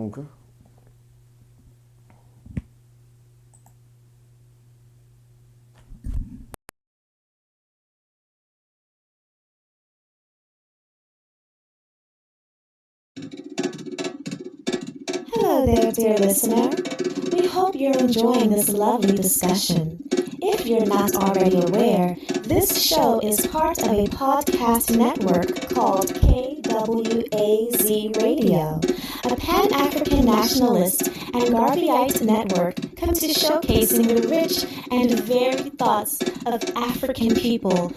Okay. Hello there, dear listener. We hope you're enjoying this lovely discussion. If you're not already aware, this show is part of a podcast network called KWAZ Radio. A Pan-African Nationalist and Garveyite network come to showcasing the rich and varied thoughts of African people.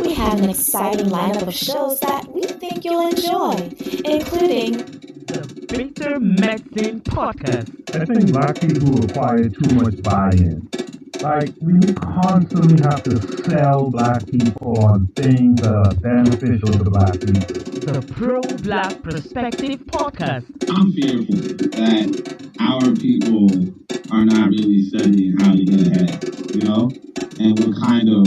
We have an exciting lineup of shows that we think you'll enjoy, including the Bitter Medicine Podcast. I think black people require too much buy-in. Like, we constantly have to sell black people on things that are beneficial to black people. The Pro-Black Perspective Podcast. I'm fearful that our people are not really studying how to get ahead, and we're kind of,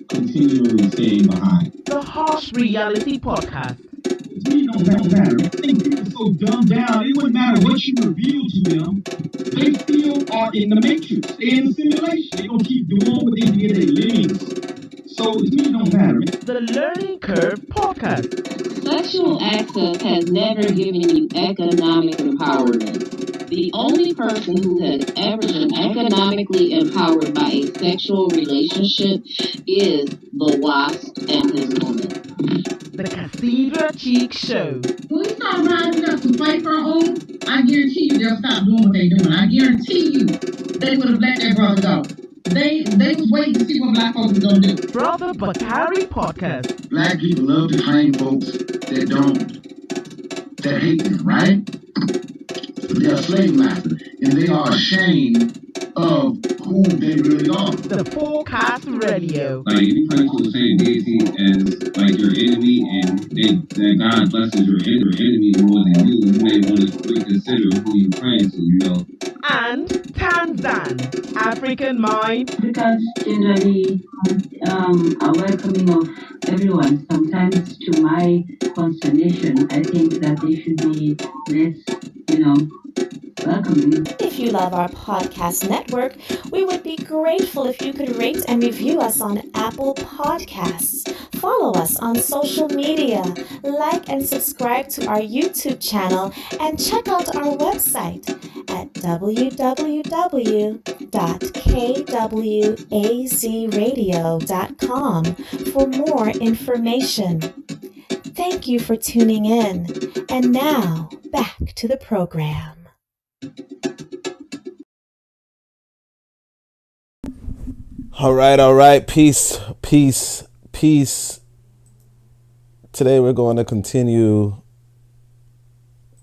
continually staying behind. The Harsh Reality Podcast. It don't matter. I think people are so dumbed down, it wouldn't matter what you reveal to them. They still are in the matrix. They're in the simulation. They're going to keep doing what they did their livings. So it really don't matter. The Learning Curve Podcast. Sexual access has never given you economic empowerment. The only person who has ever been economically empowered by a sexual relationship is the wasp and his woman. The Cathedral Cheek Show. When we start rising up to fight for our own, I guarantee you they'll stop doing what they're doing. I guarantee you they would have let their brother go. They was waiting to see what black folks was going to do. Brother Bakari Podcast. Black people love to claim folks that hate them, right? They are slave masters, and they are ashamed of who they really are. The Forecast Radio. Like, if you pray to the same deity as, like, your enemy, and that God blesses your enemy more than you may want to reconsider who you praying to, And Tanzan, African Mind. Because generally, a welcoming of everyone, sometimes to my consternation, I think that they should be less, welcoming. If you love our podcast network, we would be grateful if you could rate and review us on Apple Podcasts. Follow us on social media, like and subscribe to our YouTube channel, and check out our website at www.kwazradio.com for more information. Thank you for tuning in. And now, back to the program. All right. Peace. Today we're going to continue.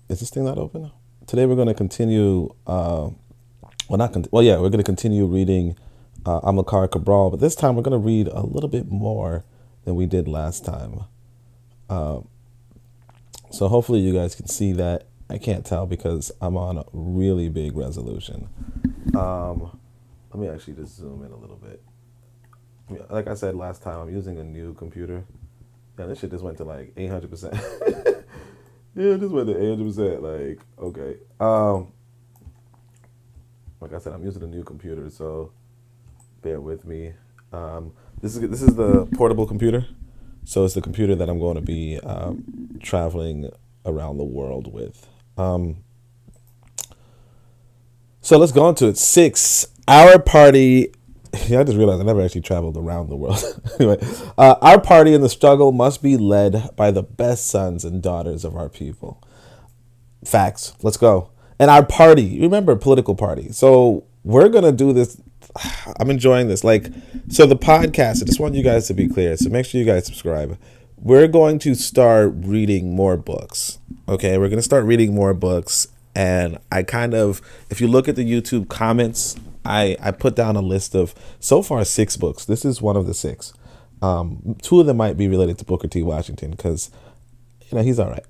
Is this thing not open? Today we're going to continue. We're going to continue reading Amilcar Cabral, but this time we're going to read a little bit more than we did last time. So hopefully you guys can see that. I can't tell because I'm on a really big resolution. Let me actually just zoom in a little bit. Like I said last time, I'm using a new computer. Yeah, this shit just went to like 800%. Yeah, it just went to 800%. Like, okay. Like I said, I'm using a new computer, so bear with me. This is the portable computer. So it's the computer that I'm going to be traveling around the world with. So let's go into it. 6. Our party. Yeah, I just realized I never actually traveled around the world. Anyway, our party in the struggle must be led by the best sons and daughters of our people. Facts. Let's go. And our party, remember, political party. So we're going to do this. I'm enjoying this. So the podcast, I just want you guys to be clear. So make sure you guys subscribe. We're going to start reading more books. Okay, we're going to start reading more books. And if you look at the YouTube comments, I put down a list of so far 6 books. This is one of the 6. 2 of them might be related to Booker T. Washington because, he's all right.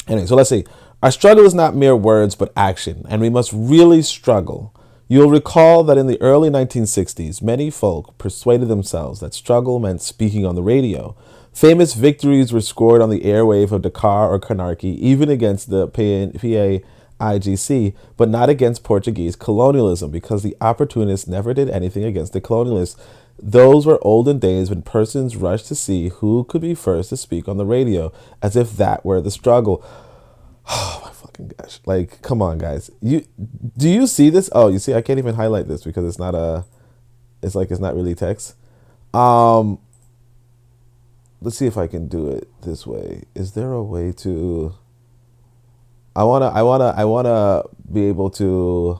Anyway, so let's see. Our struggle is not mere words, but action, and we must really struggle. You'll recall that in the early 1960s, many folk persuaded themselves that struggle meant speaking on the radio. Famous victories were scored on the airwave of Dakar or Conakry, even against the PAIGC, but not against Portuguese colonialism, because the opportunists never did anything against the colonialists. Those were olden days when persons rushed to see who could be first to speak on the radio, as if that were the struggle. Oh my fucking gosh. Like, come on, guys. Do you see this? Oh, you see, I can't even highlight this because it's not it's not really text. Let's see if I can do it this way. Is there a way to I wanna be able to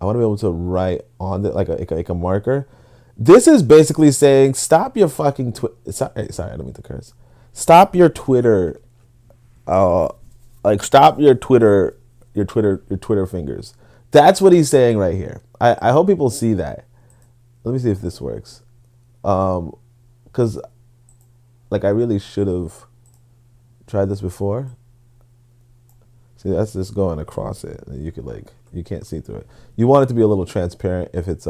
write on it like a marker. This is basically saying stop your fucking sorry, I don't mean to curse. Stop your Twitter stop your Twitter fingers. That's what he's saying right here. I hope people see that. Let me see if this works. Cause like I really should have tried this before. See, that's just going across it. You could you can't see through it. You want it to be a little transparent if it's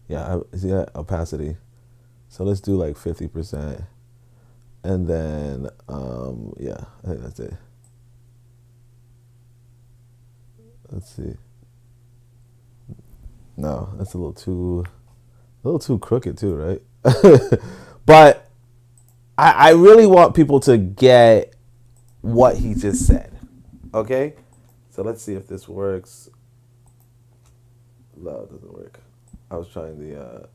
yeah, see that opacity. So let's do like 50%. And then yeah, I think that's it. Let's see. No, that's a little too crooked too, right? But I really want people to get what he just said. Okay? So let's see if this works. No, it doesn't work. I was trying the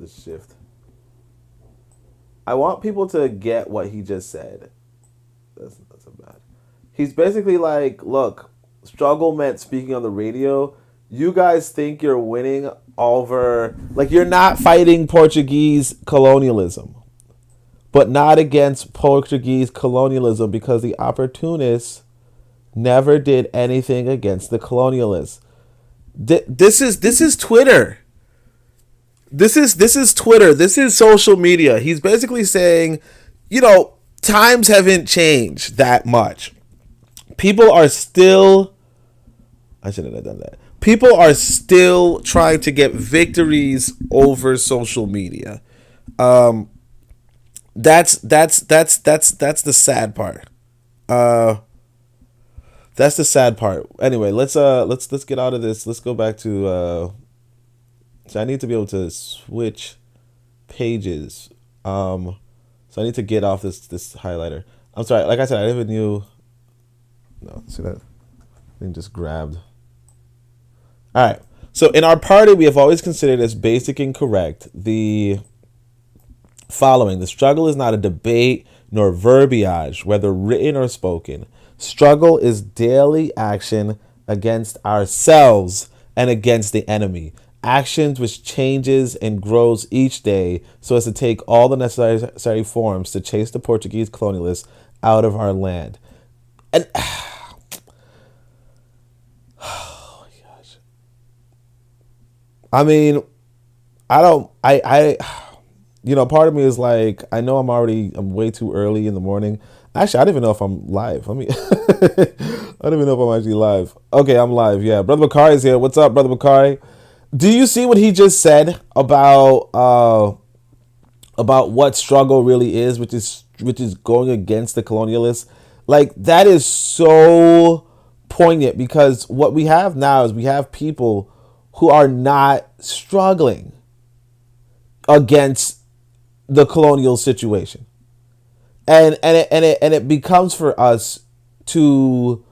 shift. I want people to get what he just said. That's not so bad. He's basically like, look, struggle meant speaking on the radio. You guys think you're winning over, like, you're not fighting Portuguese colonialism, but not against Portuguese colonialism, because the opportunists never did anything against the colonialists. This is Twitter. This is Twitter. This is social media. He's basically saying, times haven't changed that much. People are still, I shouldn't have done that. People are still trying to get victories over social media. That's the sad part. That's the sad part. Anyway, let's get out of this. Let's go back to so I need to be able to switch pages. So I need to get off this highlighter. I'm sorry, like I said, I never knew. No, see that thing just grabbed. All right. So in our party, we have always considered as basic and correct the following: the struggle is not a debate nor verbiage, whether written or spoken. Struggle is daily action against ourselves and against the enemy. Actions which changes and grows each day so as to take all the necessary forms to chase the Portuguese colonialists out of our land. And oh my gosh. I mean, part of me is like, I know I'm way too early in the morning. Actually, I don't even know if I'm live. I don't even know if I'm actually live. Okay, I'm live. Yeah, Brother Bakari is here. What's up, Brother Bakari? Do you see what he just said about what struggle really is, which is going against the colonialists? Like, that is so poignant, because what we have now is we have people who are not struggling against the colonial situation. And it becomes for us to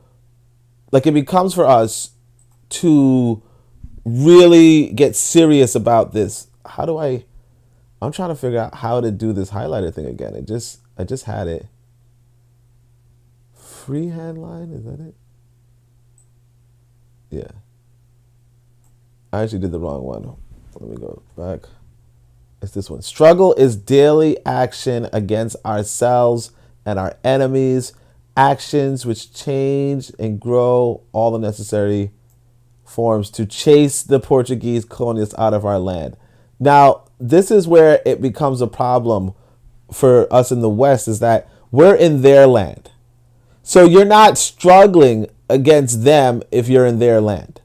really get serious about this. I'm trying to figure out how to do this highlighter thing again. I just had it. Freehand line, is that it? Yeah. I actually did the wrong one. Let me go back. It's this one. Struggle is daily action against ourselves and our enemies. Actions which change and grow all the necessary forms to chase the Portuguese colonists out of our land. Now, this is where it becomes a problem for us in the West, is that we're in their land. So you're not struggling against them if you're in their land.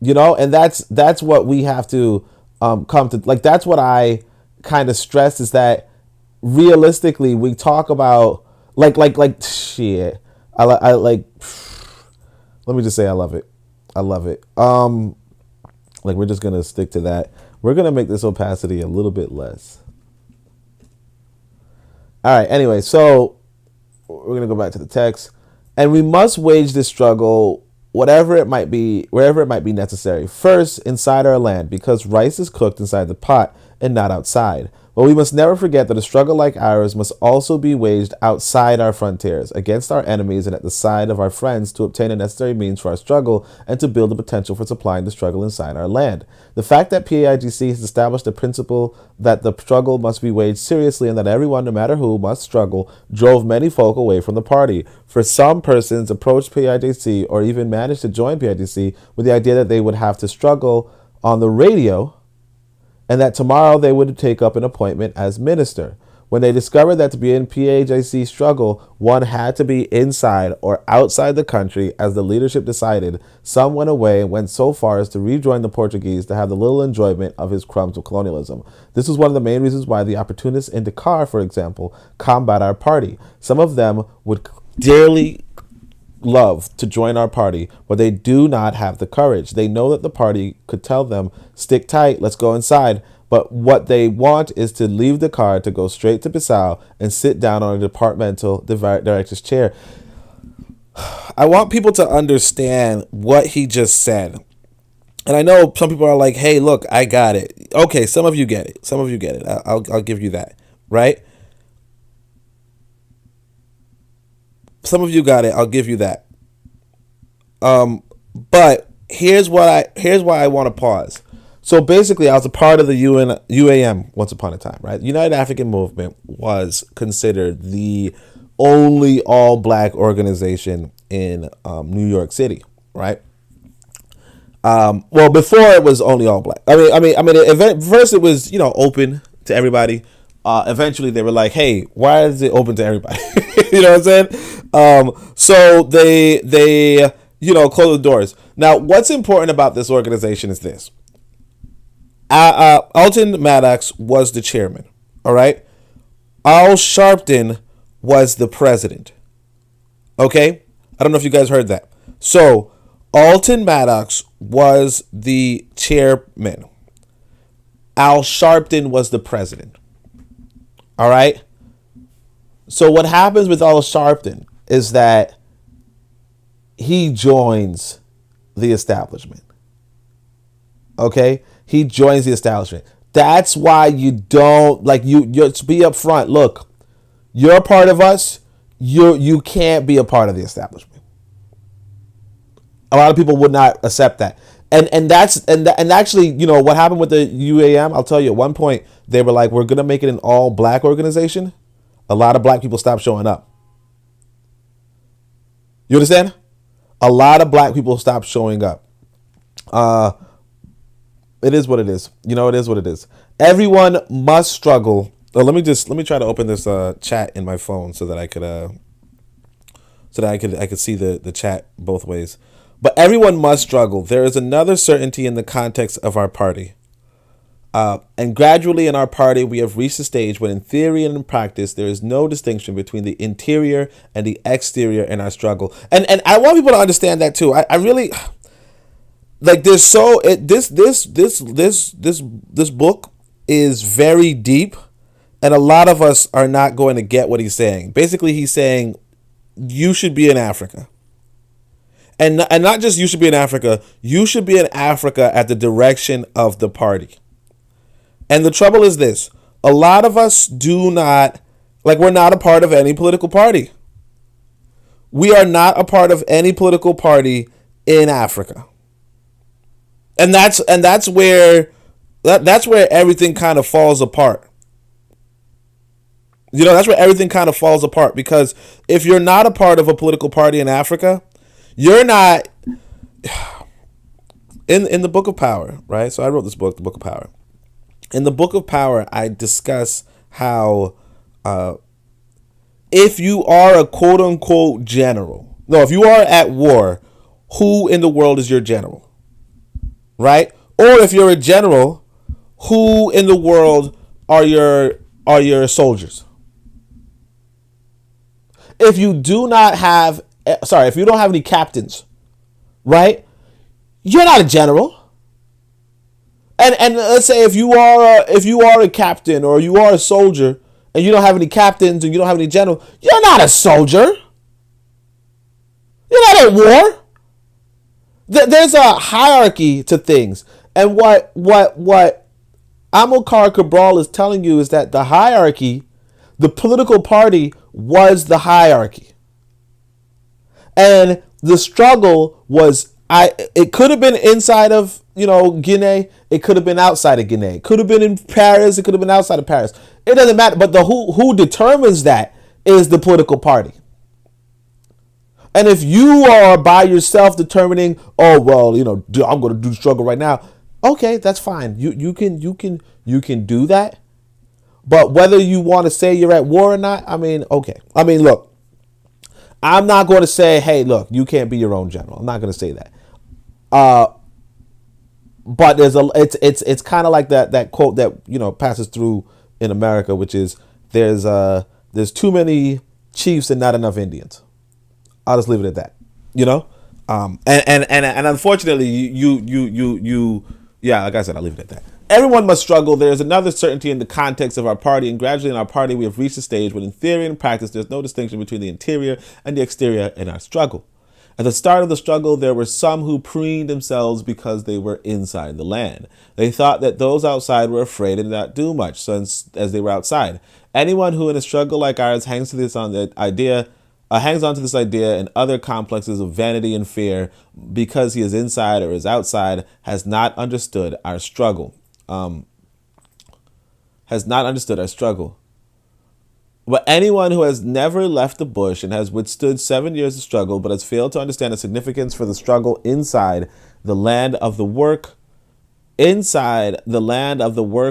And that's what we have to come to. Like, that's what I kind of stress is that realistically, we talk about like shit. I like. Let me just say, I love it. I love it. Like, we're just gonna stick to that. We're gonna make this opacity a little bit less. All right. Anyway, so we're gonna go back to the text, and we must wage this struggle, whatever it might be, wherever it might be necessary. First, inside our land, because rice is cooked inside the pot and not outside. But we must never forget that a struggle like ours must also be waged outside our frontiers, against our enemies and at the side of our friends, to obtain the necessary means for our struggle and to build the potential for supplying the struggle inside our land. The fact that PAIGC has established the principle that the struggle must be waged seriously and that everyone, no matter who, must struggle, drove many folk away from the party. For some persons approached PAIGC or even managed to join PAIGC with the idea that they would have to struggle on the radio, and that tomorrow they would take up an appointment as minister. When they discovered that to be in PAIGC struggle, one had to be inside or outside the country as the leadership decided, some went away and went so far as to rejoin the Portuguese to have the little enjoyment of his crumbs of colonialism. This was one of the main reasons why the opportunists in Dakar, for example, combat our party. Some of them would dearly love to join our party, but they do not have the courage. They know that the party could tell them, stick tight, let's go inside. But what they want is to leave the car, to go straight to Bissau and sit down on a departmental director's chair. I want people to understand what he just said. And I know some people are like, hey, look, I got it. Okay, some of you get it. Some of you get it. I'll give you that, right? Some of you got it. I'll give you that. But here's why I want to pause. So basically, I was a part of the UAM once upon a time, right? The United African Movement was considered the only all-black organization in New York City, right? Well, before it was only all-black. First it was, open to everybody. Eventually they were like, hey, why is it open to everybody? You know what I'm saying? So they close the doors. Now, what's important about this organization is this. Alton Maddox was the chairman, all right? Al Sharpton was the president, okay? I don't know if you guys heard that. So Alton Maddox was the chairman. Al Sharpton was the president. All right. So what happens with Al Sharpton is that he joins the establishment. Okay. He joins the establishment. That's why you don't you be upfront. Look, you're a part of us. You can't be a part of the establishment. A lot of people would not accept that. And actually, what happened with the UAM, I'll tell you, at one point, they were like, we're going to make it an all-black organization. A lot of black people stopped showing up. You understand? A lot of black people stopped showing up. It is what it is. It is what it is. Everyone must struggle. Let me try to open this chat in my phone so that I could see the chat both ways. But everyone must struggle. There is another certainty in the context of our party. And gradually in our party, we have reached a stage when in theory and in practice, there is no distinction between the interior and the exterior in our struggle. And I want people to understand that too. I really like this. So this book is very deep, and a lot of us are not going to get what he's saying. Basically, he's saying you should be in Africa. And not just you should be in Africa, you should be in Africa at the direction of the party. And the trouble is this. A lot of us we're not a part of any political party. We are not a part of any political party in Africa. And that's where everything kind of falls apart. That's where everything kind of falls apart, because if you're not a part of a political party in Africa, you're not in the Book of Power, right? So I wrote this book, the Book of Power. In the Book of Power, I discuss how if you are a quote unquote general, if you are at war, who in the world is your general, right? Or if you're a general, who in the world are your soldiers. If you do not have, if you don't have any captains, right? You're not a general. And let's say if you are a captain or you are a soldier and you don't have any captains and you don't have any general, you're not a soldier. You're not at war. There's a hierarchy to things, and what Amilcar Cabral is telling you is that the hierarchy, the political party, was the hierarchy, and the struggle was it could have been inside of Guinea, it could have been outside of Guinea, it could have been in Paris, it could have been outside of Paris. It doesn't matter. But the who determines that is the political party. And if you are by yourself determining, oh well, I'm going to do the struggle right now. Okay, that's fine. You can do that. But whether you want to say you're at war or not, okay. Look, I'm not going to say, hey, look, you can't be your own general. I'm not going to say that. But it's kind of like that quote that passes through in America, which is there's too many chiefs and not enough Indians. I'll just leave it at that, and unfortunately, like I said, I'll leave it at that. Everyone must struggle. There is another certainty in the context of our party, and gradually in our party, we have reached a stage when, in theory and practice, there's no distinction between the interior and the exterior in our struggle. At the start of the struggle, there were some who preened themselves because they were inside the land. They thought that those outside were afraid and did not do much, since as they were outside. Anyone who in a struggle like ours hangs on to this idea and other complexes of vanity and fear because he is inside or is outside has not understood our struggle. But anyone who has never left the bush and has withstood 7 years of struggle but has failed to understand the significance for the struggle inside the land of the work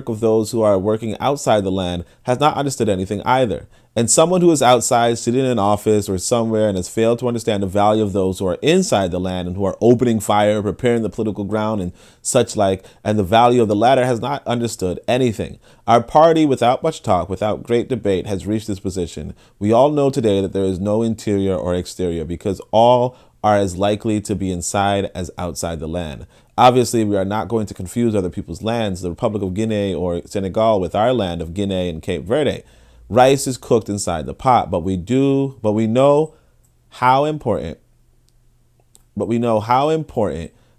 of those who are working outside the land has not understood anything either. And someone who is outside, sitting in an office or somewhere, and has failed to understand the value of those who are inside the land and who are opening fire, preparing the political ground and such like, and the value of the latter has not understood anything. Our party, without much talk, without great debate, has reached this position. We all know today that there is no interior or exterior because all are as likely to be inside as outside the land. Obviously, we are not going to confuse other people's lands, the Republic of Guinea or Senegal, with our land of Guinea and Cape Verde. Rice is cooked inside the pot, but we know how important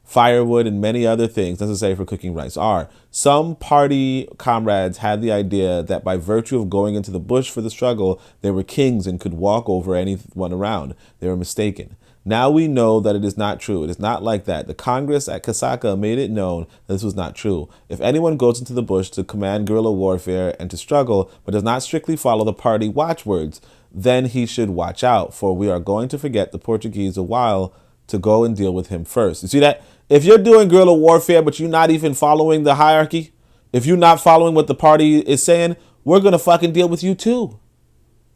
firewood and many other things necessary for cooking rice are. Some party comrades had the idea that by virtue of going into the bush for the struggle, they were kings and could walk over anyone around. They were mistaken. Now we know that it is not true. It is not like that. The Congress at Kasaka made it known that this was not true. If anyone goes into the bush to command guerrilla warfare and to struggle, but does not strictly follow the party watchwords, then he should watch out, for we are going to forget the Portuguese a while to go and deal with him first. You see that? If you're doing guerrilla warfare, but you're not even following the hierarchy, if you're not following what the party is saying, we're going to fucking deal with you too.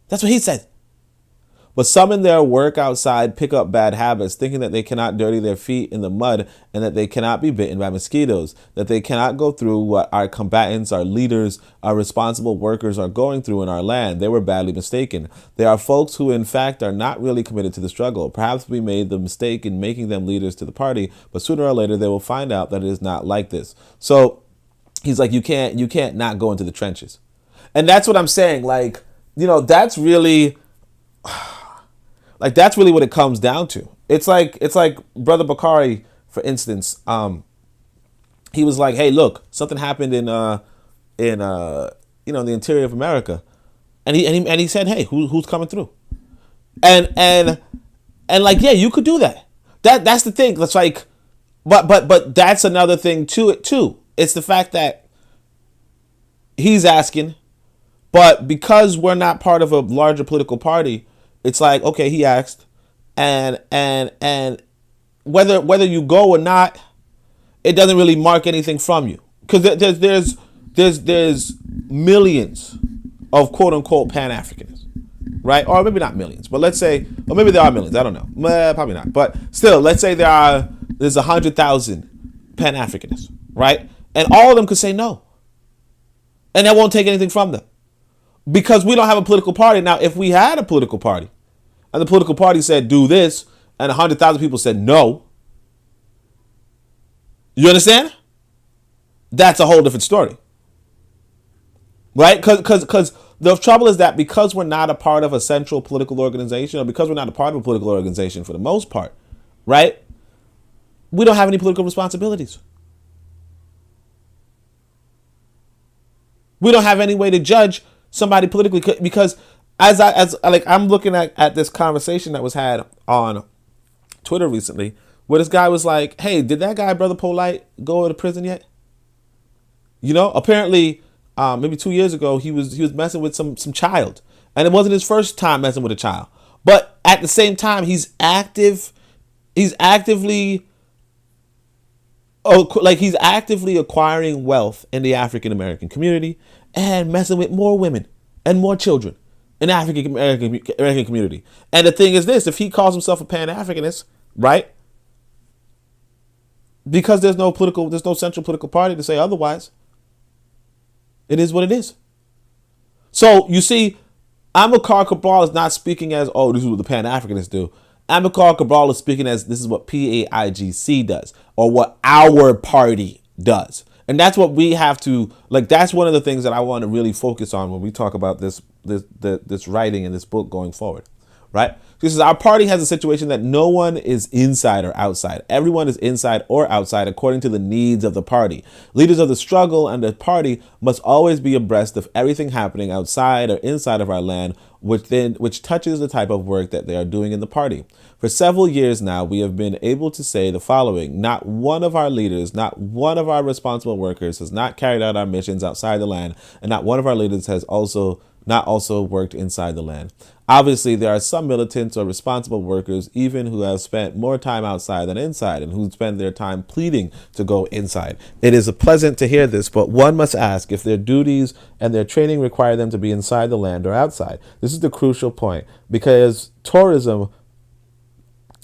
That's what he said. But some in their work outside pick up bad habits, thinking that they cannot dirty their feet in the mud and that they cannot be bitten by mosquitoes, that they cannot go through what our combatants, our leaders, our responsible workers are going through in our land. They were badly mistaken. There are folks who, in fact, are not really committed to the struggle. Perhaps we made the mistake in making them leaders to the party, but sooner or later they will find out that it is not like this. So he's like, you can't not go into the trenches. And that's what I'm saying. That's really... that's really what it comes down to. It's like Brother Bakari, for instance. He was like, "Hey, look, something happened in the interior of America," and he said, "Hey, who's coming through?" And yeah, you could do that. That's the thing. That's like, but that's another thing to it too. It's the fact that he's asking, but because we're not part of a larger political party. It's like, okay, he asked, and whether you go or not, it doesn't really mark anything from you, because there's millions of quote unquote Pan-Africanists, right? Or maybe not millions, but let's say, or maybe there are millions. I don't know, probably not, but still, let's say there's 100,000 Pan-Africanists, right? And all of them could say no, And that won't take anything from them. Because we don't have a political party. Now, if we had a political party, and the political party said, do this, and 100,000 people said no, you understand? That's a whole different story. Right? Because the trouble is that because we're not a part of a central political organization, or because we're not a part of a political organization for the most part, right? We don't have any political responsibilities. We don't have any way to judge somebody politically, because I'm looking at this conversation that was had on Twitter recently, where this guy was like, hey, did that guy, Brother Polite, go to prison yet? You know, apparently, maybe 2 years ago, he was messing with some child, and it wasn't his first time messing with a child. But at the same time, he's actively acquiring wealth in the African American community and messing with more women and more children in the African American community. And the thing is this: if he calls himself a Pan-Africanist, right? Because there's no central political party to say otherwise. It is what it is. So you see, Amilcar Cabral is not speaking as, oh, this is what the Pan-Africanists do. Amilcar Cabral is speaking as, this is what PAIGC does, or what our party does. And that's what we have to, like, that's one of the things that I want to really focus on when we talk about this writing in this book going forward, right? Because our party has a situation that no one is inside or outside. Everyone is inside or outside according to the needs of the party. Leaders of the struggle and the party must always be abreast of everything happening outside or inside of our land, which touches the type of work that they are doing in the party. For several years now, we have been able to say the following: not one of our leaders, not one of our responsible workers has not carried out our missions outside the land, and not one of our leaders has not also worked inside the land. Obviously, there are some militants or responsible workers even who have spent more time outside than inside, and who spend their time pleading to go inside. It is pleasant to hear this, but one must ask if their duties and their training require them to be inside the land or outside. This is the crucial point, because tourism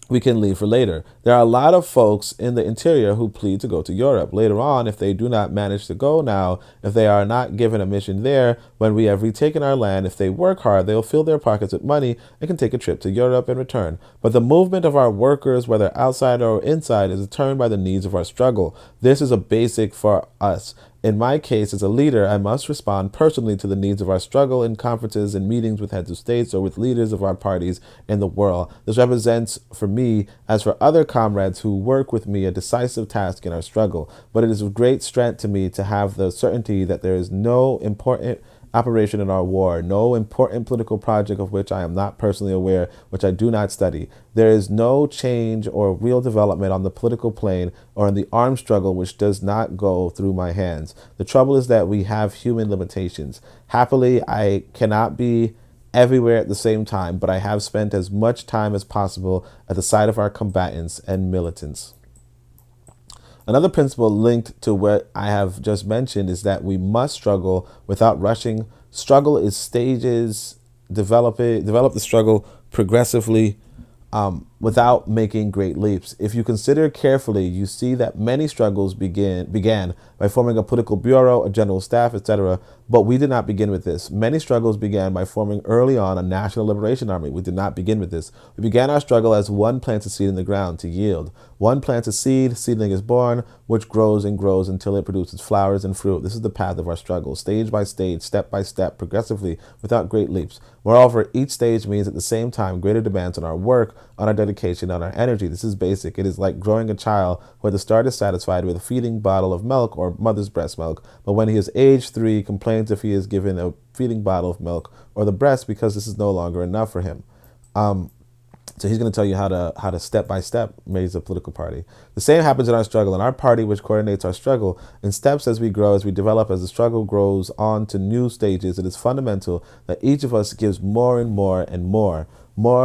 we can leave for later. There are a lot of folks in the interior who plead to go to Europe. Later on, if they do not manage to go now, if they are not given a mission there, when we have retaken our land, if they work hard, they will fill their pockets with money and can take a trip to Europe and return. But the movement of our workers, whether outside or inside, is determined by the needs of our struggle. This is a basic for us. In my case, as a leader, I must respond personally to the needs of our struggle in conferences and meetings with heads of states or with leaders of our parties in the world. This represents for me, as for other comrades who work with me, a decisive task in our struggle. But it is of great strength to me to have the certainty that there is no important operation in our war, no important political project of which I am not personally aware, which I do not study. There is no change or real development on the political plane or in the armed struggle which does not go through my hands. The trouble is that we have human limitations. Happily, I cannot be everywhere at the same time, but I have spent as much time as possible at the side of our combatants and militants. Another principle linked to what I have just mentioned is that we must struggle without rushing. Struggle is stages. Develop the struggle progressively without making great leaps. If you consider carefully, you see that many struggles began by forming a political bureau, a general staff, etc. But we did not begin with this. Many struggles began by forming early on a national liberation army. We did not begin with this. We began our struggle as one plants a seed in the ground to yield. One plants a seed, seedling is born, which grows and grows until it produces flowers and fruit. This is the path of our struggle, stage by stage, step by step, progressively, without great leaps. Moreover, each stage means at the same time greater demands on our work, on our dedication, on our energy. This is basic. It is like growing a child who at the start is satisfied with a feeding bottle of milk or mother's breast milk, but when he is age 3, complains if he is given a feeding bottle of milk or the breast because this is no longer enough for him. So he's going to tell you how to step by step raise a political party. The same happens in our struggle. In our party, which coordinates our struggle in steps as we grow, as we develop, as the struggle grows on to new stages, it is fundamental that each of us gives more and more and more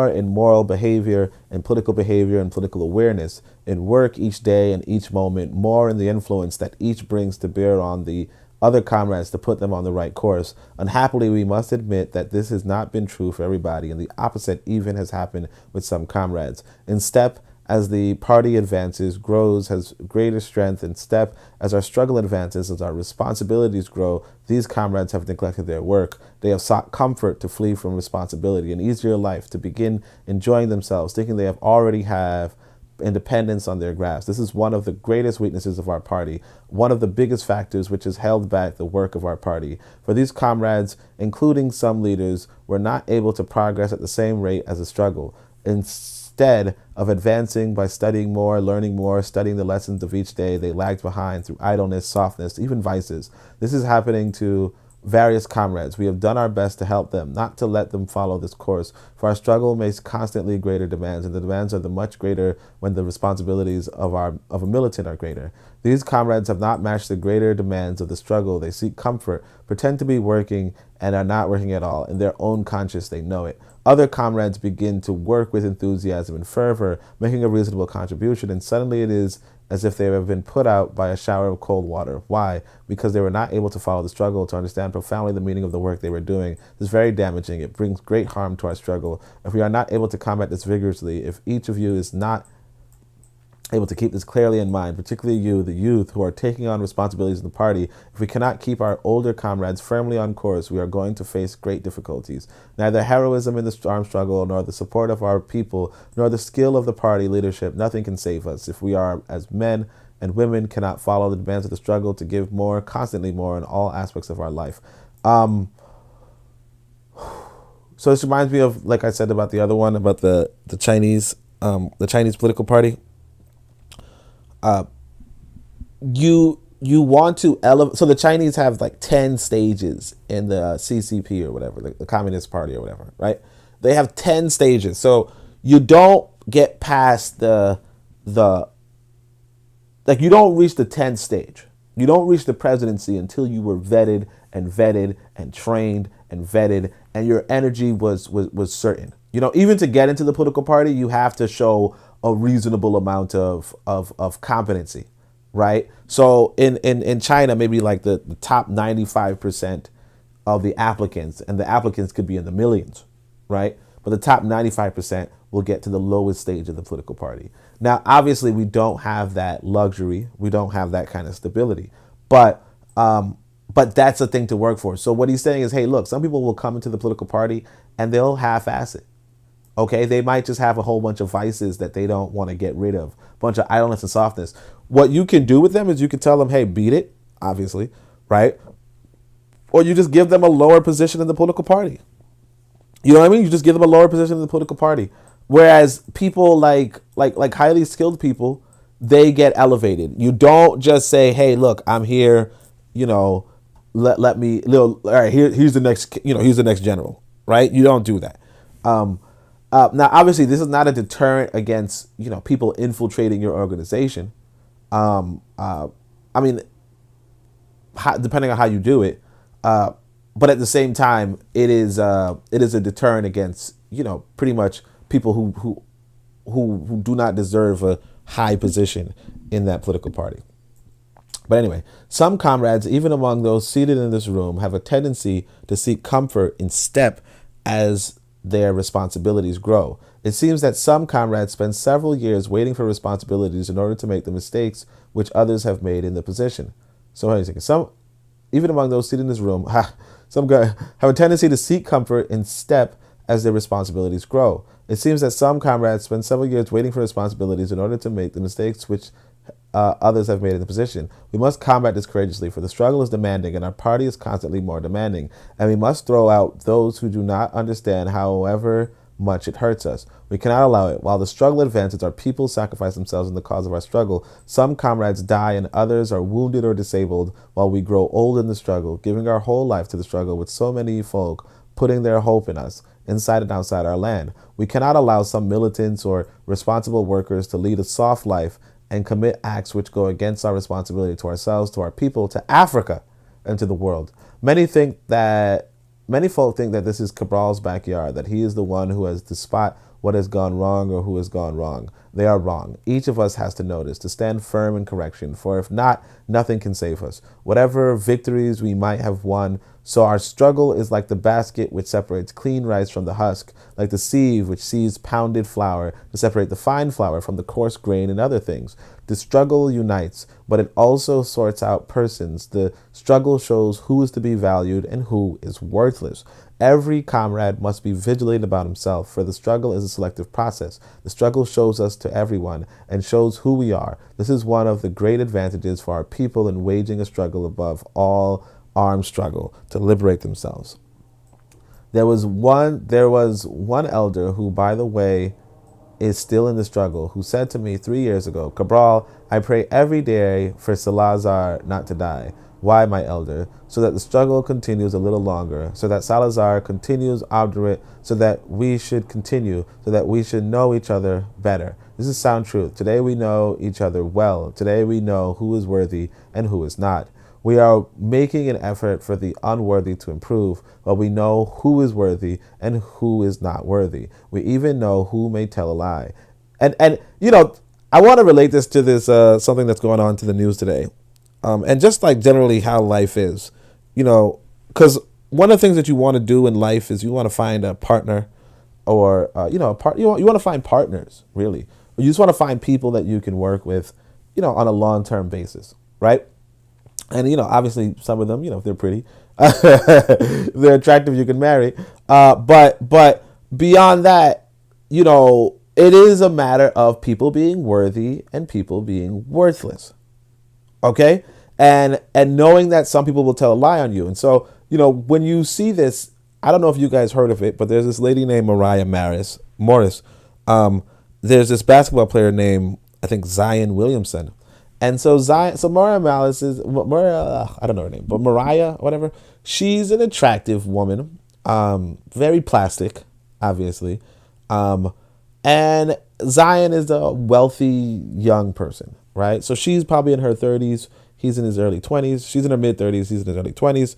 in moral behavior and political awareness, in work each day and each moment, more in the influence that each brings to bear on the other comrades to put them on the right course. Unhappily, we must admit that this has not been true for everybody, and the opposite even has happened with some comrades. In step as the party advances, grows, has greater strength and step, as our struggle advances, as our responsibilities grow, these comrades have neglected their work. They have sought comfort to flee from responsibility, an easier life, to begin enjoying themselves, thinking they have already have independence on their grasp. This is one of the greatest weaknesses of our party, one of the biggest factors which has held back the work of our party. For these comrades, including some leaders, were not able to progress at the same rate as the struggle. Instead of advancing by studying more, learning more, studying the lessons of each day, they lagged behind through idleness, softness, even vices. This is happening to various comrades. We have done our best to help them, not to let them follow this course, for our struggle makes constantly greater demands, and the demands are the much greater when the responsibilities of a militant are greater. These comrades have not matched the greater demands of the struggle. They seek comfort, pretend to be working, and are not working at all. In their own conscience, they know it. Other comrades begin to work with enthusiasm and fervor, making a reasonable contribution, and suddenly it is as if they have been put out by a shower of cold water. Why? Because they were not able to follow the struggle, to understand profoundly the meaning of the work they were doing. This is very damaging. It brings great harm to our struggle. If we are not able to combat this vigorously, if each of you is not able to keep this clearly in mind, particularly you, the youth, who are taking on responsibilities in the party, if we cannot keep our older comrades firmly on course, we are going to face great difficulties. Neither heroism in the armed struggle, nor the support of our people, nor the skill of the party leadership, nothing can save us. If we are, as men and women, cannot follow the demands of the struggle to give more, constantly more in all aspects of our life. So this reminds me of, like I said about the other one, about the Chinese political party. You want to elevate. So the Chinese have like 10 stages in the CCP or whatever, the Communist Party or whatever, right? They have 10 stages. So you don't get past like you don't reach the 10th stage. You don't reach the presidency until you were vetted and trained and vetted, and your energy was certain. You know, even to get into the political party, you have to show a reasonable amount of competency, right? So in China, maybe like the top 95% of the applicants, and the applicants could be in the millions, right? But the top 95% will get to the lowest stage of the political party. Now, obviously, we don't have that luxury. We don't have that kind of stability, but that's a thing to work for. So what he's saying is, hey, look, some people will come into the political party and they'll half-ass it. Okay, they might just have a whole bunch of vices that they don't want to get rid of, a bunch of idleness and softness. What you can do with them is you can tell them, hey, beat it, obviously, right? Or you just give them a lower position in the political party. You know what I mean? You just give them a lower position in the political party. Whereas people like highly skilled people, they get elevated. You don't just say, hey, look, I'm here, you know, let me, all right, here's the next, you know, here's the next general, right? You don't do that. Now, obviously, this is not a deterrent against, you know, people infiltrating your organization. I mean, depending on how you do it, but at the same time, it is a deterrent against, you know, pretty much people who do not deserve a high position in that political party. But anyway, some comrades, even among those seated in this room, have a tendency to seek comfort in step as their responsibilities grow. It seems that some comrades spend several years waiting for responsibilities in order to make the mistakes which others have made in the position. So how you thinking? Some, even among those seated in this room, some guys have a tendency to seek comfort in step as their responsibilities grow. It seems that some comrades spend several years waiting for responsibilities in order to make the mistakes which others have made in the position. We must combat this courageously, for the struggle is demanding and our party is constantly more demanding, and we must throw out those who do not understand, however much it hurts us. We cannot allow it. While the struggle advances, our people sacrifice themselves in the cause of our struggle. Some comrades die and others are wounded or disabled while we grow old in the struggle, giving our whole life to the struggle with so many folk putting their hope in us, inside and outside our land. We cannot allow some militants or responsible workers to lead a soft life and commit acts which go against our responsibility to ourselves, to our people, to Africa, and to the world. Many folk think that this is Cabral's backyard, that he is the one who has to spot what has gone wrong or who has gone wrong. They are wrong. Each of us has to notice, to stand firm in correction, for if not, nothing can save us. Whatever victories we might have won So our struggle is like the basket which separates clean rice from the husk, like the sieve which sieves pounded flour to separate the fine flour from the coarse grain and other things. The struggle unites, but it also sorts out persons. The struggle shows who is to be valued and who is worthless. Every comrade must be vigilant about himself, for the struggle is a selective process. The struggle shows us to everyone and shows who we are. This is one of the great advantages for our people in waging a struggle above all armed struggle to liberate themselves. There was one elder who, by the way, is still in the struggle, who said to me 3 years ago, Cabral, I pray every day for Salazar not to die. Why, my elder? So that the struggle continues a little longer, so that Salazar continues obdurate, so that we should continue, so that we should know each other better. This is sound truth. Today we know each other well. Today we know who is worthy and who is not. We are making an effort for the unworthy to improve, but we know who is worthy and who is not worthy. We even know who may tell a lie. And I want to relate this to this something that's going on to the news today, and just like generally how life is, because one of the things that you want to do in life is you want to find a partner, or you want to find partners, really. Or you just want to find people that you can work with, on a long-term basis, right? And, obviously some of them, if they're pretty, if they're attractive, you can marry. But beyond that, it is a matter of people being worthy and people being worthless. Okay? And knowing that some people will tell a lie on you. And so, when you see this, I don't know if you guys heard of it, but there's this lady named Mariah Morris. There's this basketball player named, I think, Zion Williamson. And so Mariah Malice is I don't know her name, but Mariah, whatever. She's an attractive woman, very plastic, obviously, and Zion is a wealthy young person, right? So she's probably in her 30s. He's in his early 20s. She's in her mid 30s. He's in his early 20s.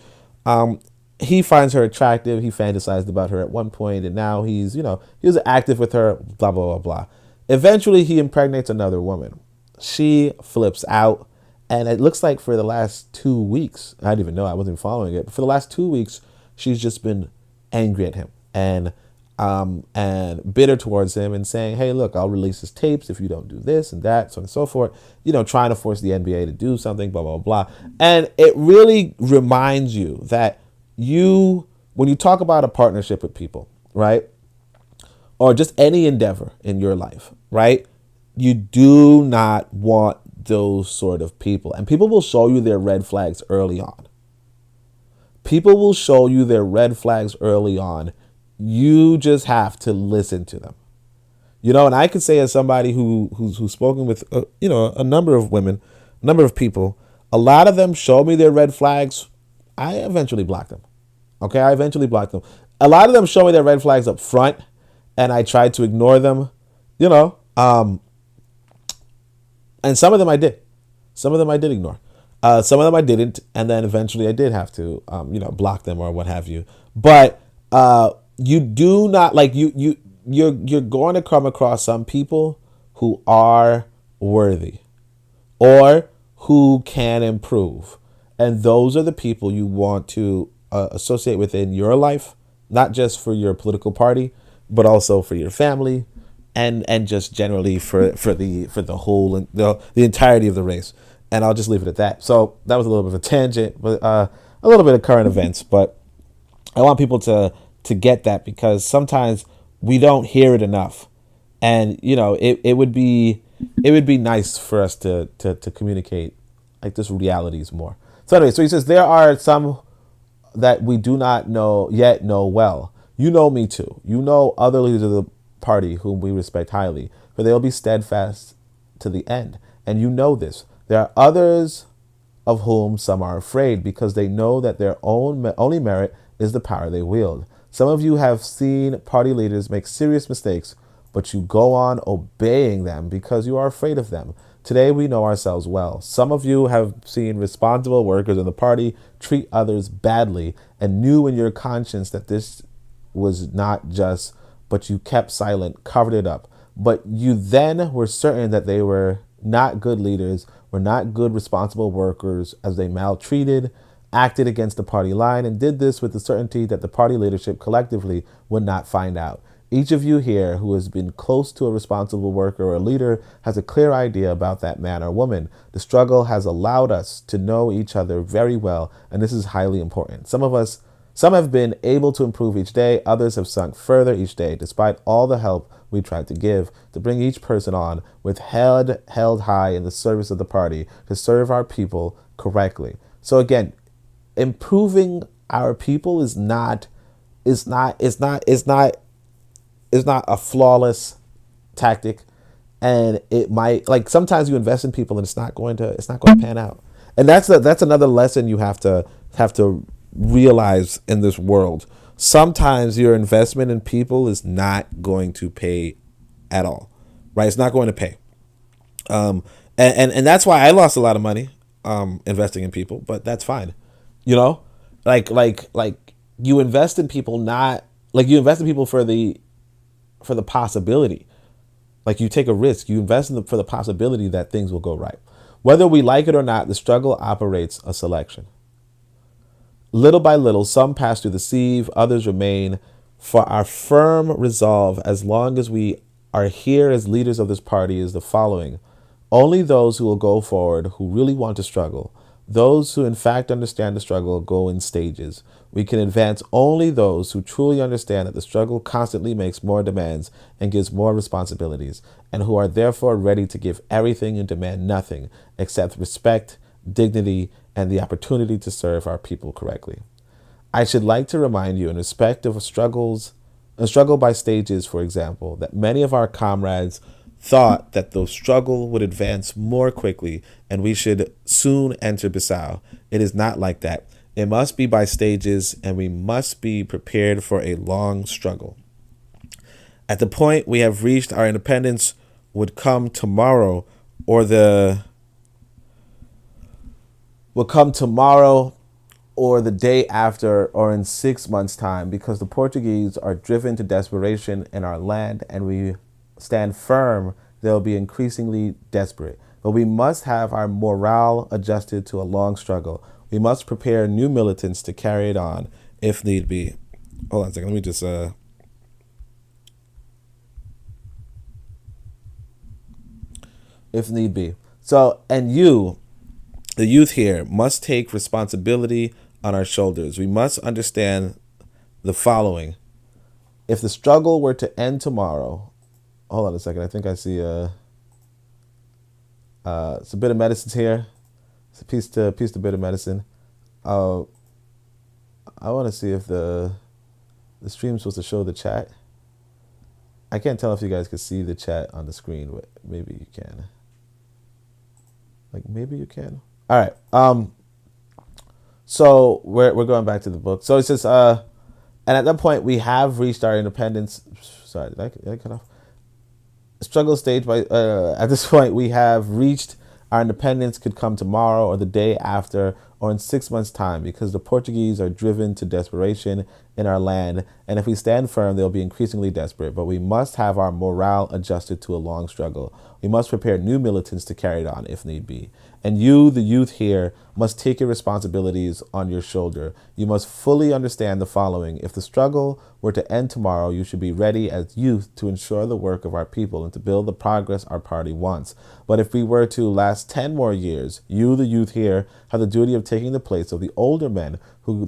He finds her attractive. He fantasized about her at one point, and now he was active with her. Blah blah blah blah. Eventually, he impregnates another woman. She flips out, and it looks like for the last 2 weeks, I didn't even know, I wasn't following it, but for the last 2 weeks, she's just been angry at him and bitter towards him and saying, hey, look, I'll release his tapes if you don't do this and that, so on and so forth, trying to force the NBA to do something, blah, blah, blah. And it really reminds you that when you talk about a partnership with people, right, or just any endeavor in your life, right, you do not want those sort of people. And people will show you their red flags early on. People will show you their red flags early on. You just have to listen to them. And I could say, as somebody who's spoken with, a number of women, a number of people, a lot of them show me their red flags. I eventually block them. Okay, I eventually block them. A lot of them show me their red flags up front, and I try to ignore them, and some of them I did. Some of them I did ignore. Some of them I didn't. And then eventually I did have to, block them or what have you. But you do not, you're going to come across some people who are worthy or who can improve. And those are the people you want to associate within your life, not just for your political party, but also for your family, and just generally for the whole, the entirety of the race. And I'll just leave it at that. So that was a little bit of a tangent, but a little bit of current events. But I want people to get that, because sometimes we don't hear it enough. And it would be nice for us to communicate like this realities more. So anyway, so he says there are some that we do not know well. You know me too. You know other leaders of the party whom we respect highly, for they will be steadfast to the end. And you know this. There are others of whom some are afraid, because they know that their only merit is the power they wield. Some of you have seen party leaders make serious mistakes, but you go on obeying them because you are afraid of them. Today we know ourselves well. Some of you have seen responsible workers in the party treat others badly, and knew in your conscience that this was not just, but you kept silent, covered it up. But you then were certain that they were not good leaders, were not good responsible workers, as they maltreated acted against the party line, and did this with the certainty that the party leadership collectively would not find out. Each of you here who has been close to a responsible worker or a leader has a clear idea about that man or woman. The struggle has allowed us to know each other very well, and this is highly important. Some have been able to improve each day, others have sunk further each day, despite all the help we tried to give, to bring each person on with head held high in the service of the party, to serve our people correctly. So again, improving our people is not a flawless tactic, and it might, like, sometimes you invest in people and it's not going to pan out. And that's another lesson you have to realize in this world. Sometimes your investment in people is not going to pay at all, right? It's not going to pay. And that's why I lost a lot of money investing in people, but that's fine. You know, like you invest in people, not like you invest in people for the possibility. Like, you take a risk, you invest in them for the possibility that things will go right. Whether we like it or not, the struggle operates a selection. Little by little, some pass through the sieve, others remain. For our firm resolve, as long as we are here as leaders of this party, is the following. Only those who will go forward who really want to struggle. Those who in fact understand the struggle go in stages. We can advance only those who truly understand that the struggle constantly makes more demands and gives more responsibilities, and who are therefore ready to give everything and demand nothing except respect, dignity, and the opportunity to serve our people correctly. I should like to remind you, in respect of a struggle by stages, for example, that many of our comrades thought that the struggle would advance more quickly and we should soon enter Bissau. It is not like that. It must be by stages, and we must be prepared for a long struggle. At the point we have reached, our independence would come tomorrow or the day after, or in 6 months' time, because the Portuguese are driven to desperation in our land, and we stand firm, they'll be increasingly desperate. But we must have our morale adjusted to a long struggle. We must prepare new militants to carry it on if need be. Hold on a second. Let me just if need be. So, and you, the youth here, must take responsibility on our shoulders. We must understand the following. If the struggle were to end tomorrow, hold on a second. I think I see it's a bit of medicines here. It's a piece to bit of medicine. I want to see if the stream's supposed to show the chat. I can't tell if you guys can see the chat on the screen, but maybe you can. Maybe you can. All right. So we're going back to the book. So it says, and at that point we have reached our independence. Sorry, did I cut off? Struggle stage by at this point we have reached our independence. Could come tomorrow or the day after or in 6 months' time, because the Portuguese are driven to desperation in our land, and if we stand firm, they'll be increasingly desperate. But we must have our morale adjusted to a long struggle. We must prepare new militants to carry it on if need be. And you, the youth here, must take your responsibilities on your shoulder. You must fully understand the following. If the struggle were to end tomorrow, you should be ready as youth to ensure the work of our people and to build the progress our party wants. But if we were to last 10 more years, you, the youth here, have the duty of taking the place of the older men who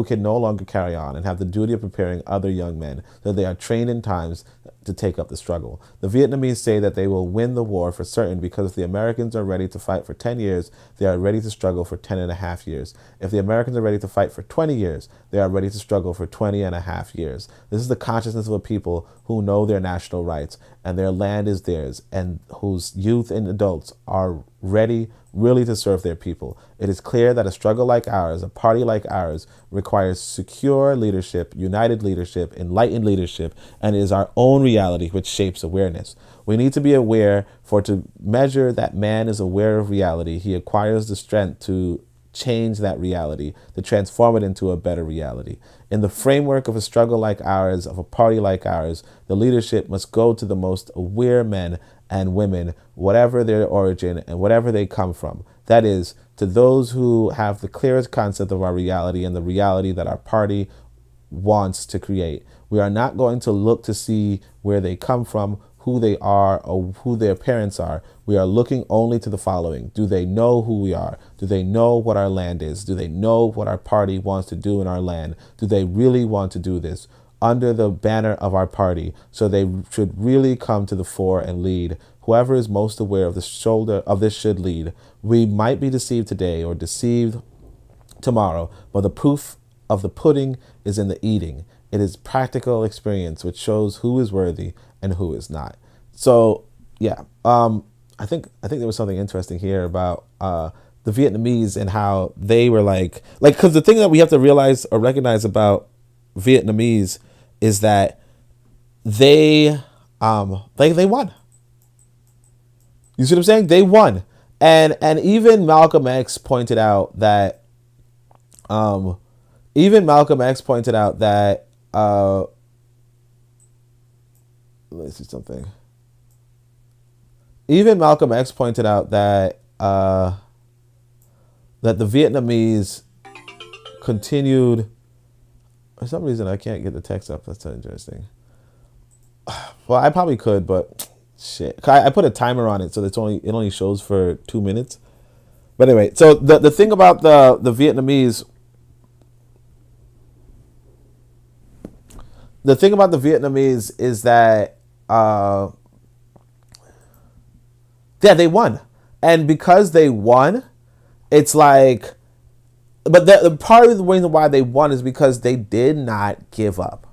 can no longer carry on, and have the duty of preparing other young men so they are trained in times to take up the struggle. The Vietnamese say that they will win the war for certain, because if the Americans are ready to fight for 10 years, they are ready to struggle for 10 and a half years. If the Americans are ready to fight for 20 years, they are ready to struggle for 20 and a half years. This is the consciousness of a people who know their national rights and their land is theirs, and whose youth and adults are ready really to serve their people. It is clear that a struggle like ours, a party like ours, requires secure leadership, united leadership, enlightened leadership, and it is our own reality which shapes awareness. We need to be aware, for to measure that man is aware of reality, he acquires the strength to change that reality, to transform it into a better reality. In the framework of a struggle like ours, of a party like ours, the leadership must go to the most aware men and women, whatever their origin and whatever they come from. That is, to those who have the clearest concept of our reality and the reality that our party wants to create. We are not going to look to see where they come from, who they are, or who their parents are. We are looking only to the following. Do they know who we are? Do they know what our land is? Do they know what our party wants to do in our land? Do they really want to do this under the banner of our party? So they should really come to the fore and lead. Whoever is most aware of the shoulder of this should lead. We might be deceived today or deceived tomorrow, but the proof of the pudding is in the eating. It is practical experience which shows who is worthy and who is not. So yeah, I think there was something interesting here about the Vietnamese and how they were like because the thing that we have to realize or recognize about Vietnamese is that they won. You see what I'm saying? They won, and even Malcolm X pointed out that let's see something. Even Malcolm X pointed out that that the Vietnamese continued. For some reason, I can't get the text up. That's so interesting. Well, I probably could, but shit. I put a timer on it, so it only shows for 2 minutes. But anyway, so the thing about the Vietnamese. The thing about the Vietnamese is that, they won. And because they won, it's like, but the part of the reason why they won is because they did not give up.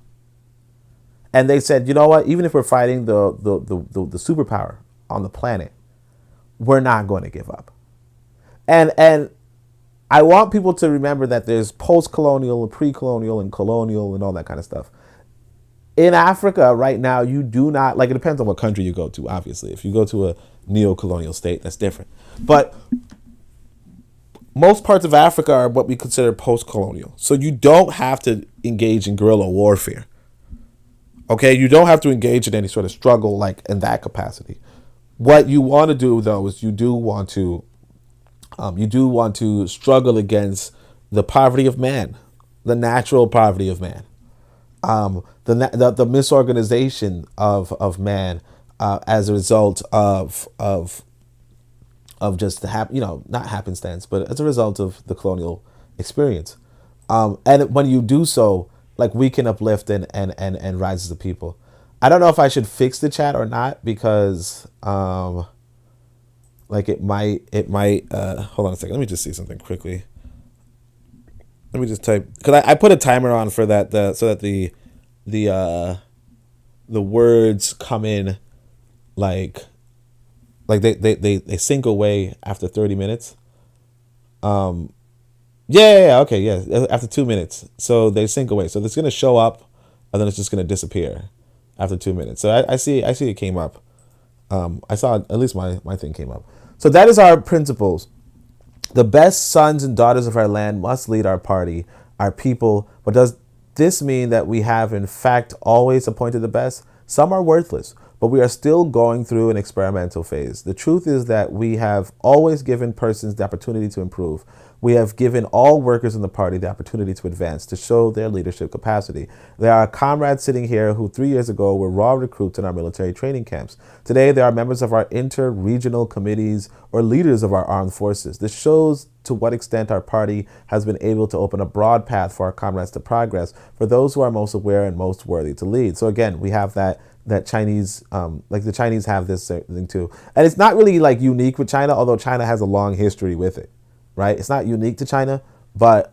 And they said, you know what, even if we're fighting the superpower on the planet, we're not going to give up. And I want people to remember that there's post-colonial, pre-colonial, and colonial, and all that kind of stuff. In Africa right now, you do not, it depends on what country you go to, obviously. If you go to a neo-colonial state, that's different. But most parts of Africa are what we consider post-colonial. So you don't have to engage in guerrilla warfare. Okay? You don't have to engage in any sort of struggle in that capacity. What you want to do, though, is you do want to struggle against the poverty of man, the natural poverty of man. The misorganization of man as a result of just not happenstance, but as a result of the colonial experience. And when you do so, we can uplift and rise as a people. I don't know if I should fix the chat or not because it might hold on a second. Let me just see something quickly. Let me just type, because I put a timer on for that so that the words come in they sink away after 30 minutes. Okay, after 2 minutes, so they sink away. So it's gonna show up, and then it's just gonna disappear after 2 minutes. So I see it came up. I saw at least my thing came up. So that is our principles. The best sons and daughters of our land must lead our party, our people. But does this mean that we have, in fact, always appointed the best? Some are worthless, but we are still going through an experimental phase. The truth is that we have always given persons the opportunity to improve. We have given all workers in the party the opportunity to advance, to show their leadership capacity. There are comrades sitting here who 3 years ago were raw recruits in our military training camps. Today, they are members of our inter-regional committees or leaders of our armed forces. This shows to what extent our party has been able to open a broad path for our comrades to progress, for those who are most aware and most worthy to lead. So again, we have that Chinese, the Chinese have this thing too. And it's not really unique with China, although China has a long history with it. Right, it's not unique to China, but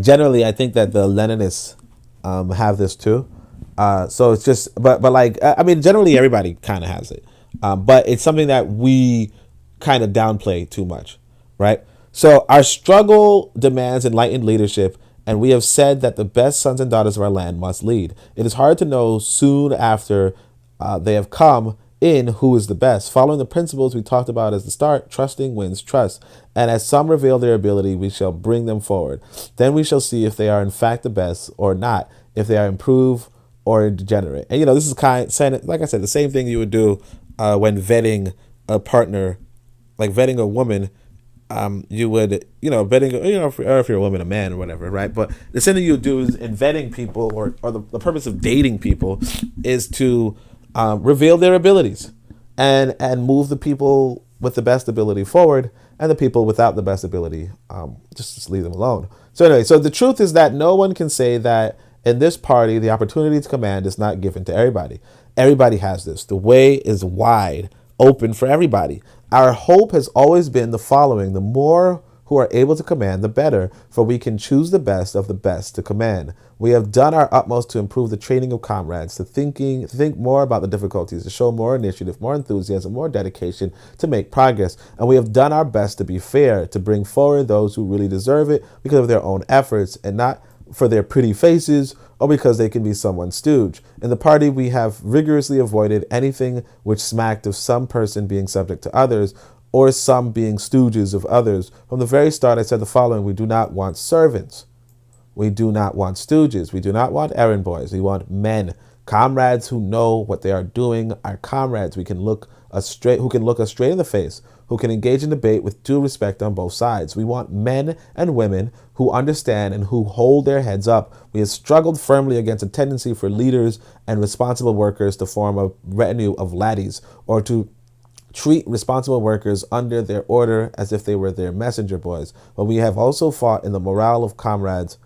generally, I think that the Leninists have this too. So it's just, but generally everybody kind of has it, but it's something that we kind of downplay too much, right? So our struggle demands enlightened leadership, and we have said that the best sons and daughters of our land must lead. It is hard to know soon after they have come in who is the best. Following the principles we talked about as the start, trusting wins trust. And as some reveal their ability, we shall bring them forward. Then we shall see if they are in fact the best or not, if they are improved or degenerate. And this is like I said, the same thing you would do when vetting a partner, like vetting a woman. You would, vetting, if you're a woman, a man, or whatever, right? But the same thing you would do is in vetting people, or the purpose of dating people is to reveal their abilities and move the people with the best ability forward, and the people without the best ability, just leave them alone. So anyway, so the truth is that no one can say that in this party, the opportunity to command is not given to everybody. Everybody has this. The way is wide open for everybody. Our hope has always been the following: the more who are able to command, the better, for we can choose the best of the best to command. We have done our utmost to improve the training of comrades, to think more about the difficulties, to show more initiative, more enthusiasm, more dedication, to make progress. And we have done our best to be fair, to bring forward those who really deserve it because of their own efforts, and not for their pretty faces or because they can be someone's stooge. In the party, we have rigorously avoided anything which smacked of some person being subject to others, or some being stooges of others. From the very start, I said the following: we do not want servants. We do not want stooges. We do not want errand boys. We want men, comrades who know what they are doing. Our comrades who can look us straight in the face, who can engage in debate with due respect on both sides. We want men and women who understand and who hold their heads up. We have struggled firmly against a tendency for leaders and responsible workers to form a retinue of laddies, or to treat responsible workers under their order as if they were their messenger boys. But we have also fought in the morale of comrades,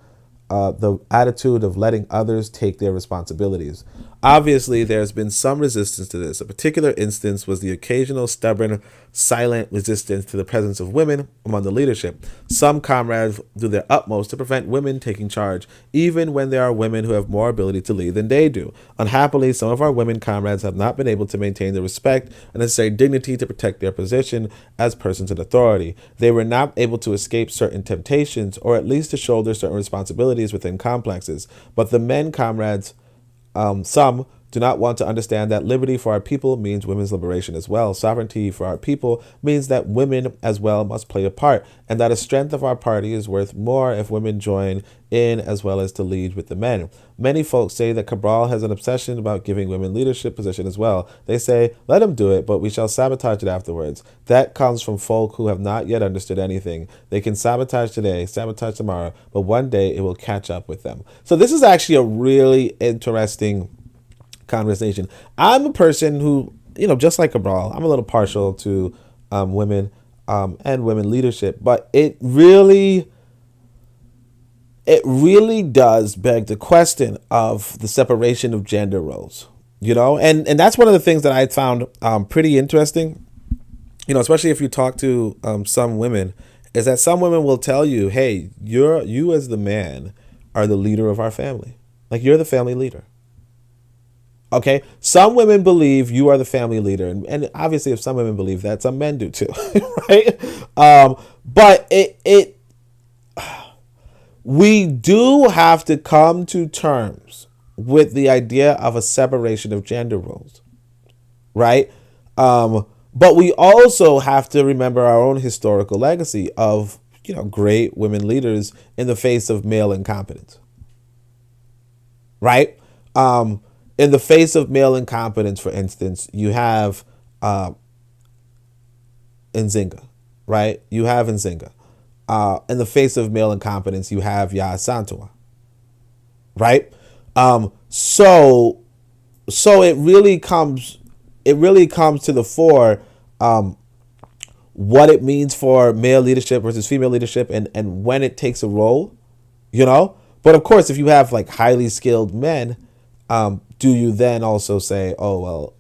the attitude of letting others take their responsibilities. Obviously, there's been some resistance to this. A particular instance was the occasional stubborn, silent resistance to the presence of women among the leadership. Some comrades do their utmost to prevent women taking charge, even when there are women who have more ability to lead than they do. Unhappily, some of our women comrades have not been able to maintain the respect and necessary dignity to protect their position as persons in authority. They were not able to escape certain temptations, or at least to shoulder certain responsibilities within complexes. But the men comrades, some do not want to understand that liberty for our people means women's liberation as well. Sovereignty for our people means that women as well must play a part, and that the strength of our party is worth more if women join in as well as to lead with the men. Many folks say that Cabral has an obsession about giving women leadership position as well. They say, let him do it, but we shall sabotage it afterwards. That comes from folk who have not yet understood anything. They can sabotage today, sabotage tomorrow, but one day it will catch up with them. So this is actually a really interesting conversation. I'm a person who, just like Cabral, I'm a little partial to women and women leadership, but it really does beg the question of the separation of gender roles, and that's one of the things that I found pretty interesting, especially if you talk to some women, is that some women will tell you, hey, you as the man are the leader of our family. Like, you're the family leader. Okay, some women believe you are the family leader, and obviously, if some women believe that, some men do too, right? But we do have to come to terms with the idea of a separation of gender roles, right? But we also have to remember our own historical legacy of, great women leaders in the face of male incompetence, right? In the face of male incompetence, for instance, you have Nzinga, right? You have Nzinga. In the face of male incompetence, you have Yaa Asantewaa, right? So it really comes to the fore what it means for male leadership versus female leadership, and when it takes a role, But of course, if you have like highly skilled men, do you then also say, oh, well,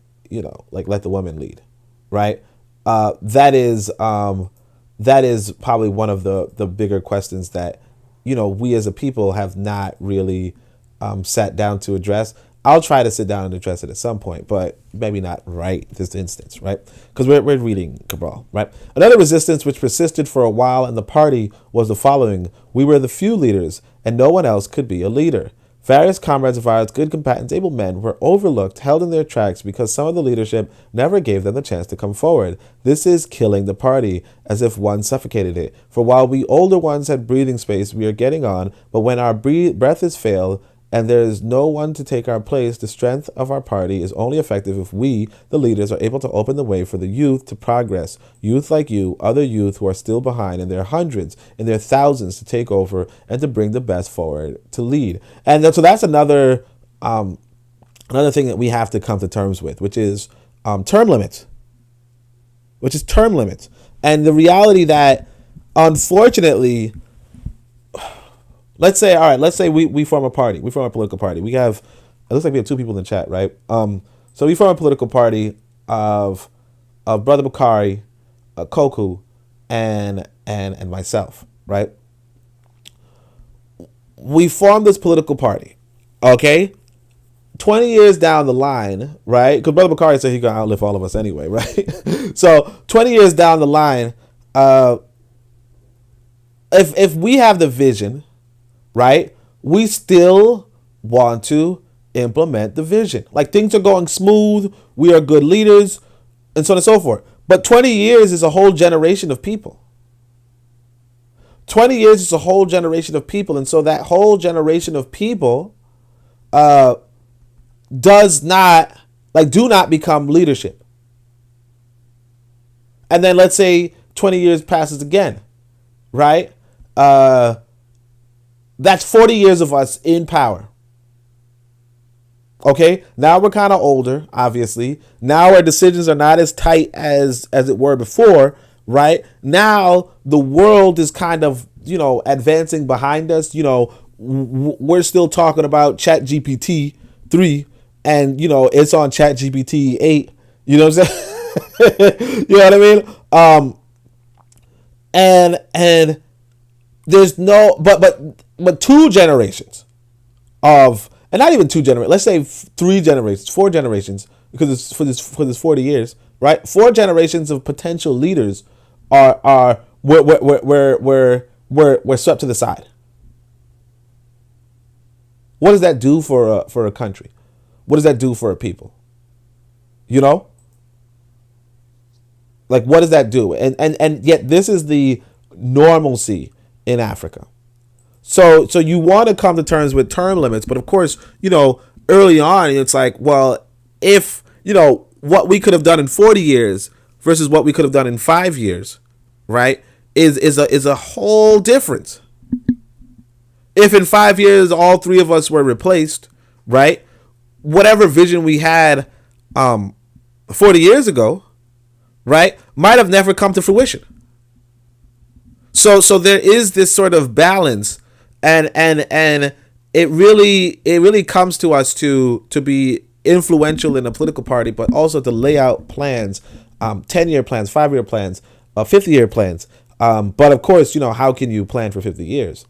let the woman lead, right? That is probably one of the bigger questions that, we as a people have not really sat down to address. I'll try to sit down and address it at some point, but maybe not right this instance, right? Because we're reading Cabral, right? Another resistance which persisted for a while in the party was the following: we were the few leaders, and no one else could be a leader. Various comrades of ours, good combatants, able men, were overlooked, held in their tracks because some of the leadership never gave them the chance to come forward. This is killing the party, as if one suffocated it. For while we older ones had breathing space, we are getting on, but when our breath is failed, and there is no one to take our place. The strength of our party is only effective if we, the leaders, are able to open the way for the youth to progress. Youth like you, other youth who are still behind in their hundreds, in their thousands, to take over and to bring the best forward to lead. And so that's another thing that we have to come to terms with, which is term limits. And the reality that, unfortunately, let's say we form a party. We form a political party. It looks like we have two people in the chat, right? So we form a political party of Brother Bakari, Koku, and myself, right? We form this political party, okay? 20 years down the line, right? Because Brother Bakari said he's going to outlive all of us anyway, right? So 20 years down the line, if we have the vision, right, we still want to implement the vision. Like, things are going smooth, we are good leaders, and so on and so forth. But 20 years is a whole generation of people. 20 years is a whole generation of people. And so that whole generation of people do not become leadership. And then let's say 20 years passes again, right? That's 40 years of us in power. Okay, now we're kind of older, obviously. Now our decisions are not as tight as it were before, right? Now the world is kind of, advancing behind us. We're still talking about ChatGPT 3, and, it's on ChatGPT 8. You know what I'm saying? You know what I mean? And there's no, but 2 generations of, and not even 2 generations, let's say 3 generations, 4 generations, because it's for this 40 years, right? 4 generations of potential leaders we're swept to the side. What does that do for a country? What does that do for a people? Like, what does that do? And yet this is the normalcy in Africa. So you want to come to terms with term limits, but of course, early on, it's like, well, if, what we could have done in 40 years versus what we could have done in 5 years, right, is a whole difference. If in 5 years, all 3 of us were replaced, right, whatever vision we had 40 years ago, right, might have never come to fruition. So there is this sort of balance, and it really comes to us to be influential in a political party, but also to lay out plans, 10-year plans, 5-year plans, 50-year plans. But of course, how can you plan for 50 years?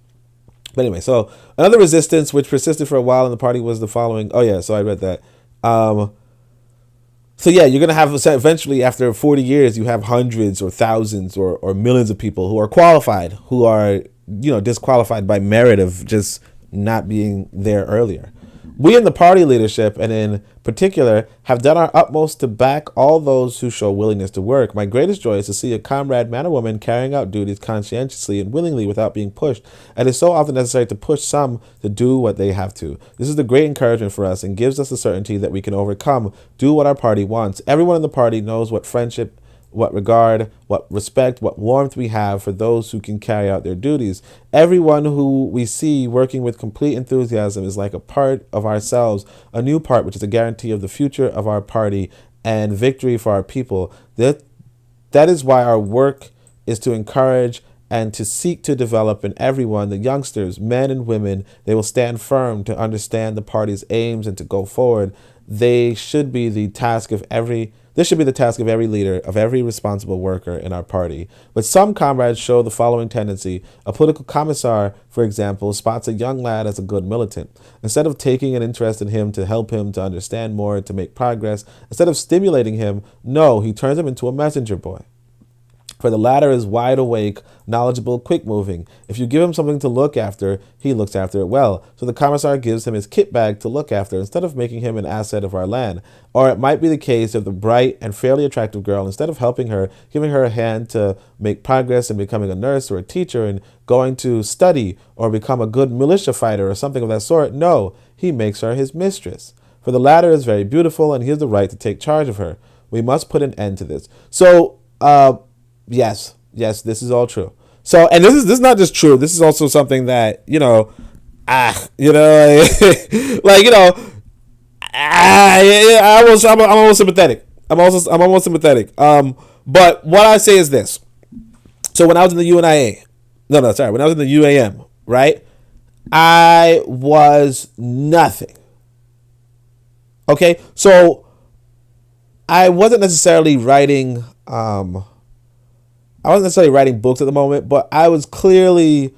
But anyway, so another resistance which persisted for a while in the party was the following. Oh yeah, so I read that. So yeah, you're going to have eventually, after 40 years, you have hundreds or thousands or millions of people who are qualified, who are, disqualified by merit of just not being there earlier. We in the party leadership, and in particular, have done our utmost to back all those who show willingness to work. My greatest joy is to see a comrade, man or woman, carrying out duties conscientiously and willingly without being pushed. And it is so often necessary to push some to do what they have to. This is the great encouragement for us and gives us the certainty that we can overcome, do what our party wants. Everyone in the party knows what friendship, what regard, what respect, what warmth we have for those who can carry out their duties. Everyone who we see working with complete enthusiasm is like a part of ourselves, a new part which is a guarantee of the future of our party and victory for our people. That is why our work is to encourage and to seek to develop in everyone, the youngsters, men and women. They will stand firm to understand the party's aims and to go forward. This should be the task of every leader, of every responsible worker in our party. But some comrades show the following tendency. A political commissar, for example, spots a young lad as a good militant. Instead of taking an interest in him to help him to understand more, to make progress, instead of stimulating him, no, he turns him into a messenger boy. For the latter is wide awake, knowledgeable, quick-moving. If you give him something to look after, he looks after it well. So the commissar gives him his kit bag to look after instead of making him an asset of our land. Or it might be the case of the bright and fairly attractive girl, instead of helping her, giving her a hand to make progress in becoming a nurse or a teacher and going to study or become a good militia fighter or something of that sort. No, he makes her his mistress. For the latter is very beautiful and he has the right to take charge of her. We must put an end to this. So, yes, this is all true. So, and this is not just true. This is also something that, I'm almost sympathetic. I'm almost sympathetic. But what I say is this. So when I was in the UNIA, when I was in the UAM, right? I was nothing. Okay, so I wasn't necessarily writing. I wasn't necessarily writing books at the moment, but I was clearly,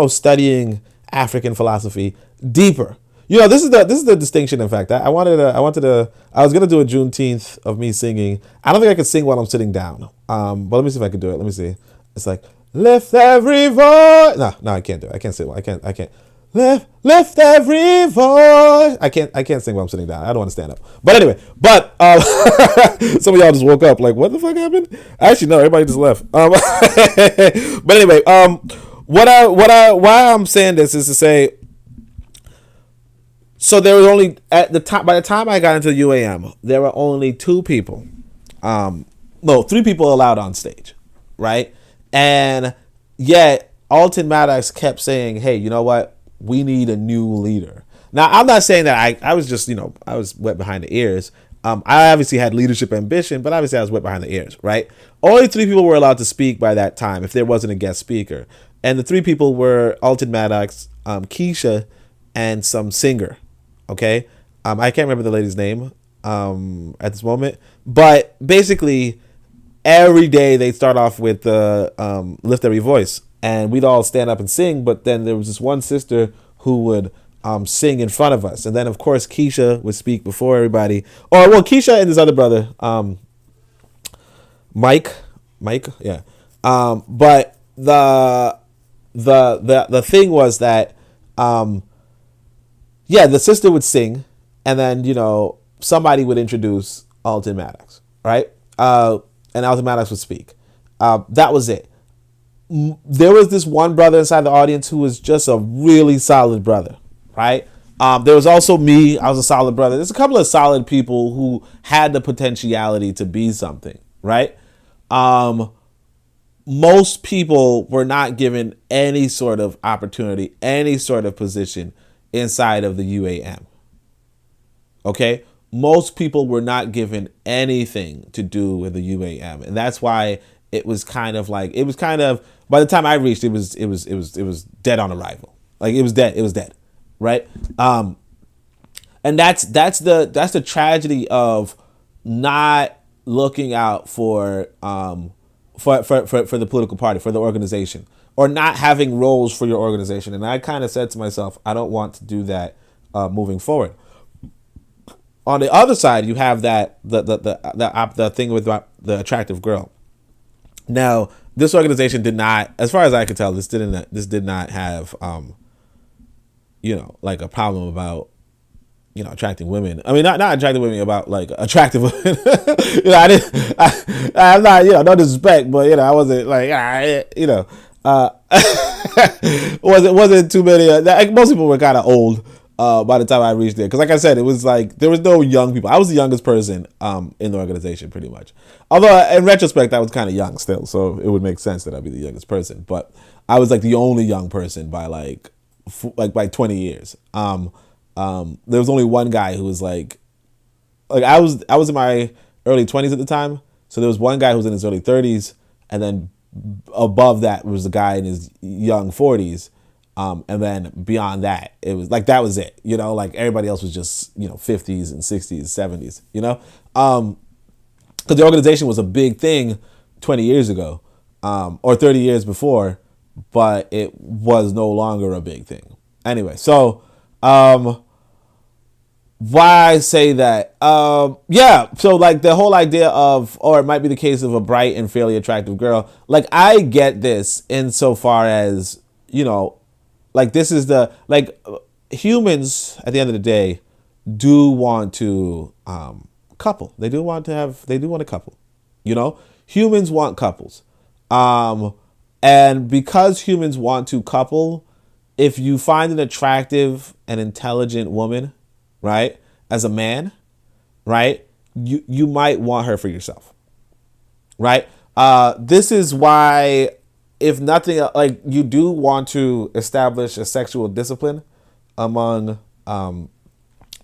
studying African philosophy deeper. This is the distinction. In fact, I was gonna do a Juneteenth of me singing. I don't think I could sing while I'm sitting down. But let me see if I can do it. Let me see. It's like lift every voice. No, I can't do it. I can't sing. I can't. Lift every voice. I can't sing while I'm sitting down. I don't want to stand up. But anyway, some of y'all just woke up like, what the fuck happened? Actually, no, everybody just left. But anyway, why I'm saying this is to say, so there was only by the time I got into the UAM, there were only 2 people, 3 people allowed on stage, right? And yet Alton Maddox kept saying, hey, you know what? We need a new leader. Now, I'm not saying that I was just, I was wet behind the ears. I obviously had leadership ambition, but obviously I was wet behind the ears, right? Only 3 people were allowed to speak by that time if there wasn't a guest speaker. And the 3 people were Alton Maddox, Keisha, and some singer, okay? I can't remember the lady's name at this moment. But basically, every day they'd start off with the lift every voice. And we'd all stand up and sing, but then there was this one sister who would sing in front of us. And then, of course, Keisha would speak before everybody. Keisha and this other brother, Mike, yeah. But the thing was that, the sister would sing, and then, somebody would introduce Alton Maddox, right? And Alton Maddox would speak. That was it. There was this one brother inside the audience who was just a really solid brother, right? There was also me. I was a solid brother. There's a couple of solid people who had the potentiality to be something, right? Most people were not given any sort of opportunity, any sort of position inside of the UAM. Okay? Most people were not given anything to do with the UAM. And that's why it was kind of, by the time I reached, it was dead on arrival. Like, it was dead. Right. And that's the tragedy of not looking out for the political party, for the organization, or not having roles for your organization. And I kind of said to myself, I don't want to do that moving forward. On the other side, you have that the thing with the attractive girl. Now, this organization did not, as far as I could tell, this did not have like a problem about attracting women. I mean, not attracting women, about like attractive women. I'm not, no disrespect, but I wasn't like, wasn't too many. Most people were kind of old by the time I reached there, because like I said, it was like there was no young people. I was the youngest person in the organization, pretty much. Although in retrospect, I was kind of young still, so it would make sense that I'd be the youngest person. But I was like the only young person by by 20 years. There was only one guy who was like I was in my early 20s at the time, so there was one guy who was in his early 30s, and then above that was the guy in his young 40s, and then beyond that it was like that was it. Like everybody else was just 50s and 60s, 70s. Because the organization was a big thing 20 years ago, or 30 years before, but it was no longer a big thing. Anyway, so why I say that. Yeah. So like the whole idea of, or it might be the case of a bright and fairly attractive girl. Like I get this insofar as, like this is humans at the end of the day do want to couple. They do want a couple. Humans want couples. And because humans want to couple, if you find an attractive and intelligent woman, right, as a man, right, you might want her for yourself, right? This is why, if nothing, like you do want to establish a sexual discipline among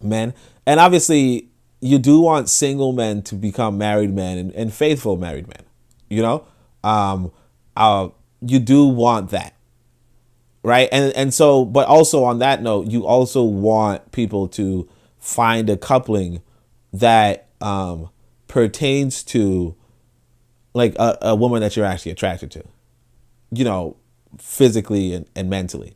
men, and obviously you do want single men to become married men and faithful married men. You do want that. Right. And so, but also on that note, you also want people to find a coupling that pertains to like a woman that you're actually attracted to, physically and mentally.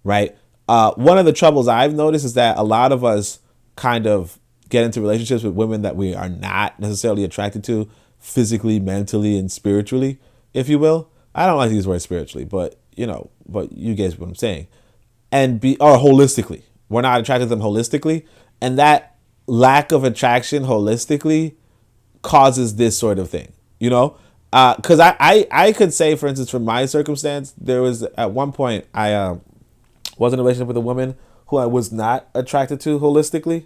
Right. One of the troubles I've noticed is that a lot of us kind of get into relationships with women that we are not necessarily attracted to physically, mentally, and spiritually, if you will. I don't like to use the word spiritually, but you guys what I'm saying. Or holistically. We're not attracted to them holistically. And that lack of attraction holistically causes this sort of thing, because I could say, for instance, from my circumstance, there was at one point I was in a relationship with a woman who I was not attracted to holistically.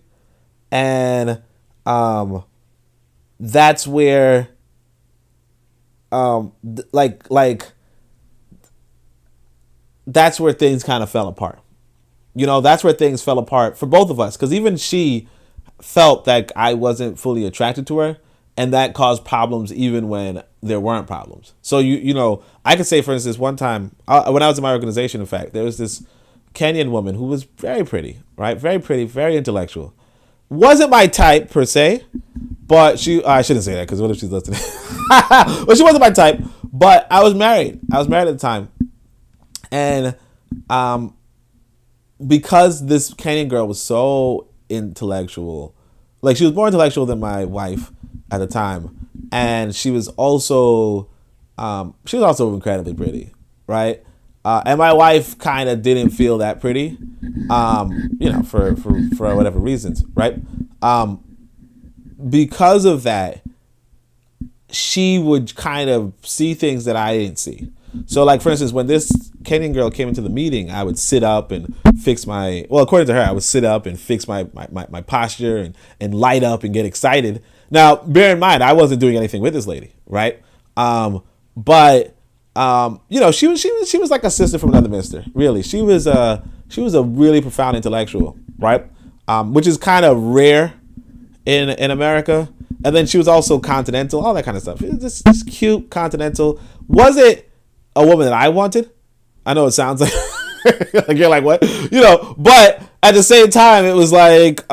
And that's where that's where things kind of fell apart. That's where things fell apart for both of us, because even she felt that I wasn't fully attracted to her, and that caused problems even when there weren't problems. So I could say, for instance, one time when I was in my organization, in fact, there was this Kenyan woman who was very pretty, right? Very pretty, very intellectual. Wasn't my type per se, but I shouldn't say that because what if she's listening? Well, she wasn't my type, but I was married. I was married at the time. And because this Kenyan girl was so intellectual, like she was more intellectual than my wife at the time, and she was also incredibly pretty, right? And my wife kind of didn't feel that pretty, for whatever reasons, right? Because of that, she would kind of see things that I didn't see. So, like, for instance, when this Kenyan girl came into the meeting, I would sit up and fix according to her, I would sit up and fix my posture and light up and get excited. Now, bear in mind, I wasn't doing anything with this lady, right? But she was like a sister from another mister. Really, she was a really profound intellectual, right? Which is kind of rare in America. And then she was also continental, all that kind of stuff. It was just cute, continental. Was it a woman that I wanted? I know it sounds like like you're like, what? But at the same time, it was like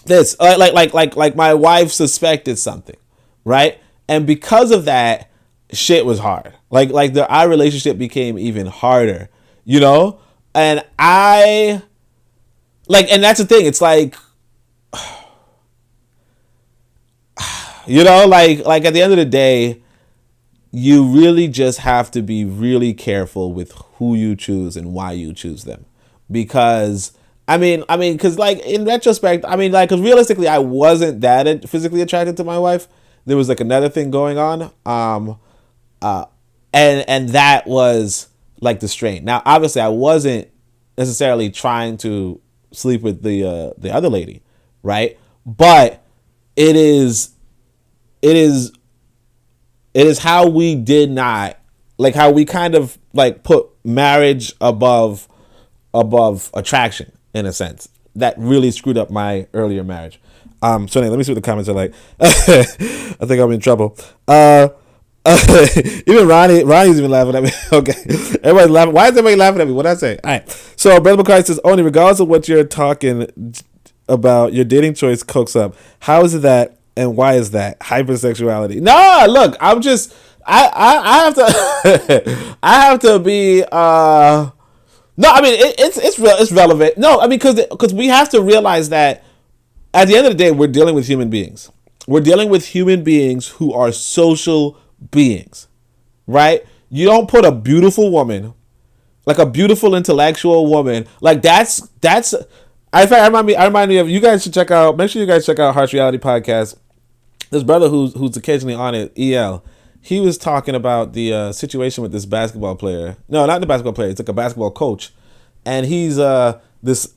this, like my wife suspected something, right? And because of that, shit was hard. Like our relationship became even harder, And and that's the thing. It's like, like at the end of the day, you really just have to be really careful with who you choose and why you choose them. Because because like in retrospect, because realistically, I wasn't that physically attracted to my wife. There was like another thing going on. And that was like the strain. Now, obviously, I wasn't necessarily trying to sleep with the other lady, right? But it is how we did not, like how we kind of like put marriage above attraction in a sense. That really screwed up my earlier marriage. So anyway, let me see what the comments are like. I think I'm in trouble. Even Ronnie's even laughing at me. Okay, everybody's laughing. Why is everybody laughing at me? What did I say? All right. So Brother McCarthy says, only regardless of what you're talking about, your dating choice cooks up. How is it that, and why is that hypersexuality? No, look, I'm just I have to I have to be No, I mean it's relevant. No, I mean because we have to realize that at the end of the day, we're dealing with human beings. We're dealing with human beings who are social beings, right? You don't put a beautiful woman, like a beautiful intellectual woman, like that's. In fact, I remind me of, you guys should check out. Make sure you guys check out Harsh Reality Podcast. This brother who's occasionally on it, EL. He was talking about the situation with this basketball player. No, not the basketball player. It's like a basketball coach, and he's this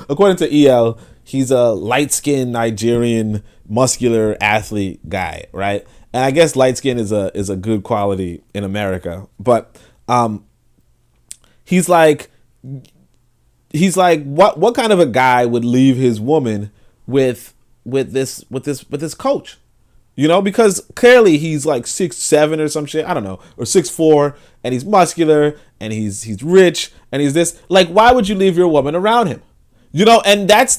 according to EL, he's a light-skinned Nigerian muscular athlete guy, right? And I guess light skin is a good quality in America, but he's like what kind of a guy would leave his woman with this coach? You know, because clearly he's like 6'7" or some shit, I don't know, or 6'4", and he's muscular and he's rich and he's this. Like, why would you leave your woman around him? You know, and it's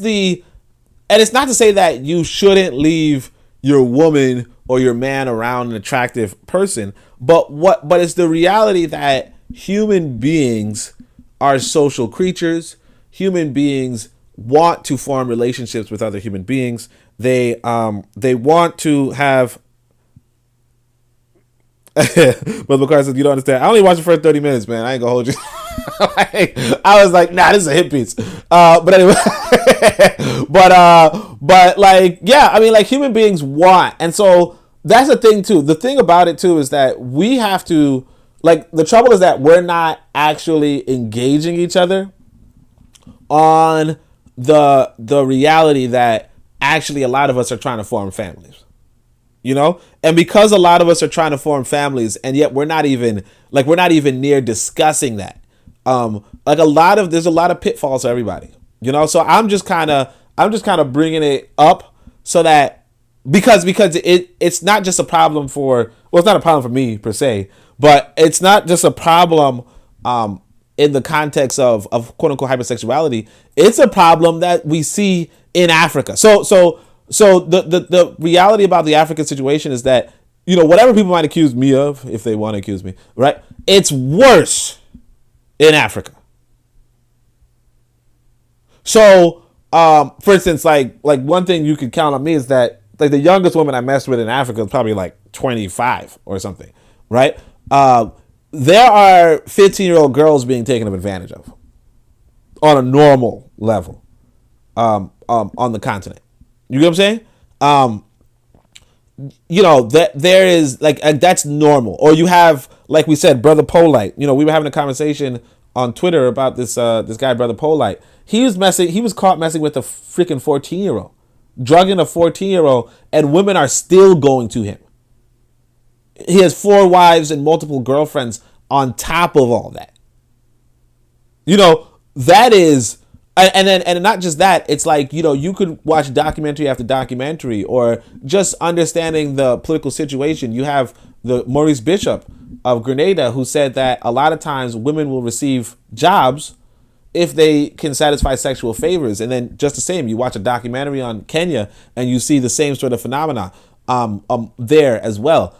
not to say that you shouldn't leave your woman or your man around an attractive person, but it's the reality that human beings are social creatures. Human beings want to form relationships with other human beings. They want to have. But because you don't understand, I only watched the first 30 minutes, man. I ain't gonna hold you. I was like, nah, this is a hit piece. But anyway, but like, yeah, I mean, like, human beings want, and so that's the thing too. The thing about it too is that we have to, like, the trouble is that we're not actually engaging each other on the reality that actually a lot of us are trying to form families, you know? And because a lot of us are trying to form families, and yet we're not even near discussing that. There's a lot of pitfalls for everybody, you know? So I'm just kind of bringing it up so that, because it's not just a problem it's not a problem for me per se, but it's not just a problem, in the context of quote unquote hypersexuality. It's a problem that we see in Africa. So the reality about the African situation is that, you know, whatever people might accuse me of, if they want to accuse me, right? It's worse in Africa. So, for instance, like one thing you could count on me is that, like, the youngest woman I messed with in Africa is probably like 25 or something, right? There are 15-year-old girls being taken advantage of on a normal level, on the continent. You get what I'm saying? You know, that there is like, that's normal. Or you have, like we said, Brother Polite. You know, we were having a conversation on Twitter about this guy, Brother Polite. He was caught messing with a freaking 14-year-old, drugging a 14-year-old, and women are still going to him. He has 4 wives and multiple girlfriends on top of all that. You know, that is, and not just that, it's like, you know, you could watch documentary after documentary, or just understanding the political situation. You have the Maurice Bishop of Grenada, who said that a lot of times women will receive jobs if they can satisfy sexual favors. And then just the same, you watch a documentary on Kenya and you see the same sort of phenomena there as well.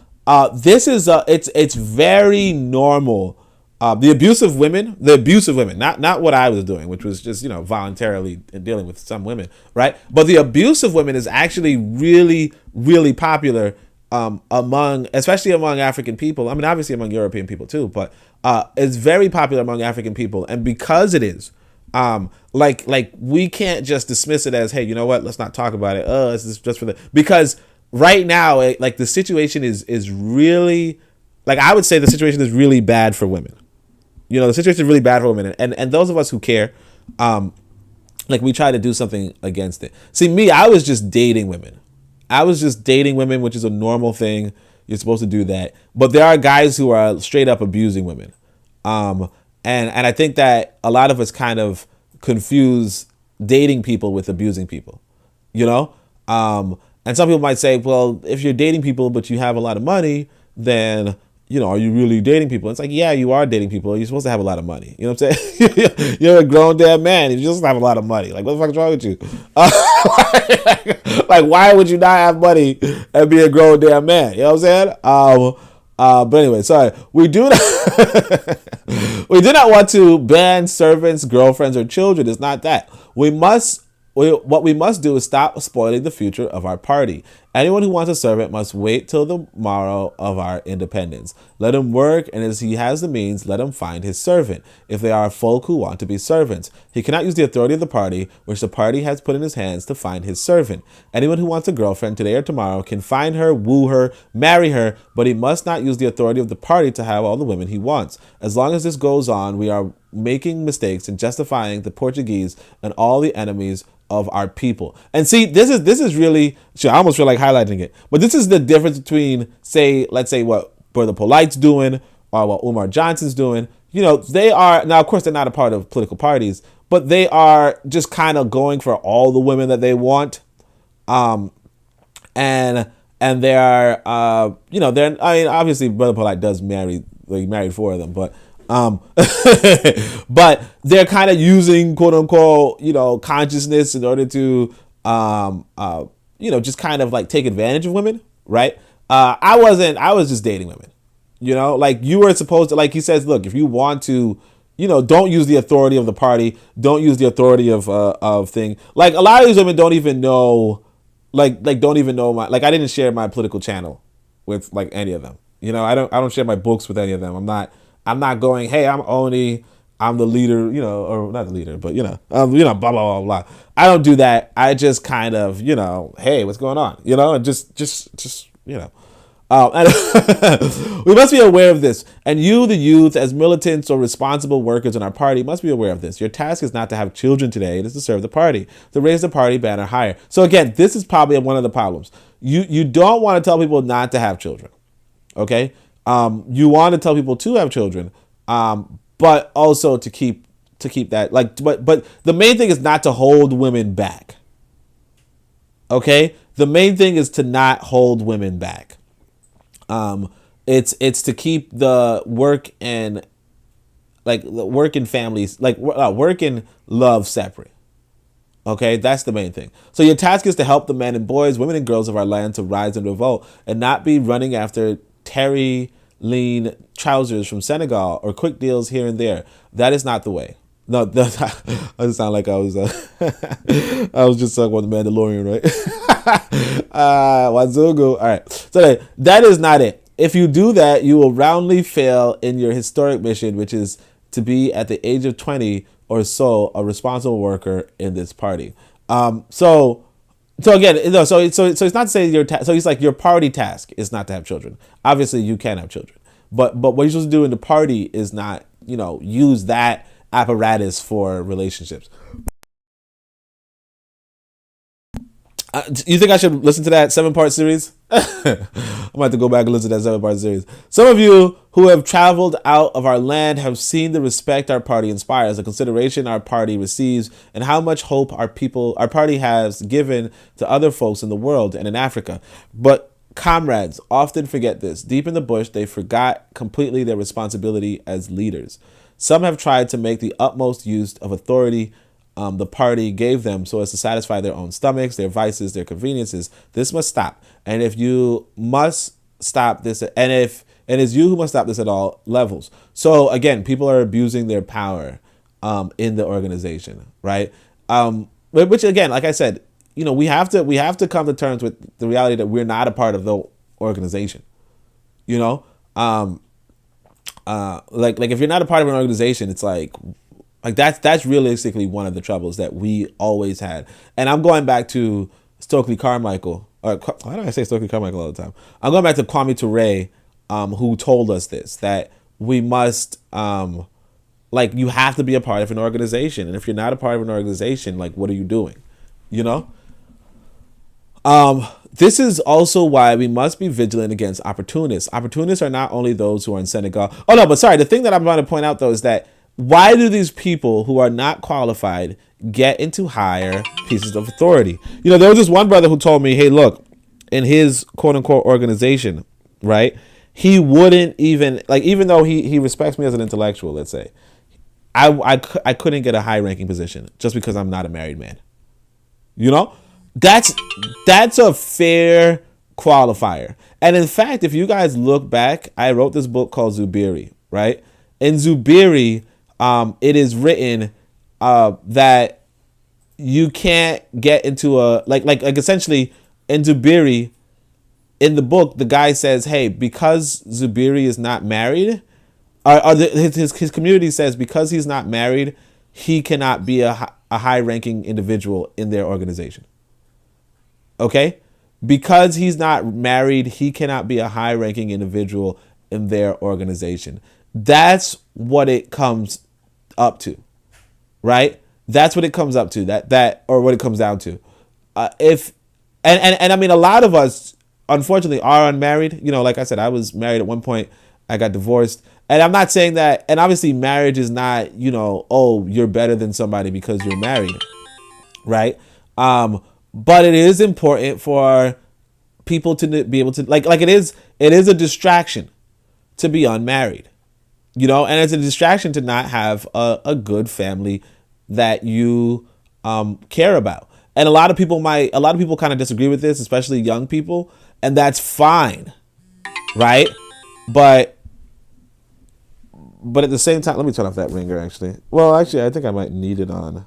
This is it's very normal. The abusive women, not what I was doing, which was just, you know, voluntarily dealing with some women, right? But the abusive women is actually really, really popular especially among African people. I mean, obviously among European people too, but it's very popular among African people. And because it is, like we can't just dismiss it as, hey, you know what? Let's not talk about it. This is just for because right now, like, the situation is really, like, I would say the situation is really bad for women. You know, the situation is really bad for women, and those of us who care, like, we try to do something against it. See, me, I was just dating women. Which is a normal thing. You're supposed to do that. But there are guys who are straight up abusing women. And I think that a lot of us kind of confuse dating people with abusing people, you know? And some people might say, well, if you're dating people but you have a lot of money, then, you know, are you really dating people? It's like, yeah, you are dating people. You're supposed to have a lot of money. You know what I'm saying? You're a grown damn man. You just have a lot of money. Like, what the fuck is wrong with you? Like, why would you not have money and be a grown damn man? You know what I'm saying? But anyway, sorry. We do not we do not want to ban servants, girlfriends, or children. It's not that. What we must do is stop spoiling the future of our party. Anyone who wants a servant must wait till the morrow of our independence. Let him work, and as he has the means, let him find his servant, if they are folk who want to be servants. He cannot use the authority of the party, which the party has put in his hands, to find his servant. Anyone who wants a girlfriend today or tomorrow can find her, woo her, marry her, but he must not use the authority of the party to have all the women he wants. As long as this goes on, we are making mistakes and justifying the Portuguese and all the enemies of our people. And see, this is really, I almost feel like highlighting it, but this is the difference between, let's say what Brother Polite's doing or what Umar Johnson's doing. They are, now of course they're not a part of political parties, but they are just kind of going for all the women that they want. And they are, obviously Brother Polite does marry, like married 4 of them, but but they're kind of using quote unquote, consciousness in order to, just kind of like take advantage of women. Right. I was just dating women, like you were supposed to, like he says, look, if you want to, don't use the authority of the party. Don't use the authority of thing. Like a lot of these women don't even know, don't even know I didn't share my political channel with like any of them. I don't share my books with any of them. I'm not going, hey, I'm the leader, or not the leader, but blah, blah, blah, blah. I don't do that. I just kind of, hey, what's going on? And just. And we must be aware of this. And you, the youth, as militants or responsible workers in our party, must be aware of this. Your task is not to have children today. It is to serve the party, to raise the party banner higher. So again, this is probably one of the problems. You don't want to tell people not to have children. Okay. You want to tell people to have children, but also to keep that, but the main thing is not to hold women back. Okay. The main thing is to not hold women back. It's to keep the work and families, work and love separate. Okay, that's the main thing. So your task is to help the men and boys, women and girls of our land to rise and revolt, and not be running after terry lean trousers from Senegal or quick deals here and there. That is not the way. No, I sound like I was I was just talking about the Mandalorian, right? Wazungu. All right. So that is not it. If you do that, you will roundly fail in your historic mission, which is to be at the age of 20 or so a responsible worker in this party. So again, so it's not to say so it's like your party task is not to have children. Obviously, you can have children, but what you're supposed to do in the party is not, use that apparatus for relationships. You think I should listen to that 7-part series? I'm about to go back and listen to that 7-part series. Some of you who have traveled out of our land have seen the respect our party inspires, the consideration our party receives, and how much hope our party has given to other folks in the world and in Africa. But comrades often forget this. Deep in the bush, they forgot completely their responsibility as leaders. Some have tried to make the utmost use of authority the party gave them so as to satisfy their own stomachs, their vices, their conveniences. This must stop. And if you must stop this, and it's you who must stop this at all levels. So again, people are abusing their power in the organization, right? Which again, like I said, we have to come to terms with the reality that we're not a part of the organization. Like if you're not a part of an organization, it's like that's realistically one of the troubles that we always had. And I'm going back to Stokely Carmichael. Why do I say Stokely Carmichael all the time? I'm going back to Kwame Ture, who told us this, that we must, you have to be a part of an organization. And if you're not a part of an organization, what are you doing? This is also why we must be vigilant against opportunists. Opportunists are not only those who are in Senegal. Oh, no, but sorry. The thing that I'm going to point out, though, is that why do these people who are not qualified get into higher pieces of authority? There was this one brother who told me, hey, look, in his quote unquote organization, right? He wouldn't even, even though he respects me as an intellectual, let's say, I couldn't get a high ranking position just because I'm not a married man. That's a fair qualifier. And in fact, if you guys look back, I wrote this book called Zubiri, right? In Zubiri, it is written that you can't get into a like essentially in Zubiri, in the book, the guy says, hey, because Zubiri is not married, his community says because he's not married, he cannot be a high-ranking individual in their organization. Okay? Because he's not married, he cannot be a high-ranking individual in their organization. That's what it comes up to, right? That's what it comes up to. That or what it comes down to. And I mean, a lot of us, unfortunately, are unmarried. You know, like I said, I was married at one point. I got divorced. And I'm not saying that, and obviously marriage is not, you know, oh, you're better than somebody because you're married, right? But it is important for people to be able to, like it is a distraction to be unmarried, you know, and it's a distraction to not have a good family that you care about. And a lot of people kind of disagree with this, especially young people, and that's fine, right? But at the same time, let me turn off that ringer, actually. Well, actually, I think I might need it on.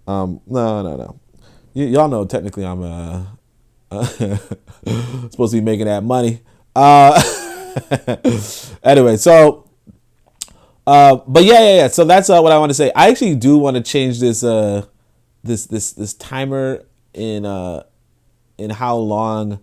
No. Y'all know technically I'm supposed to be making that money. Anyway, so, but yeah. So that's what I want to say. I actually do want to change this this timer in how long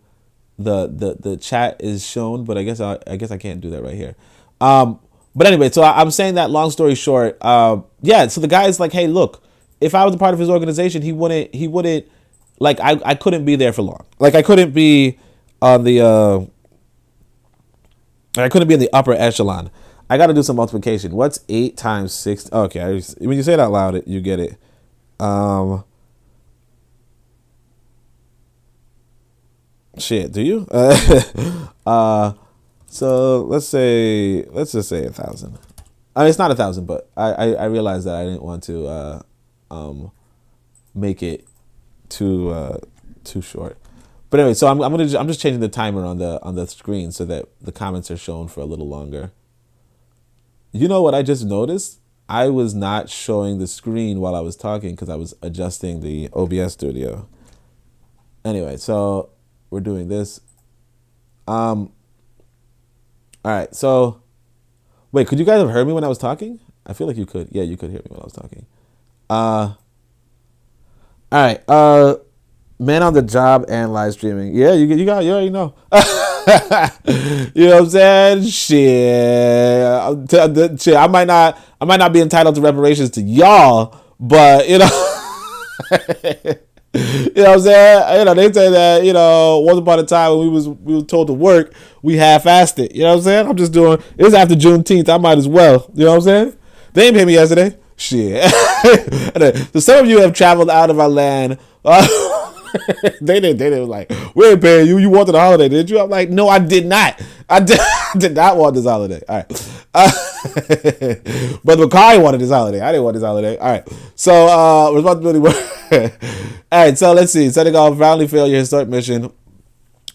the chat is shown, but I guess I can't do that right here. But anyway, so I'm saying that, long story short, yeah, so the guy's like, hey, look, if I was a part of his organization, he wouldn't, like, I couldn't be there for long. Like, I couldn't be on the, I couldn't be in the upper echelon. I got to do some multiplication. What's 8 times 6? Okay, when you say it out loud, you get it. Shit, do you? So let's just say 1,000. I mean, it's not 1,000, but I realized that I didn't want to make it too short. But anyway, so I'm just changing the timer on the screen so that the comments are shown for a little longer. You know what I just noticed? I was not showing the screen while I was talking because I was adjusting the OBS studio. Anyway, so we're doing this. All right, so wait, could you guys have heard me when I was talking? I feel like you could. Yeah, you could hear me when I was talking. All right, man on the job and live streaming. Yeah, you already know. You know what I'm saying? Shit, I might not be entitled to reparations to y'all, but you know. You know what I'm saying? You know, they say that, you know, once upon a time when we were told to work, we half-assed it. You know what I'm saying? I'm just doing, it's after Juneteenth, I might as well. You know what I'm saying? They ain't pay me yesterday. Shit. So some of you have traveled out of our land. They didn't like, we ain't paying you. You wanted a holiday, did you? I'm like, no, I did not. I did not want this holiday. All right. But Makari wanted this holiday. I didn't want this holiday. All right. So responsibility work. All right. So let's see. Senegal proudly failed your historic mission,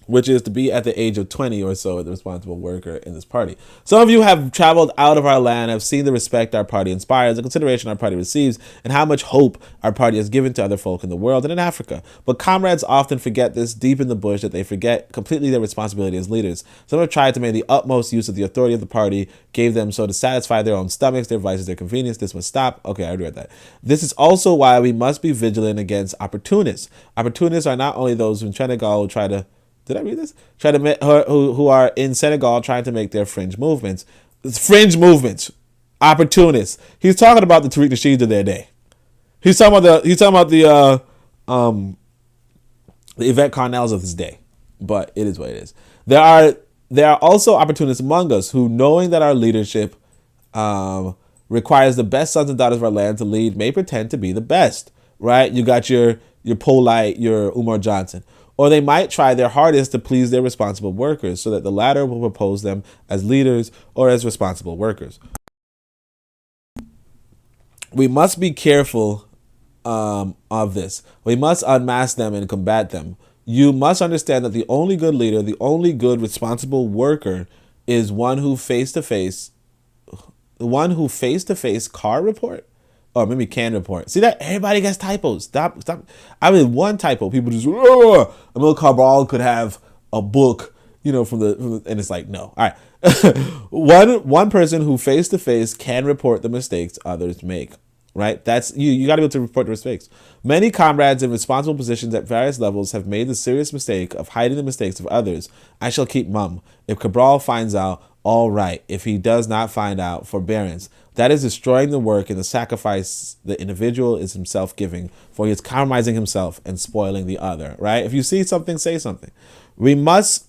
which is to be at the age of 20 or so the responsible worker in this party. Some of you have traveled out of our land, have seen the respect our party inspires, the consideration our party receives, and how much hope our party has given to other folk in the world and in Africa. But comrades often forget this deep in the bush, that they forget completely their responsibility as leaders. Some have tried to make the utmost use of the authority of the party gave them so to satisfy their own stomachs, their vices, their convenience. This must stop. Okay, I already read that. This is also why we must be vigilant against opportunists. Opportunists are not only those in Senegal who try to, did I read this? Who are in Senegal trying to make their fringe movements. Fringe movements. Opportunists. He's talking about the Tariq Nasheeds of their day. He's talking about the Yvette Carnels of his day. But it is what it is. There are also opportunists among us who, knowing that our leadership requires the best sons and daughters of our land to lead, may pretend to be the best. Right? You got your Polite, your Umar Johnson. Or they might try their hardest to please their responsible workers so that the latter will propose them as leaders or as responsible workers. We must be careful of this. We must unmask them and combat them. You must understand that the only good leader, the only good responsible worker is one who face-to-face car report, or maybe can report. See that everybody gets typos. Stop. I mean, one typo, people just, oh, Amilcar Cabral could have a book, from the, and it's like, no. All right. one person who face-to-face can report the mistakes others make. Right? That's you got to be able to report the mistakes. Many comrades in responsible positions at various levels have made the serious mistake of hiding the mistakes of others. I shall keep mum. If Cabral finds out, all right. If he does not find out, forbearance. That is destroying the work and the sacrifice the individual is himself giving, for he is compromising himself and spoiling the other. Right? If you see something, say something. We must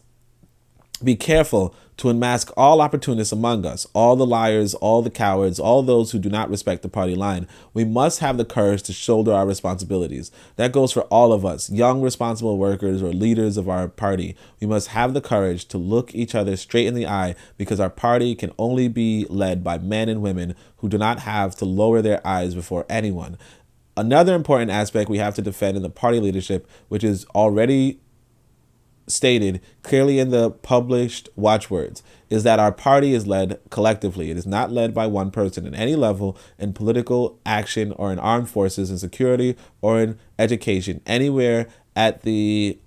be careful to unmask all opportunists among us, all the liars, all the cowards, all those who do not respect the party line. We must have the courage to shoulder our responsibilities. That goes for all of us, young responsible workers or leaders of our party. We must have the courage to look each other straight in the eye, because our party can only be led by men and women who do not have to lower their eyes before anyone. Another important aspect we have to defend in the party leadership, which is already stated clearly in the published watchwords, is that our party is led collectively. It is not led by one person at any level in political action or in armed forces, in security or in education. Anywhere at the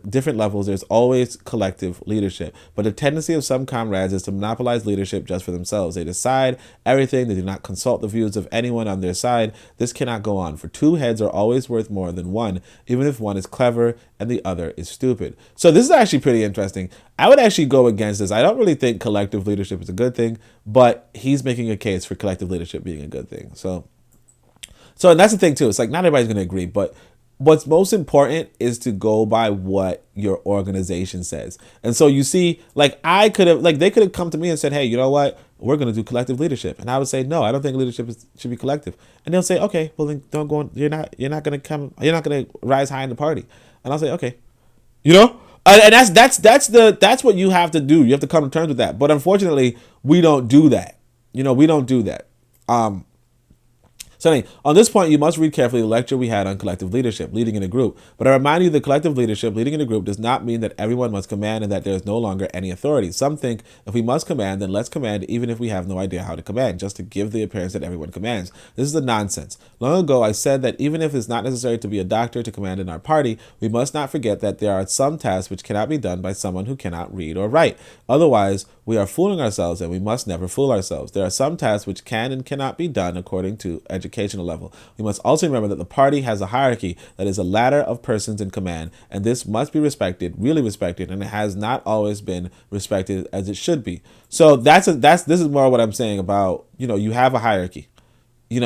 different levels, there's always collective leadership. But the tendency of some comrades is to monopolize leadership just for themselves. They decide everything. They do not consult the views of anyone on their side. This cannot go on, for two heads are always worth more than one, even if one is clever and the other is stupid. So this is actually pretty interesting. I would actually go against this. I don't really think collective leadership is a good thing, but he's making a case for collective leadership being a good thing. So and that's the thing too. It's like not everybody's going to agree, but what's most important is to go by what your organization says. And so you see, like they could have come to me and said, hey, you know what? We're going to do collective leadership. And I would say, no, I don't think leadership should be collective. And they'll say, okay, well then don't go on. You're not going to rise high in the party. And I'll say, okay, and that's what you have to do. You have to come to terms with that. But unfortunately, we don't do that. We don't do that. So anyway, on this point, you must read carefully the lecture we had on collective leadership, leading in a group. But I remind you that collective leadership, leading in a group, does not mean that everyone must command and that there is no longer any authority. Some think if we must command, then let's command even if we have no idea how to command, just to give the appearance that everyone commands. This is a nonsense. Long ago, I said that even if it's not necessary to be a doctor to command in our party, we must not forget that there are some tasks which cannot be done by someone who cannot read or write. Otherwise, we are fooling ourselves, and we must never fool ourselves. There are some tasks which can and cannot be done according to educational level. We must also remember that the party has a hierarchy, that is a ladder of persons in command, and this must be respected, really respected, and it has not always been respected as it should be. So this is more what I'm saying about, you have a hierarchy.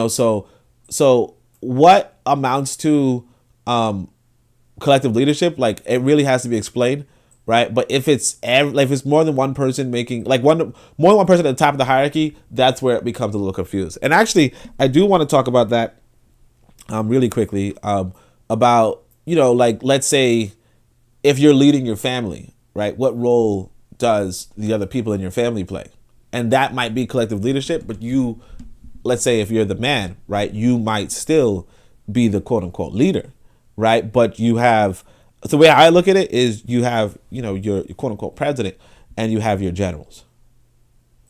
So what amounts to collective leadership, like it really has to be explained. Right, but if it's more than one person making more than one person at the top of the hierarchy, that's where it becomes a little confused. And actually, I do want to talk about that really quickly about let's say if you're leading your family, right? What role does the other people in your family play? And that might be collective leadership, but let's say if you're the man, right, you might still be the quote unquote leader, right? But you have. So the way I look at it is you have, your quote unquote president and you have your generals.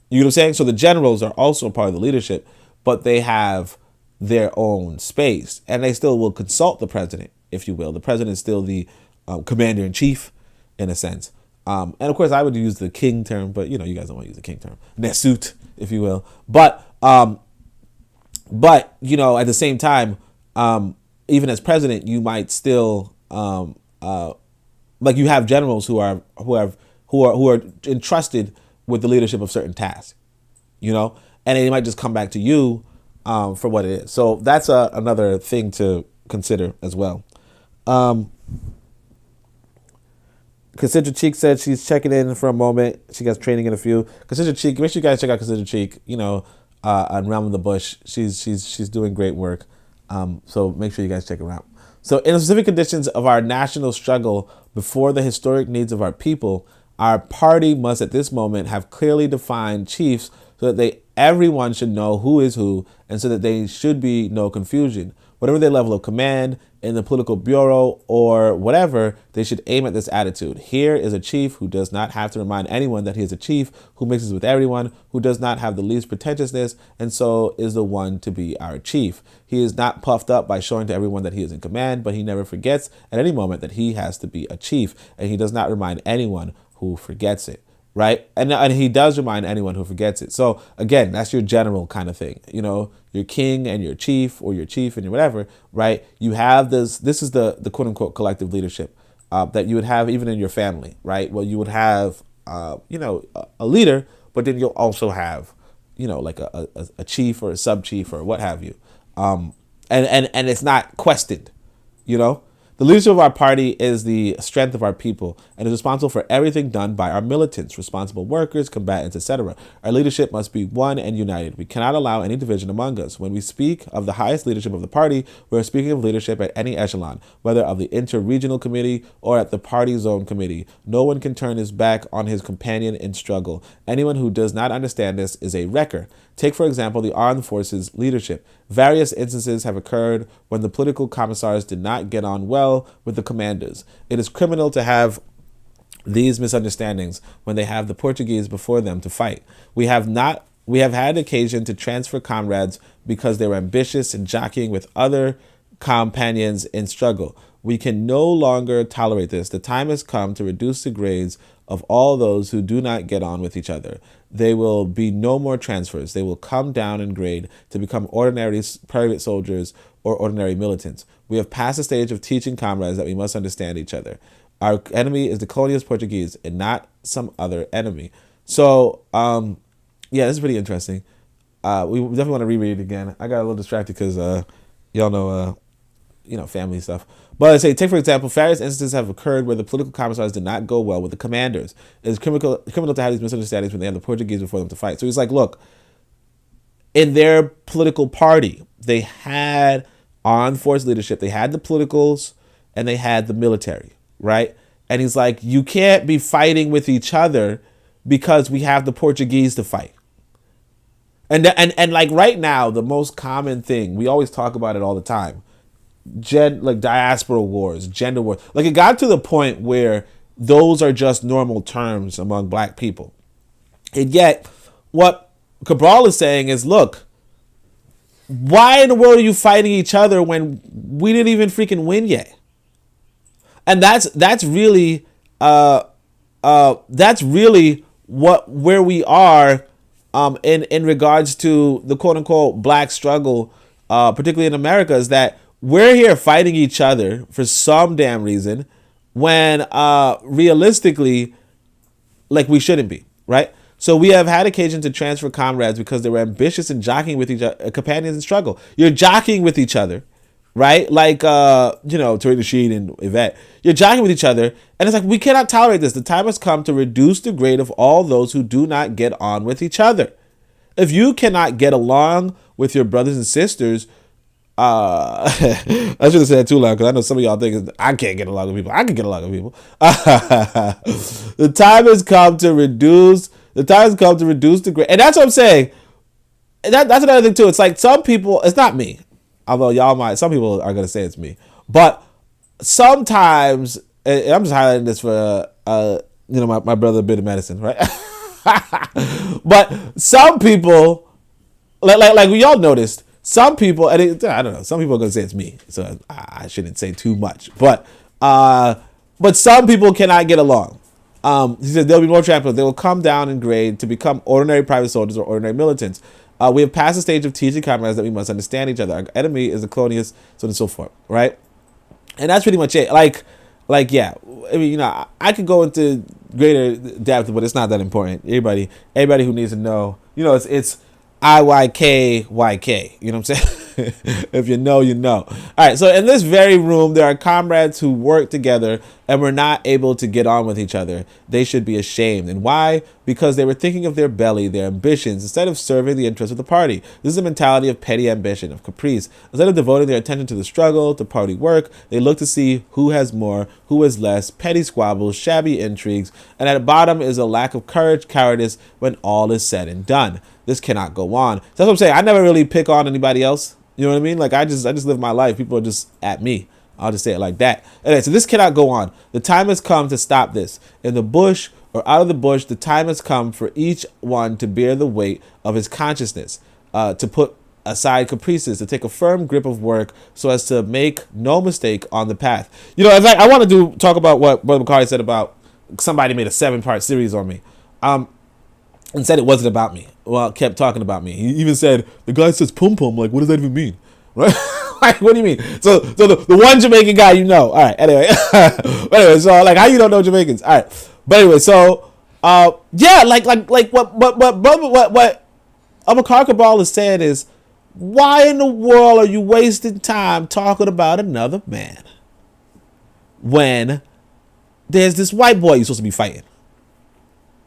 You know what I'm saying? So the generals are also part of the leadership, but they have their own space and they still will consult the president, if you will. The president is still the commander in chief in a sense. And of course I would use the king term, but you guys don't want to use the king term. Nesut, if you will. But at the same time, even as president, you might still, you have generals who are entrusted with the leadership of certain tasks, and they might just come back to you for what it is. So that's another thing to consider as well. Cassandra Cheek said she's checking in for a moment. She got training in a few. Cassandra Cheek, make sure you guys check out Cassandra Cheek. On Realm of the Bush, she's doing great work. So make sure you guys check her out. So in the specific conditions of our national struggle before the historic needs of our people, our party must at this moment have clearly defined chiefs so that everyone should know who is who and so that there should be no confusion. Whatever their level of command in the political bureau or whatever, they should aim at this attitude. Here is a chief who does not have to remind anyone that he is a chief, who mixes with everyone, who does not have the least pretentiousness, and so is the one to be our chief. He is not puffed up by showing to everyone that he is in command, but he never forgets at any moment that he has to be a chief, and he does not remind anyone who forgets it. Right. And he does remind anyone who forgets it. So again, that's your general kind of thing. You know, your king and your chief, or your chief and your whatever. Right. You have this. This is the quote unquote collective leadership that you would have even in your family. Right. Well, you would have, a leader, but then you'll also have, like a chief or a sub chief or what have you. And it's not questioned, The leadership of our party is the strength of our people and is responsible for everything done by our militants, responsible workers, combatants, etc. Our leadership must be one and united. We cannot allow any division among us. When we speak of the highest leadership of the party, we are speaking of leadership at any echelon, whether of the inter-regional committee or at the party zone committee. No one can turn his back on his companion in struggle. Anyone who does not understand this is a wrecker. Take, for example, the armed forces leadership. Various instances have occurred when the political commissars did not get on well with the commanders. It is criminal to have these misunderstandings when they have the Portuguese before them to fight. We have had occasion to transfer comrades because they were ambitious and jockeying with other companions in struggle. We can no longer tolerate this. The time has come to reduce the grades of all those who do not get on with each other. There will be no more transfers. They will come down in grade to become ordinary private soldiers or ordinary militants. We have passed the stage of teaching comrades that we must understand each other. Our enemy is the colonialist Portuguese and not some other enemy. So, this is pretty interesting. We definitely want to reread it again. I got a little distracted because y'all know, family stuff. But I say, take for example, various instances have occurred where the political commissars did not go well with the commanders. It is criminal to have these misunderstandings when they have the Portuguese before them to fight. So he's like, look, in their political party, they had armed force leadership. They had the politicals and they had the military, right? And he's like, you can't be fighting with each other because we have the Portuguese to fight. And like right now, the most common thing, we always talk about it all the time, diaspora wars, gender wars. Like it got to the point where those are just normal terms among black people. And yet what Cabral is saying is, look, why in the world are you fighting each other when we didn't even freaking win yet? And that's really where we are in regards to the quote unquote black struggle, particularly in America, is that we're here fighting each other for some damn reason when realistically, like, we shouldn't be, right? So we have had occasion to transfer comrades because they were ambitious and jockeying with each other, companions in struggle. You're jockeying with each other, right? Like, Tori Nasheed and Yvette. You're jockeying with each other. And it's like, we cannot tolerate this. The time has come to reduce the grade of all those who do not get on with each other. If you cannot get along with your brothers and sisters, I should have said that too loud because I know some of y'all think I can't get along with people. I can get along with people. The time has come to reduce the grade. And that's what I'm saying. That's another thing too. It's like some people, it's not me. Although some people are going to say it's me. But sometimes, and I'm just highlighting this for, my brother, a bit of medicine, right? But some people, like we all noticed, some people, and I don't know, some people are going to say it's me, so I shouldn't say too much. But some people cannot get along. He says there'll be more transfers. They will come down in grade to become ordinary private soldiers or ordinary militants. We have passed the stage of teaching comrades that we must understand each other. Our enemy is the colonialists, so on and so forth, right? And that's pretty much it. Yeah. I mean, I could go into greater depth, but it's not that important. Everybody who needs to know, it's IYK. You know what I'm saying? If you know, you know. All right. So in this very room, there are comrades who work together and were not able to get on with each other. They should be ashamed. And why? Because they were thinking of their belly, their ambitions, instead of serving the interests of the party. This is a mentality of petty ambition, of caprice. Instead of devoting their attention to the struggle, to party work, they look to see who has more, who has less, petty squabbles, shabby intrigues, and at the bottom is a lack of courage, cowardice when all is said and done. This cannot go on. So that's what I'm saying. I never really pick on anybody else. You know what I mean? Like I just live my life. People are just at me. I'll just say it like that. Anyway, so this cannot go on. The time has come to stop this. In the bush or out of the bush, the time has come for each one to bear the weight of his consciousness, to put aside caprices, to take a firm grip of work so as to make no mistake on the path. You know, in fact, I want to talk about what Brother Makari said about somebody made a 7-part series on me. And said it wasn't about me. Well, kept talking about me. He even said, the guy says pum pum. Like, what does that even mean? Right? Like, what do you mean? So the one Jamaican guy, you know. All right, anyway. So, like, how you don't know Jamaicans? All right. But anyway, so, yeah, like what Amilcar Cabral is saying is, why in the world are you wasting time talking about another man when there's this white boy you're supposed to be fighting?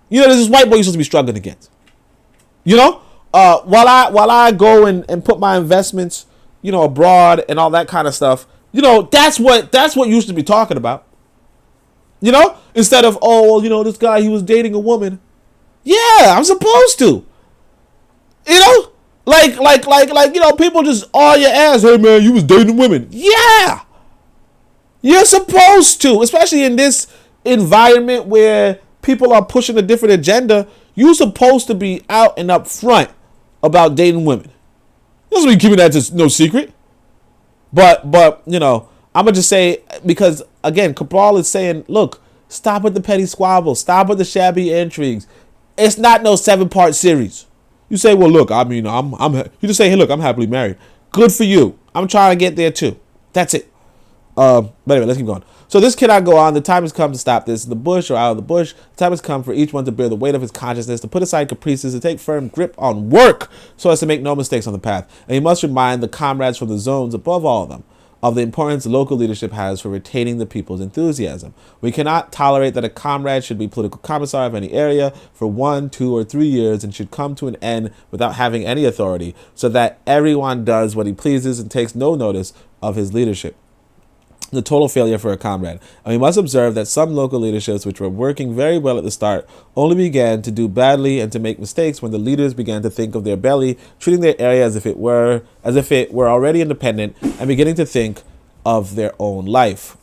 You know, there's this white boy you're supposed to be struggling against. You know, while I go and put my investments, you know, abroad and all that kind of stuff. You know, that's what you should be talking about. You know, instead of, oh, well, you know, this guy, he was dating a woman. Yeah, I'm supposed to. You know, like you know, people just all your ass. Hey man, you was dating women. Yeah, you're supposed to, especially in this environment where people are pushing a different agenda. You're supposed to be out and up front about dating women. Doesn't mean keeping that just no secret. But you know, I'm gonna just say, because again, Cabral is saying, look, stop with the petty squabbles, stop with the shabby intrigues. It's not no 7-part series. You say, well, look, I mean, you just say, hey, look, I'm happily married. Good for you. I'm trying to get there too. That's it. But anyway, let's keep going. So this cannot go on. The time has come to stop this. In the bush or out of the bush, the time has come for each one to bear the weight of his consciousness, to put aside caprices, to take firm grip on work so as to make no mistakes on the path. And he must remind the comrades from the zones, above all of them, of the importance local leadership has for retaining the people's enthusiasm. We cannot tolerate that a comrade should be political commissar of any area for 1, 2, or 3 years and should come to an end without having any authority, so that everyone does what he pleases and takes no notice of his leadership. The total failure for a comrade. And we must observe that some local leaderships, which were working very well at the start, only began to do badly and to make mistakes when the leaders began to think of their belly, treating their area as if it were already independent, and beginning to think of their own life.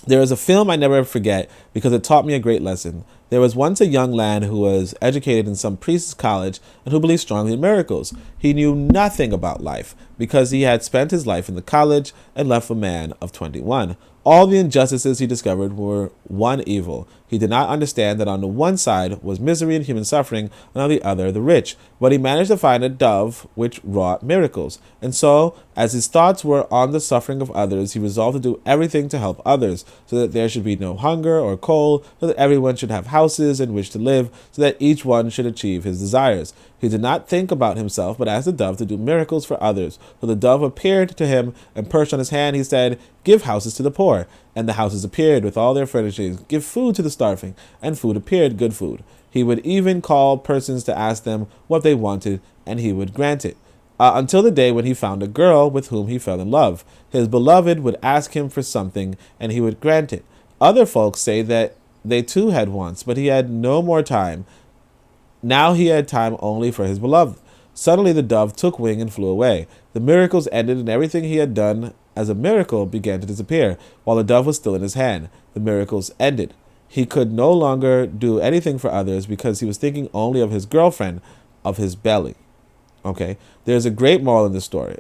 There is a film I never forget because it taught me a great lesson. There was once a young lad who was educated in some priest's college and who believed strongly in miracles. He knew nothing about life because he had spent his life in the college and left a man of 21. All the injustices he discovered were one evil. He did not understand that on the one side was misery and human suffering, and on the other the rich. But he managed to find a dove which wrought miracles. And so, as his thoughts were on the suffering of others, he resolved to do everything to help others, so that there should be no hunger or cold, so that everyone should have houses in which to live, so that each one should achieve his desires. He did not think about himself, but asked the dove to do miracles for others. So the dove appeared to him, and perched on his hand, he said, "Give houses to the poor." And the houses appeared with all their furnishings. "Give food to the starving." And food appeared, good food. He would even call persons to ask them what they wanted, and he would grant it. Until the day when he found a girl with whom he fell in love. His beloved would ask him for something, and he would grant it. Other folks say that they too had wants, but he had no more time. Now he had time only for his beloved. Suddenly the dove took wing and flew away. The miracles ended, and everything he had done as a miracle began to disappear, while the dove was still in his hand. The miracles ended. He could no longer do anything for others because he was thinking only of his girlfriend, of his belly. Okay? There's a great moral in this story,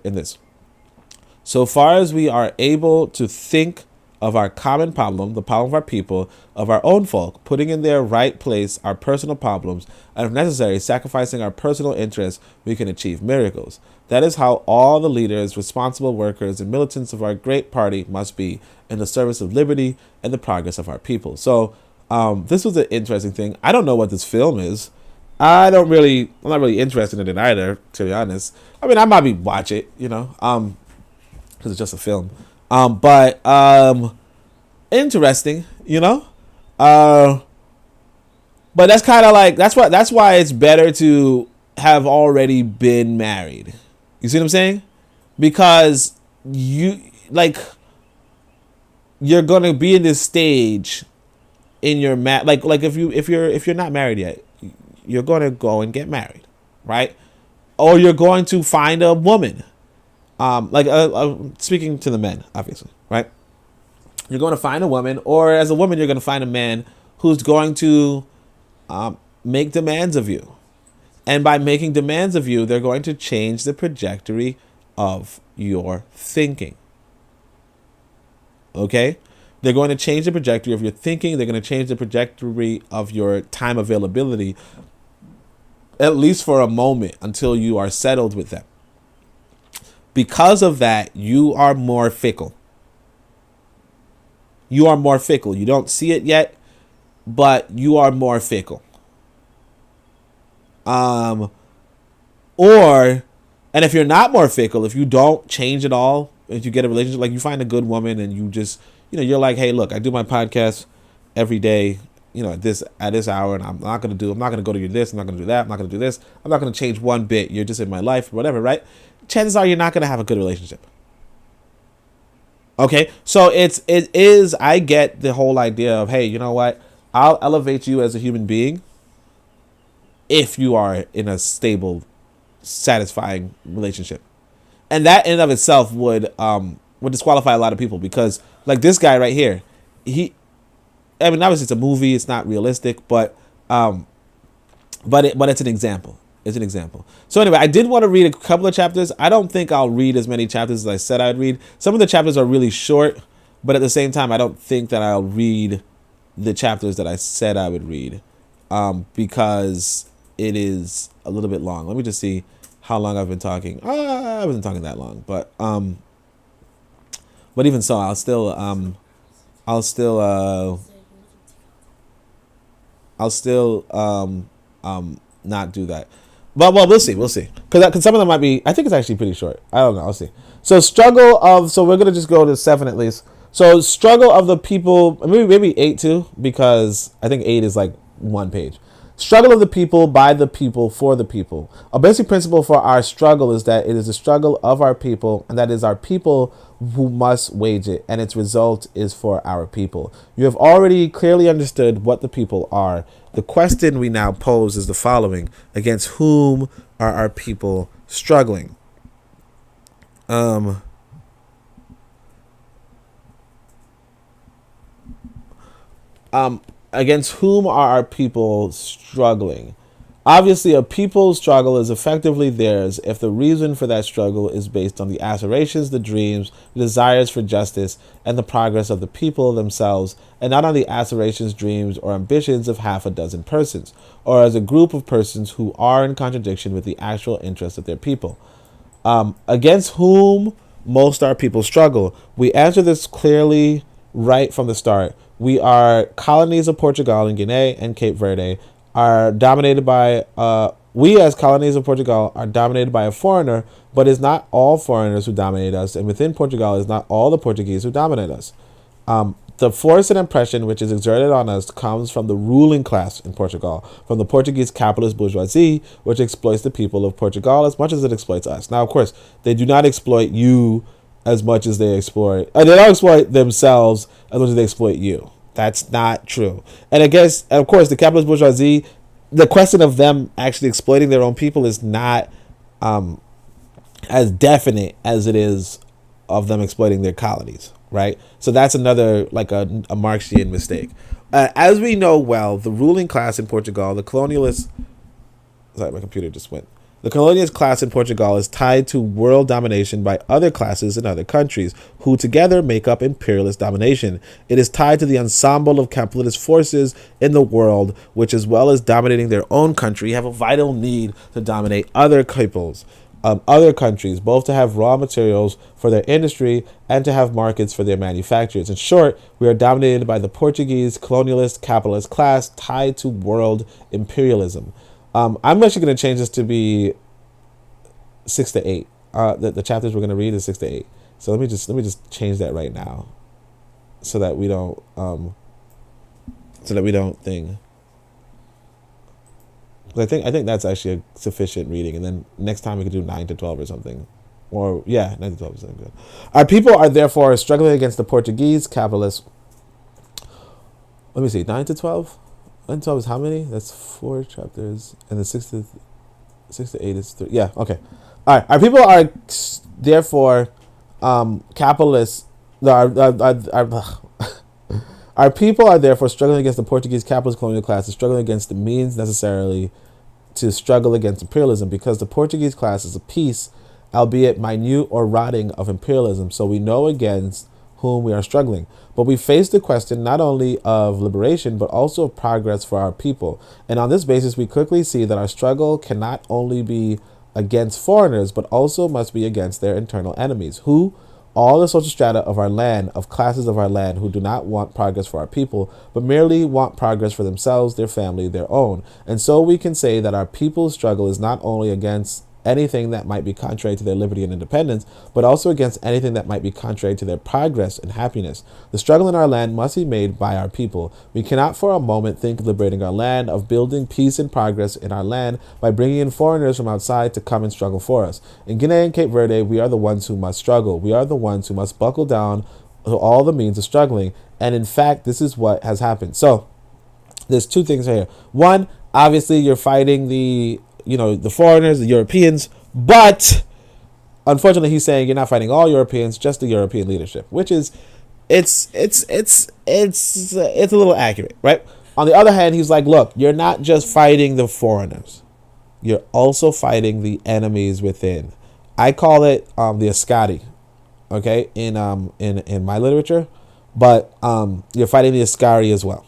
So far as we are able to think of our common problem, the problem of our people, of our own folk, putting in their right place our personal problems, and if necessary, sacrificing our personal interests, we can achieve miracles. That is how all the leaders, responsible workers, and militants of our great party must be in the service of liberty and the progress of our people. So this was an interesting thing. I don't know what this film is. I'm not really interested in it either, to be honest. I mean, I might watch it, because it's just a film. But interesting, But that's kind of like that's why it's better to have already been married. You see what I'm saying? Because you're gonna be in this stage in your if you're not married yet, you're gonna go and get married, right? Or you're going to find a woman Speaking to the men, obviously, right? You're going to find a woman, or as a woman, you're going to find a man who's going to make demands of you. And by making demands of you, they're going to change the trajectory of your thinking. Okay? They're going to change the trajectory of your thinking. They're going to change the trajectory of your time availability, at least for a moment, until you are settled with them. Because of that, you are more fickle. You are more fickle. You don't see it yet, but you are more fickle. And if you're not more fickle, if you don't change at all, if you get a relationship, like you find a good woman and you just, you're like, hey, look, I do my podcast every day, at this hour, and I'm not going to go to this, I'm not going to do that, I'm not going to do this, I'm not going to change one bit, you're just in my life, whatever, right? Chances are you're not going to have a good relationship. Okay, so I get the whole idea of, hey, you know what, I'll elevate you as a human being if you are in a stable, satisfying relationship. And that in and of itself would disqualify a lot of people, because like this guy right here, obviously it's a movie, it's not realistic, but it's an example. It's an example. So anyway, I did want to read a couple of chapters. I don't think I'll read as many chapters as I said I'd read. Some of the chapters are really short, but at the same time, I don't think that I'll read the chapters that I said I would read, because it is a little bit long. Let me just see how long I've been talking. I wasn't talking that long, but even so, I'll still not do that. But we'll see. Because some of them might be, I think it's actually pretty short. I don't know. I'll see. So we're going to just go to 7 at least. So struggle of the people, maybe 8 too, because I think 8 is like 1 page. Struggle of the people, by the people, for the people. A basic principle for our struggle is that it is a struggle of our people, and that is our people who must wage it, and its result is for our people. You have already clearly understood what the people are. The question we now pose is the following: against whom are our people struggling? Against whom are our people struggling? Obviously, a people's struggle is effectively theirs if the reason for that struggle is based on the aspirations, the dreams, the desires for justice, and the progress of the people themselves, and not on the aspirations, dreams, or ambitions of half a dozen persons, or as a group of persons who are in contradiction with the actual interests of their people. Against whom most our people struggle? We answer this clearly right from the start. We are colonies of Portugal and Guinea and Cape Verde, are dominated by we as colonies of Portugal are dominated by a foreigner, but it's not all foreigners who dominate us, and within Portugal is not all the Portuguese who dominate us. The force and impression which is exerted on us comes from the ruling class in Portugal, from the Portuguese capitalist bourgeoisie, which exploits the people of Portugal as much as it exploits us. Now, of course, they do not exploit you as much as they exploit, and they don't exploit themselves as much as they exploit you. That's not true. And I guess, of course, the capitalist bourgeoisie, the question of them actually exploiting their own people is not as definite as it is of them exploiting their colonies, right? So that's another, like a Marxian mistake. As we know well, the ruling class in Portugal, the colonialist... Sorry, my computer just went. The colonialist class in Portugal is tied to world domination by other classes in other countries, who together make up imperialist domination. It is tied to the ensemble of capitalist forces in the world, which, as well as dominating their own country, have a vital need to dominate other peoples, other countries, both to have raw materials for their industry and to have markets for their manufacturers. In short, we are dominated by the Portuguese colonialist capitalist class tied to world imperialism. I'm actually going to change this to be 6 to 8. The chapters we're going to read is 6 to 8. So let me just change that right now, so that we don't think. I think that's actually a sufficient reading, and then next time we could do 9 to 12 or something, or 9 to 12 is good. Our people are therefore struggling against the Portuguese capitalists. Let me see, 9 to 12. 9 to 12 is how many? That's 4 chapters, and then 6 to 8 is 3. Yeah, okay. All right, our people are therefore capitalists. Our people are therefore struggling against the Portuguese capitalist colonial class, and struggling against the means necessarily to struggle against imperialism, because the Portuguese class is a piece, albeit minute or rotting, of imperialism. So we know against whom we are struggling. But we face the question not only of liberation, but also of progress for our people. And on this basis, we quickly see that our struggle cannot only be against foreigners, but also must be against their internal enemies, who all the social strata of our land, of classes of our land, who do not want progress for our people, but merely want progress for themselves, their family, their own. And so we can say that our people's struggle is not only against anything that might be contrary to their liberty and independence, but also against anything that might be contrary to their progress and happiness. The struggle in our land must be made by our people. We cannot for a moment think of liberating our land, of building peace and progress in our land by bringing in foreigners from outside to come and struggle for us. In Guinea and Cape Verde, we are the ones who must struggle. We are the ones who must buckle down to all the means of struggling. And in fact, this is what has happened. So there's two things here. One, obviously you're fighting the foreigners, the Europeans, but unfortunately he's saying you're not fighting all Europeans, just the European leadership, which is it's a little accurate, right? On the other hand, he's like, look, you're not just fighting the foreigners, you're also fighting the enemies within. I call it the Ascari, okay, in my literature, but you're fighting the Ascari as well,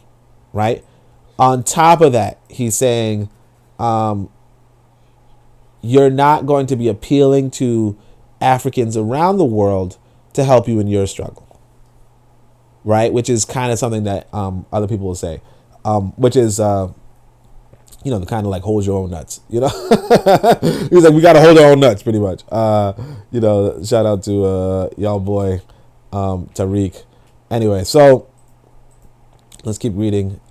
right? On top of that, he's saying you're not going to be appealing to Africans around the world to help you in your struggle, right? Which is kind of something that other people will say, which is, the kind of like hold your own nuts, He's like, we got to hold our own nuts, pretty much. Shout out to y'all boy, Tariq. Anyway, so let's keep reading.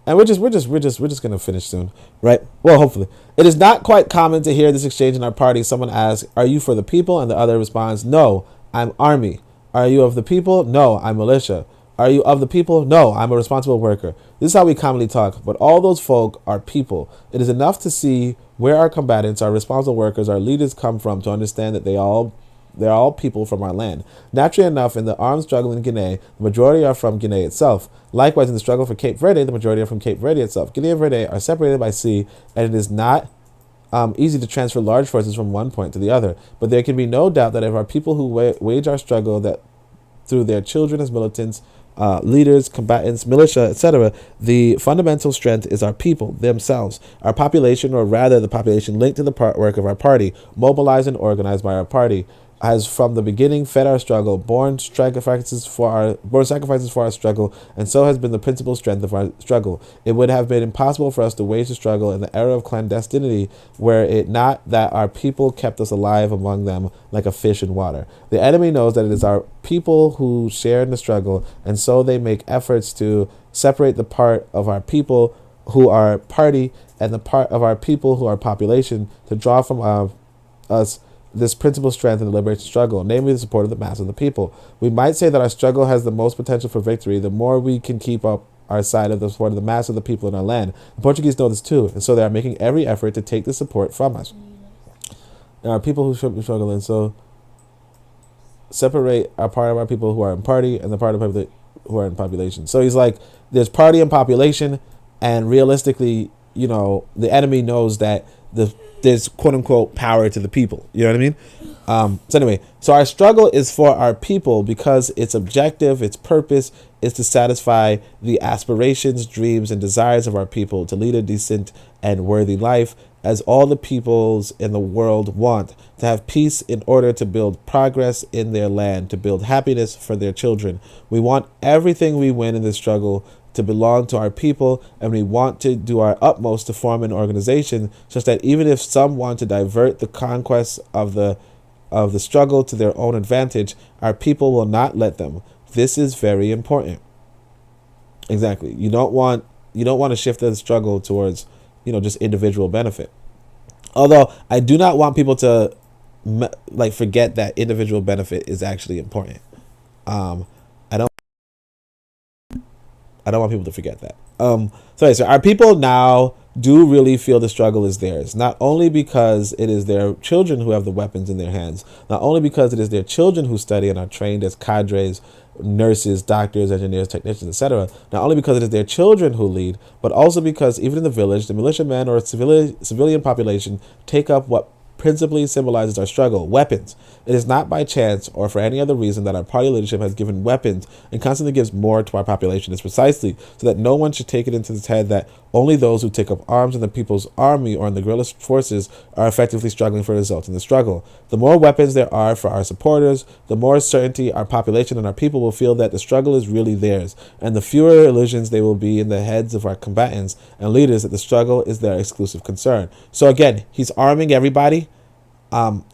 And we're just gonna finish soon, right? Well, hopefully. It is not quite common to hear this exchange in our party. Someone asks, "Are you for the people?" and the other responds, "No, I'm army." "Are you of the people?" "No, I'm militia." "Are you of the people?" "No, I'm a responsible worker." This is how we commonly talk, but all those folk are people. It is enough to see where our combatants, our responsible workers, our leaders come from to understand that they're all people from our land. Naturally enough, in the armed struggle in Guinea, the majority are from Guinea itself. Likewise, in the struggle for Cape Verde, the majority are from Cape Verde itself. Guinea and Verde are separated by sea, and it is not easy to transfer large forces from one point to the other. But there can be no doubt that if our people who wage our struggle, that through their children as militants, leaders, combatants, militia, etc., the fundamental strength is our people themselves, our population, or rather the population linked to the work of our party, mobilized and organized by our party, has from the beginning fed our struggle, borne sacrifices for our struggle, and so has been the principal strength of our struggle. It would have been impossible for us to wage the struggle in the era of clandestinity, were it not that our people kept us alive among them like a fish in water. The enemy knows that it is our people who share in the struggle, and so they make efforts to separate the part of our people who are party and the part of our people who are population, to draw from us this principal strength in the liberation struggle, namely the support of the mass of the people. We might say that our struggle has the most potential for victory the more we can keep up our side of the support of the mass of the people in our land. The Portuguese know this too, and so they are making every effort to take the support from us. There are people who struggle, and so separate our part of our people who are in party and the part of people who are in population. So he's like, there's party and population, and realistically, the enemy knows that there's quote unquote power to the people. You know what I mean? So anyway, so our struggle is for our people because its objective, its purpose is to satisfy the aspirations, dreams, and desires of our people to lead a decent and worthy life, as all the peoples in the world want, to have peace in order to build progress in their land, to build happiness for their children. We want everything we win in this struggle to belong to our people, and we want to do our utmost to form an organization such that even if some want to divert the conquest of the struggle to their own advantage, our people will not let them. This is very important. Exactly. You don't want to shift the struggle towards, just individual benefit. Although I do not want people to forget that individual benefit is actually important. I don't want people to forget that. So our people now do really feel the struggle is theirs, not only because it is their children who have the weapons in their hands, not only because it is their children who study and are trained as cadres, nurses, doctors, engineers, technicians, etc., not only because it is their children who lead, but also because even in the village, the militiamen or civilian population take up what principally symbolizes our struggle, weapons. It is not by chance or for any other reason that our party leadership has given weapons and constantly gives more to our population. It's precisely so that no one should take it into his head that only those who take up arms in the people's army or in the guerrilla forces are effectively struggling for results in the struggle. The more weapons there are for our supporters, the more certainty our population and our people will feel that the struggle is really theirs, and the fewer illusions they will be in the heads of our combatants and leaders that the struggle is their exclusive concern. So again, he's arming everybody. And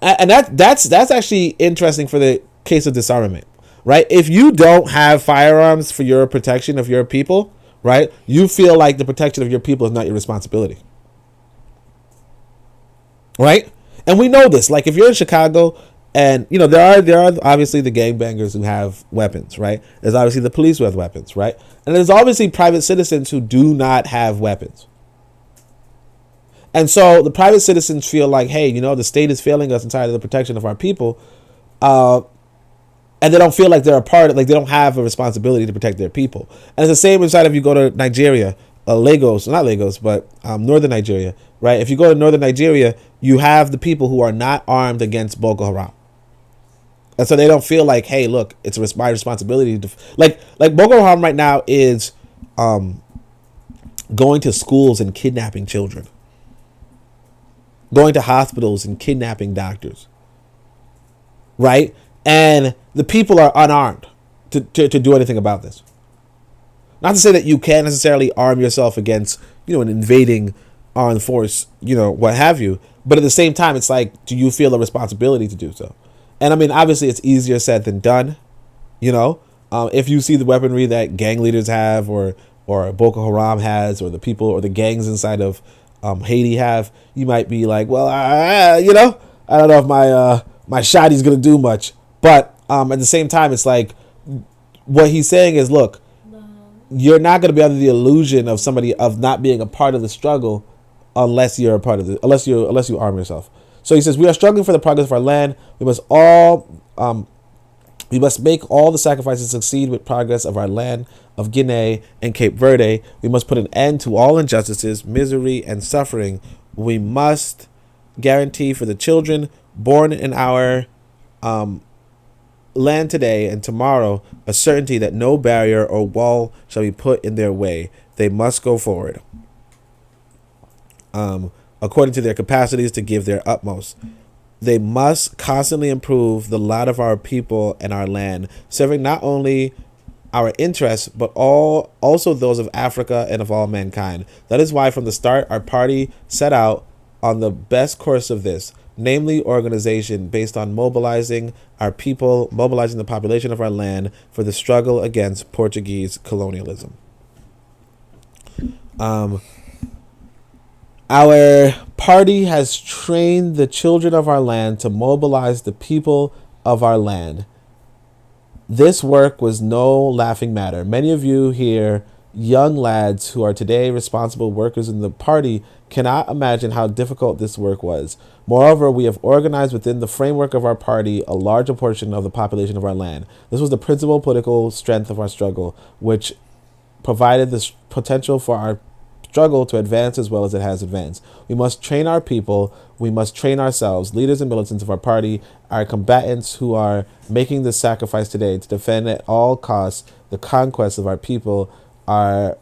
that's actually interesting for the case of disarmament, right? If you don't have firearms for your protection of your people, right, you feel like the protection of your people is not your responsibility, right? And we know this. Like if you're in Chicago, and you know there are obviously the gangbangers who have weapons, right? There's obviously the police who have weapons, right? And there's obviously private citizens who do not have weapons. And so the private citizens feel like, hey, you know, the state is failing us inside of the protection of our people. And they don't feel like they're a part of, like they don't have a responsibility to protect their people. And it's the same inside if you go to Nigeria, northern Nigeria, right? If you go to northern Nigeria, you have the people who are not armed against Boko Haram. And so they don't feel like, hey, look, it's my responsibility to, like Boko Haram right now is going to schools and kidnapping children. Going to hospitals and kidnapping doctors, right? And the people are unarmed to do anything about this. Not to say that you can't necessarily arm yourself against, you know, an invading armed force, you know, what have you. But at the same time, it's like, do you feel a responsibility to do so? And I mean, obviously, it's easier said than done, you know. If you see the weaponry that gang leaders have or Boko Haram has or the people or the gangs inside of Haiti have, you might be like, well, you know, I don't know if my shotty's gonna do much. But at the same time, it's like what he's saying is, look, you're not gonna be under the illusion of somebody of not being a part of the struggle unless you're a part of it, unless you arm yourself. So he says, we are struggling for the progress of our land. We must make all the sacrifices to succeed with progress of our land of Guinea and Cape Verde. We must put an end to all injustices, misery, and suffering. We must guarantee for the children born in our land today and tomorrow a certainty that no barrier or wall shall be put in their way. They must go forward according to their capacities to give their utmost. They must constantly improve the lot of our people and our land, serving not only our interests, but also those of Africa and of all mankind. That is why from the start, our party set out on the best course of this, namely organization based on mobilizing our people, mobilizing the population of our land for the struggle against Portuguese colonialism. Our party has trained the children of our land to mobilize the people of our land. This work was no laughing matter. Many of you here, young lads who are today responsible workers in the party, cannot imagine how difficult this work was. Moreover, we have organized within the framework of our party a larger portion of the population of our land. This was the principal political strength of our struggle, which provided the potential for our struggle to advance as well as it has advanced. We must train our people. We must train ourselves, leaders and militants of our party, our combatants who are making this sacrifice today to defend at all costs the conquest of our people. Our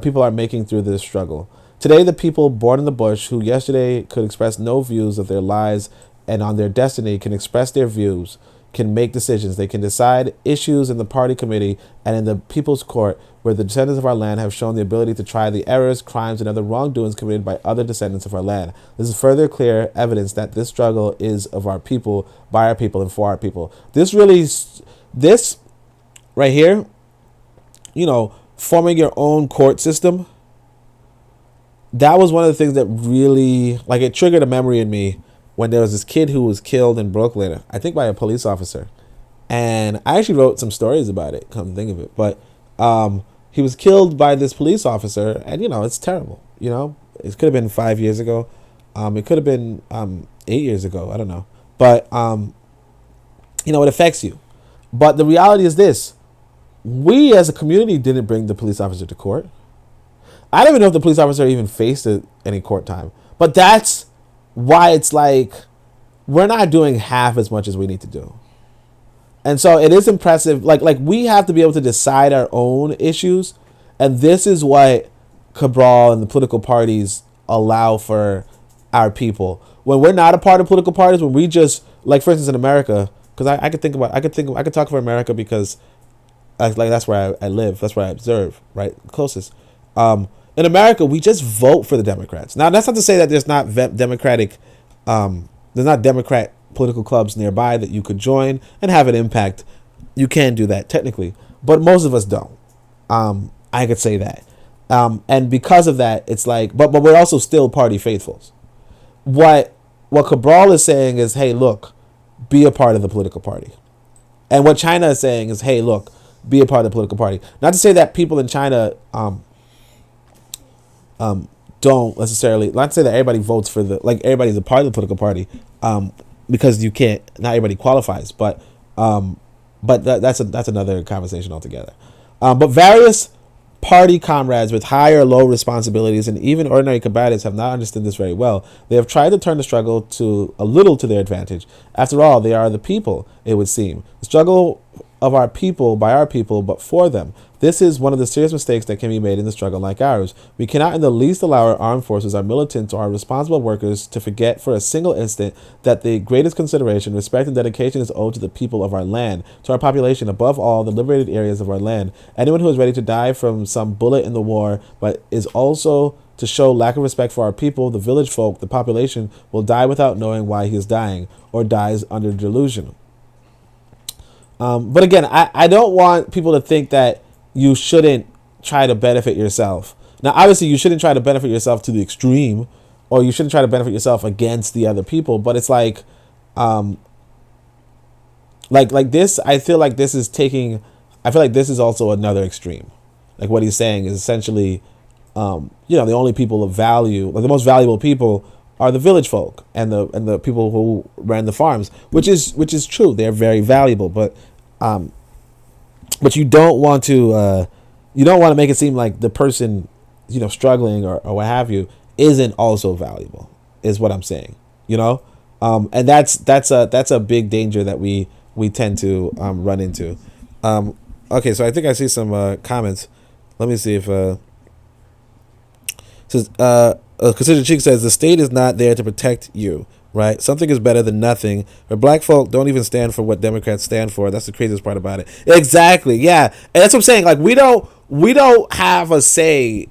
people are making through this struggle. Today, the people born in the bush who yesterday could express no views of their lives and on their destiny can express their views, can make decisions. They can decide issues in the party committee and in the people's court, where the descendants of our land have shown the ability to try the errors, crimes, and other wrongdoings committed by other descendants of our land. This is further clear evidence that this struggle is of our people, by our people, and for our people. This right here, you know, forming your own court system, that was one of the things that really, like, it triggered a memory in me when there was this kid who was killed in Brooklyn, I think by a police officer. And I actually wrote some stories about it, come to think of it. But he was killed by this police officer, and, you know, it's terrible. You know, it could have been 5 years ago. It could have been 8 years ago. I don't know. But, you know, it affects you. But the reality is this. We as a community didn't bring the police officer to court. I don't even know if the police officer even faced any court time. But that's why it's like we're not doing half as much as we need to do. And so it is impressive. Like we have to be able to decide our own issues. And this is what Cabral and the political parties allow for our people. When we're not a part of political parties, when we just, like, for instance, in America, because I could talk for America because that's where I live. That's where I observe, right? Closest. In America, we just vote for the Democrats. Now, that's not to say that there's not Democratic political clubs nearby that you could join and have an impact. You can do that technically, but most of us don't. I could say that. And because of that, it's like, but we're also still party faithfuls. What Cabral is saying is, hey, look, be a part of the political party. And what China is saying is, hey, look, be a part of the political party. Not to say that people in China don't necessarily, not to say that everybody votes for everybody's a part of the political party, because you can't, not everybody qualifies, but that's another conversation altogether. But various party comrades with high or low responsibilities and even ordinary combatants have not understood this very well. They have tried to turn the struggle a little to their advantage. After all, they are the people, it would seem. The struggle of our people, by our people, but for them. This is one of the serious mistakes that can be made in a struggle like ours. We cannot in the least allow our armed forces, our militants, or our responsible workers to forget for a single instant that the greatest consideration, respect, and dedication is owed to the people of our land, to our population, above all, the liberated areas of our land. Anyone who is ready to die from some bullet in the war, but is also to show lack of respect for our people, the village folk, the population, will die without knowing why he is dying, or dies under delusion. But again, I don't want people to think that you shouldn't try to benefit yourself. Now, obviously, you shouldn't try to benefit yourself to the extreme, or you shouldn't try to benefit yourself against the other people. But it's like this. I feel like this is also another extreme. Like what he's saying is essentially, the only people of value, like the most valuable people, are the village folk and the people who ran the farms, which is true. They're very valuable, but you don't want to make it seem like the person, struggling or what have you isn't also valuable, is what I'm saying, and that's a big danger that we tend to run into. Okay, so I think I see some comments. Let me see if says Consider Cheek says the state is not there to protect you. Right, something is better than nothing. But black folk don't even stand for what Democrats stand for. That's the craziest part about it. Exactly, yeah, and that's what I'm saying. Like we don't have a say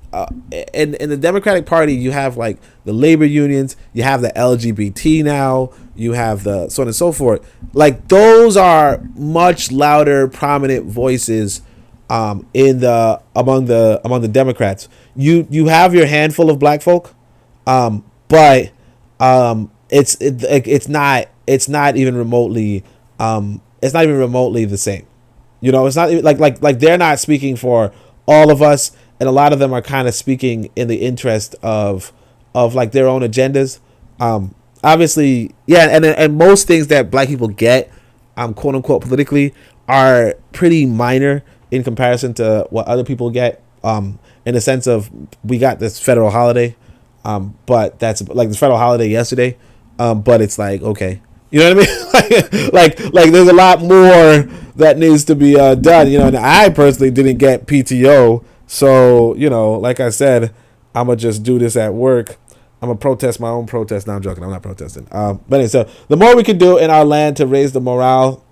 in the Democratic Party. You have like the labor unions, you have the LGBT now, you have the so on and so forth. Like those are much louder, prominent voices among the Democrats. You have your handful of black folk, but it's not even remotely the same. It's not even like they're not speaking for all of us, and a lot of them are kind of speaking in the interest of like their own agendas. Obviously, yeah, and most things that black people get, quote unquote, politically are pretty minor in comparison to what other people get. In the sense of we got this federal holiday, but that's like the federal holiday yesterday. But it's like, okay, you know what I mean? like there's a lot more that needs to be done, and I personally didn't get PTO. So, like I said, I'm going to just do this at work. I'm going to protest my own protest. No, I'm joking. I'm not protesting. But anyway, so the more we can do in our land to raise the morale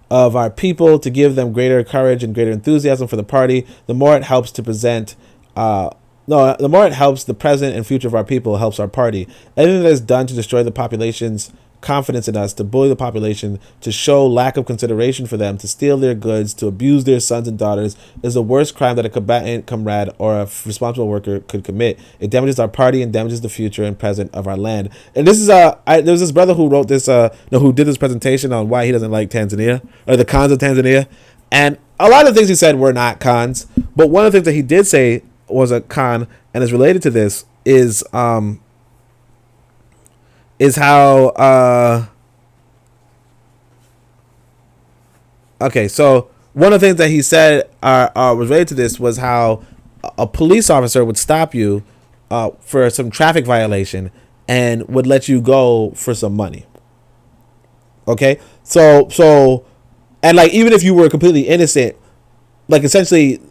of our people, to give them greater courage and greater enthusiasm for the party, the more it helps to present the more it helps the present and future of our people, helps our party. Anything that is done to destroy the population's confidence in us, to bully the population, to show lack of consideration for them, to steal their goods, to abuse their sons and daughters, is the worst crime that a combatant, comrade, or a responsible worker could commit. It damages our party and damages the future and present of our land. And this is there was this brother who wrote this, who did this presentation on why he doesn't like Tanzania, or the cons of Tanzania. And a lot of things he said were not cons, but one of the things that he did say was a con and is related to this is how okay, so one of the things that he said was related to this was how a police officer would stop you for some traffic violation and would let you go for some money. Okay, so and like even if you were completely innocent, like essentially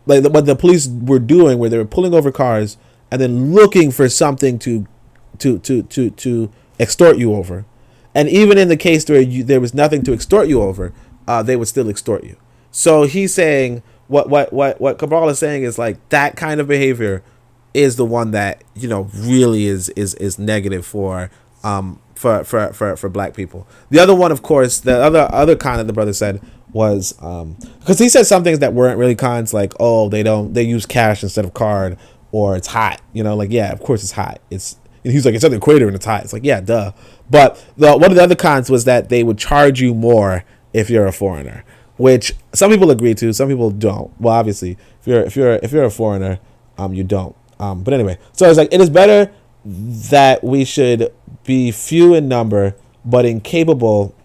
like what the police were doing, where they were pulling over cars and then looking for something to extort you over, and even in the case where there was nothing to extort you over, they would still extort you. So he's saying what Cabral is saying is like that kind of behavior is the one that really is negative for black people. The other one, of course, the other con that the brother said was because he said some things that weren't really cons, like they use cash instead of card, or it's hot, like yeah, of course it's hot. He's like, it's at the equator and it's hot. It's like, yeah, duh. But one of the other cons was that they would charge you more if you're a foreigner, which some people agree to, some people don't. Well, obviously, if you're a foreigner, you don't. But anyway, so it's like it is better that we should be few in number but incapable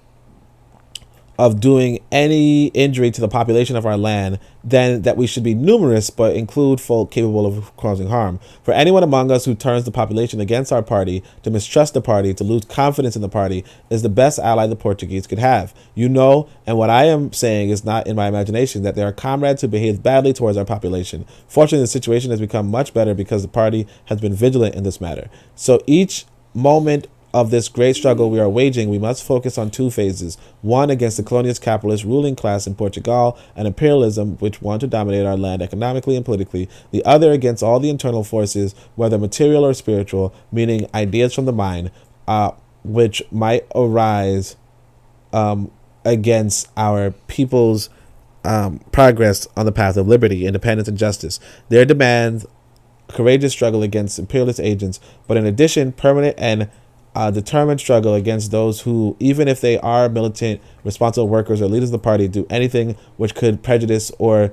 of doing any injury to the population of our land than that we should be numerous but include folk capable of causing harm. For anyone among us who turns the population against our party, to mistrust the party, to lose confidence in the party, is the best ally the Portuguese could have. And what I am saying is not in my imagination, that there are comrades who behave badly towards our population. Fortunately, the situation has become much better because the party has been vigilant in this matter. So each moment of this great struggle we are waging, we must focus on two phases. One, against the colonialist capitalist ruling class in Portugal and imperialism, which want to dominate our land economically and politically. The other, against all the internal forces, whether material or spiritual, meaning ideas from the mind, which might arise against our people's progress on the path of liberty, independence, and justice. Their demands courageous struggle against imperialist agents, but in addition, permanent and determined struggle against those who, even if they are militant, responsible workers or leaders of the party, do anything which could prejudice or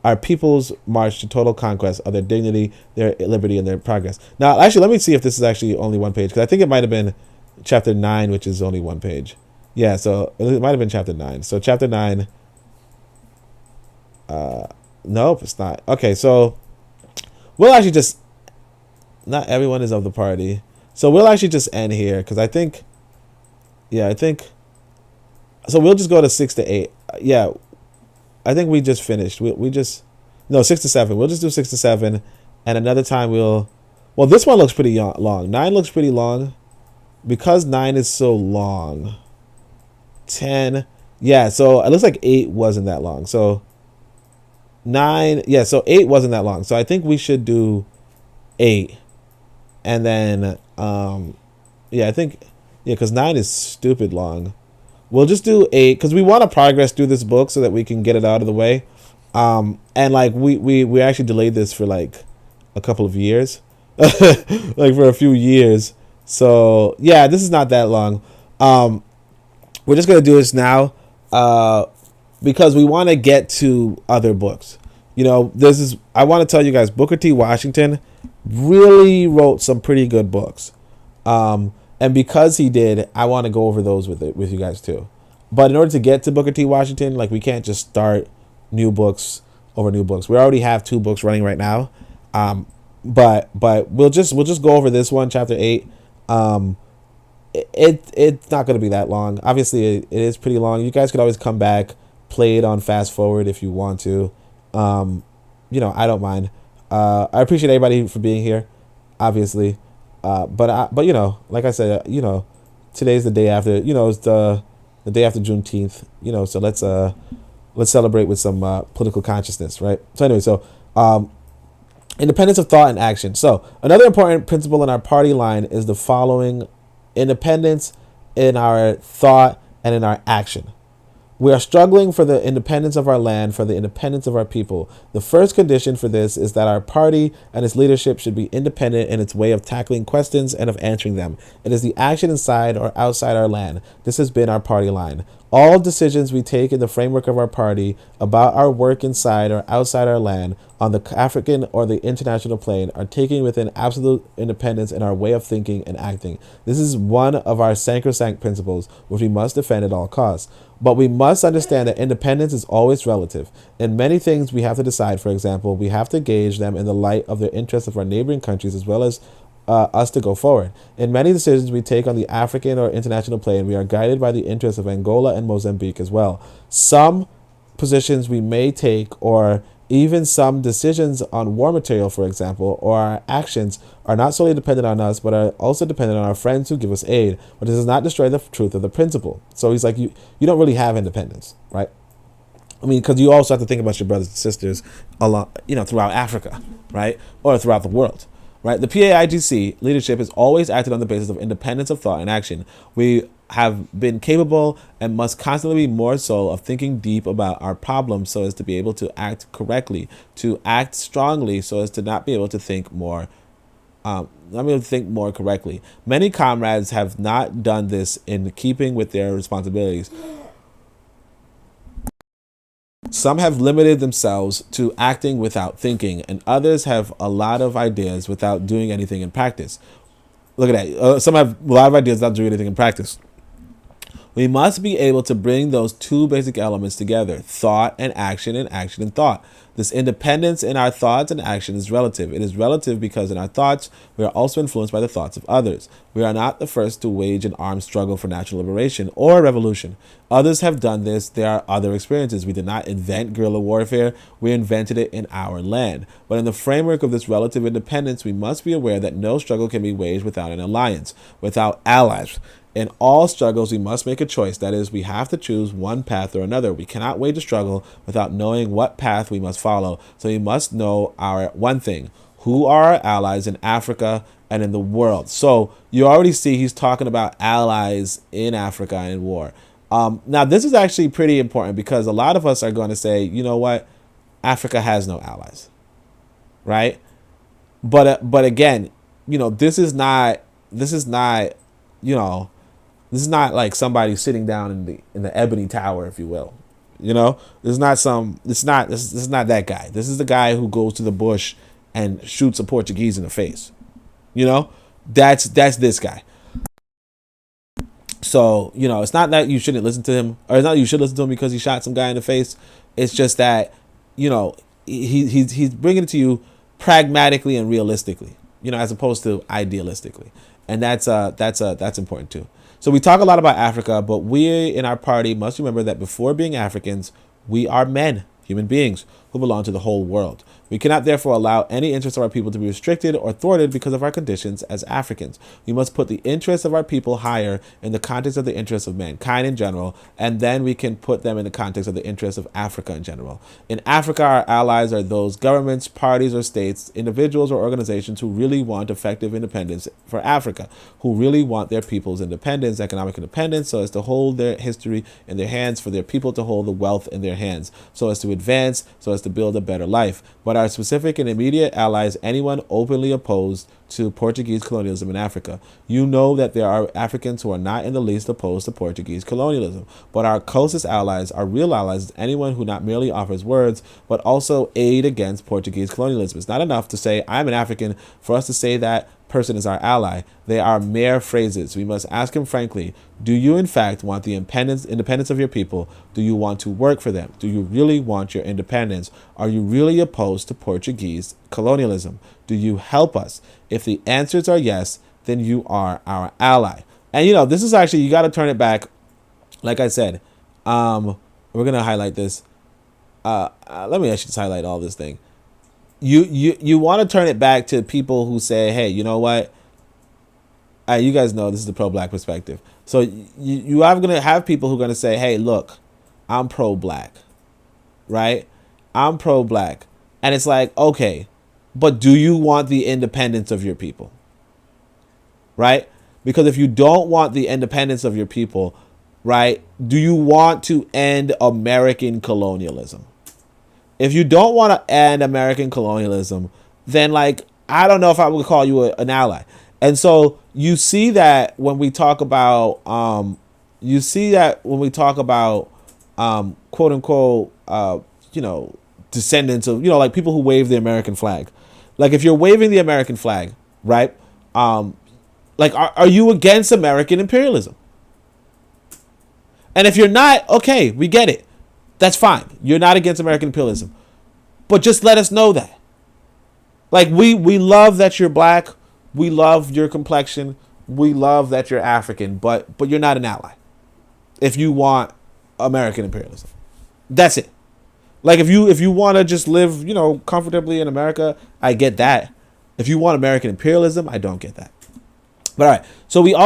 our people's march to total conquest of their dignity, their liberty, and their progress. Now, actually, let me see if this is actually only one page, because I think it might have been chapter 9, which is only one page. Yeah, so it might have been chapter 9. So chapter 9, nope, it's not. Okay, so we'll actually just, not everyone is of the party. So we'll actually just end here, because I think, so we'll just go to 6 to 8. Yeah, I think we just finished. 6 to 7. We'll just do 6 to 7, and another time well, this one looks pretty long. 9 looks pretty long, because 9 is so long. 10, yeah, so it looks like 8 wasn't that long. So 9, yeah, so 8 wasn't that long. So I think we should do 8. And then, because 9 is stupid long. We'll just do 8, because we want to progress through this book so that we can get it out of the way. And like we actually delayed this for like a couple of years, like for a few years. So yeah, this is not that long. We're just gonna do this now, because we want to get to other books. I want to tell you guys, Booker T. Washington really wrote some pretty good books, and because he did, I want to go over those with you guys too. But in order to get to Booker T. Washington, like, we can't just start new books over new books. We already have 2 books running right now, but we'll just go over this one, chapter 8. It's not going to be that long. Obviously, it is pretty long. You guys could always come back, play it on fast forward if you want to. I don't mind. I appreciate everybody for being here, obviously. But like I said, today's the day after. It's the day after Juneteenth. So let's celebrate with some political consciousness, right? So anyway, independence of thought and action. So another important principle in our party line is the following: independence in our thought and in our action. We are struggling for the independence of our land, for the independence of our people. The first condition for this is that our party and its leadership should be independent in its way of tackling questions and of answering them. It is the action inside or outside our land. This has been our party line. All decisions we take in the framework of our party about our work inside or outside our land on the African or the international plane are taken within absolute independence in our way of thinking and acting. This is one of our sacrosanct principles, which we must defend at all costs. But we must understand that independence is always relative. In many things we have to decide, for example, we have to gauge them in the light of the interests of our neighboring countries as well as us to go forward. In many decisions we take on the African or international plane, we are guided by the interests of Angola and Mozambique as well. Some positions we may take, or even some decisions on war material, for example, or our actions are not solely dependent on us, but are also dependent on our friends who give us aid, but this does not destroy the truth of the principle. So he's like, you don't really have independence, right? I mean, because you also have to think about your brothers and sisters throughout Africa, right? Or throughout the world. Right, the PAIGC leadership has always acted on the basis of independence of thought and action. We have been capable and must constantly be more so of thinking deep about our problems so as to be able to act correctly, to act strongly so as to not be able to think more correctly. Many comrades have not done this in keeping with their responsibilities. Some have limited themselves to acting without thinking, and others have a lot of ideas without doing anything in practice. Look at that. Some have a lot of ideas without doing anything in practice. We must be able to bring those two basic elements together, thought and action and thought. This independence in our thoughts and action is relative. It is relative because in our thoughts, we are also influenced by the thoughts of others. We are not the first to wage an armed struggle for national liberation or revolution. Others have done this. There are other experiences. We did not invent guerrilla warfare. We invented it in our land. But in the framework of this relative independence, we must be aware that no struggle can be waged without an alliance, without allies. In all struggles, we must make a choice. That is, we have to choose one path or another. We cannot wage a struggle without knowing what path we must follow. So we must know our one thing. Who are our allies in Africa and in the world? So you already see he's talking about allies in Africa and in war. Now, this is actually pretty important because a lot of us are going to say, you know what? Africa has no allies, right? But again, this is not like somebody sitting down in the ebony tower, if you will. This is not that guy. This is the guy who goes to the bush and shoots a Portuguese in the face. That's this guy. So, it's not that you shouldn't listen to him, or it's not that you should listen to him because he shot some guy in the face. It's just that, he's bringing it to you pragmatically and realistically, as opposed to idealistically. And that's important too. So we talk a lot about Africa, but we in our party must remember that before being Africans, we are men, human beings who belong to the whole world. We cannot therefore allow any interest of our people to be restricted or thwarted because of our conditions as Africans. We must put the interests of our people higher in the context of the interests of mankind in general, and then we can put them in the context of the interests of Africa in general. In Africa, our allies are those governments, parties, or states, individuals, or organizations who really want effective independence for Africa, who really want their people's independence, economic independence, so as to hold their history in their hands, for their people to hold the wealth in their hands, so as to advance, so as to build a better life. But our specific and immediate allies, anyone openly opposed to Portuguese colonialism in Africa. You know that there are Africans who are not in the least opposed to Portuguese colonialism, but our closest allies, our real allies, is anyone who not merely offers words, but also aid against Portuguese colonialism. It's not enough to say, I'm an African, for us to say that person is our ally. They are mere phrases. We must ask him frankly, do you in fact want the independence of your people? Do you want to work for them? Do you really want your independence? Are you really opposed to Portuguese colonialism? Do you help us? If the answers are yes, then you are our ally. And this is actually, you got to turn it back. Like I said, we're going to highlight this. Let me actually just highlight all this thing. You want to turn it back to people who say, hey, you know what? You guys know this is the pro-black perspective. So you are going to have people who are going to say, hey, look, I'm pro-black, right? I'm pro-black. And it's like, okay, but do you want the independence of your people? Right? Because if you don't want the independence of your people, right, do you want to end American colonialism? If you don't want to end American colonialism, then I don't know if I would call you an ally. And so you see that when we talk about, You see that when we talk about quote unquote, descendants of, like people who wave the American flag. Like if you're waving the American flag, right? Like are you against American imperialism? And if you're not, okay, we get it. That's fine. You're not against American imperialism. But just let us know that. Like we love that you're black. We love your complexion. We love that you're African, but you're not an ally. If you want American imperialism. That's it. Like if you want to just live, comfortably in America, I get that. If you want American imperialism, I don't get that. But all right. So we are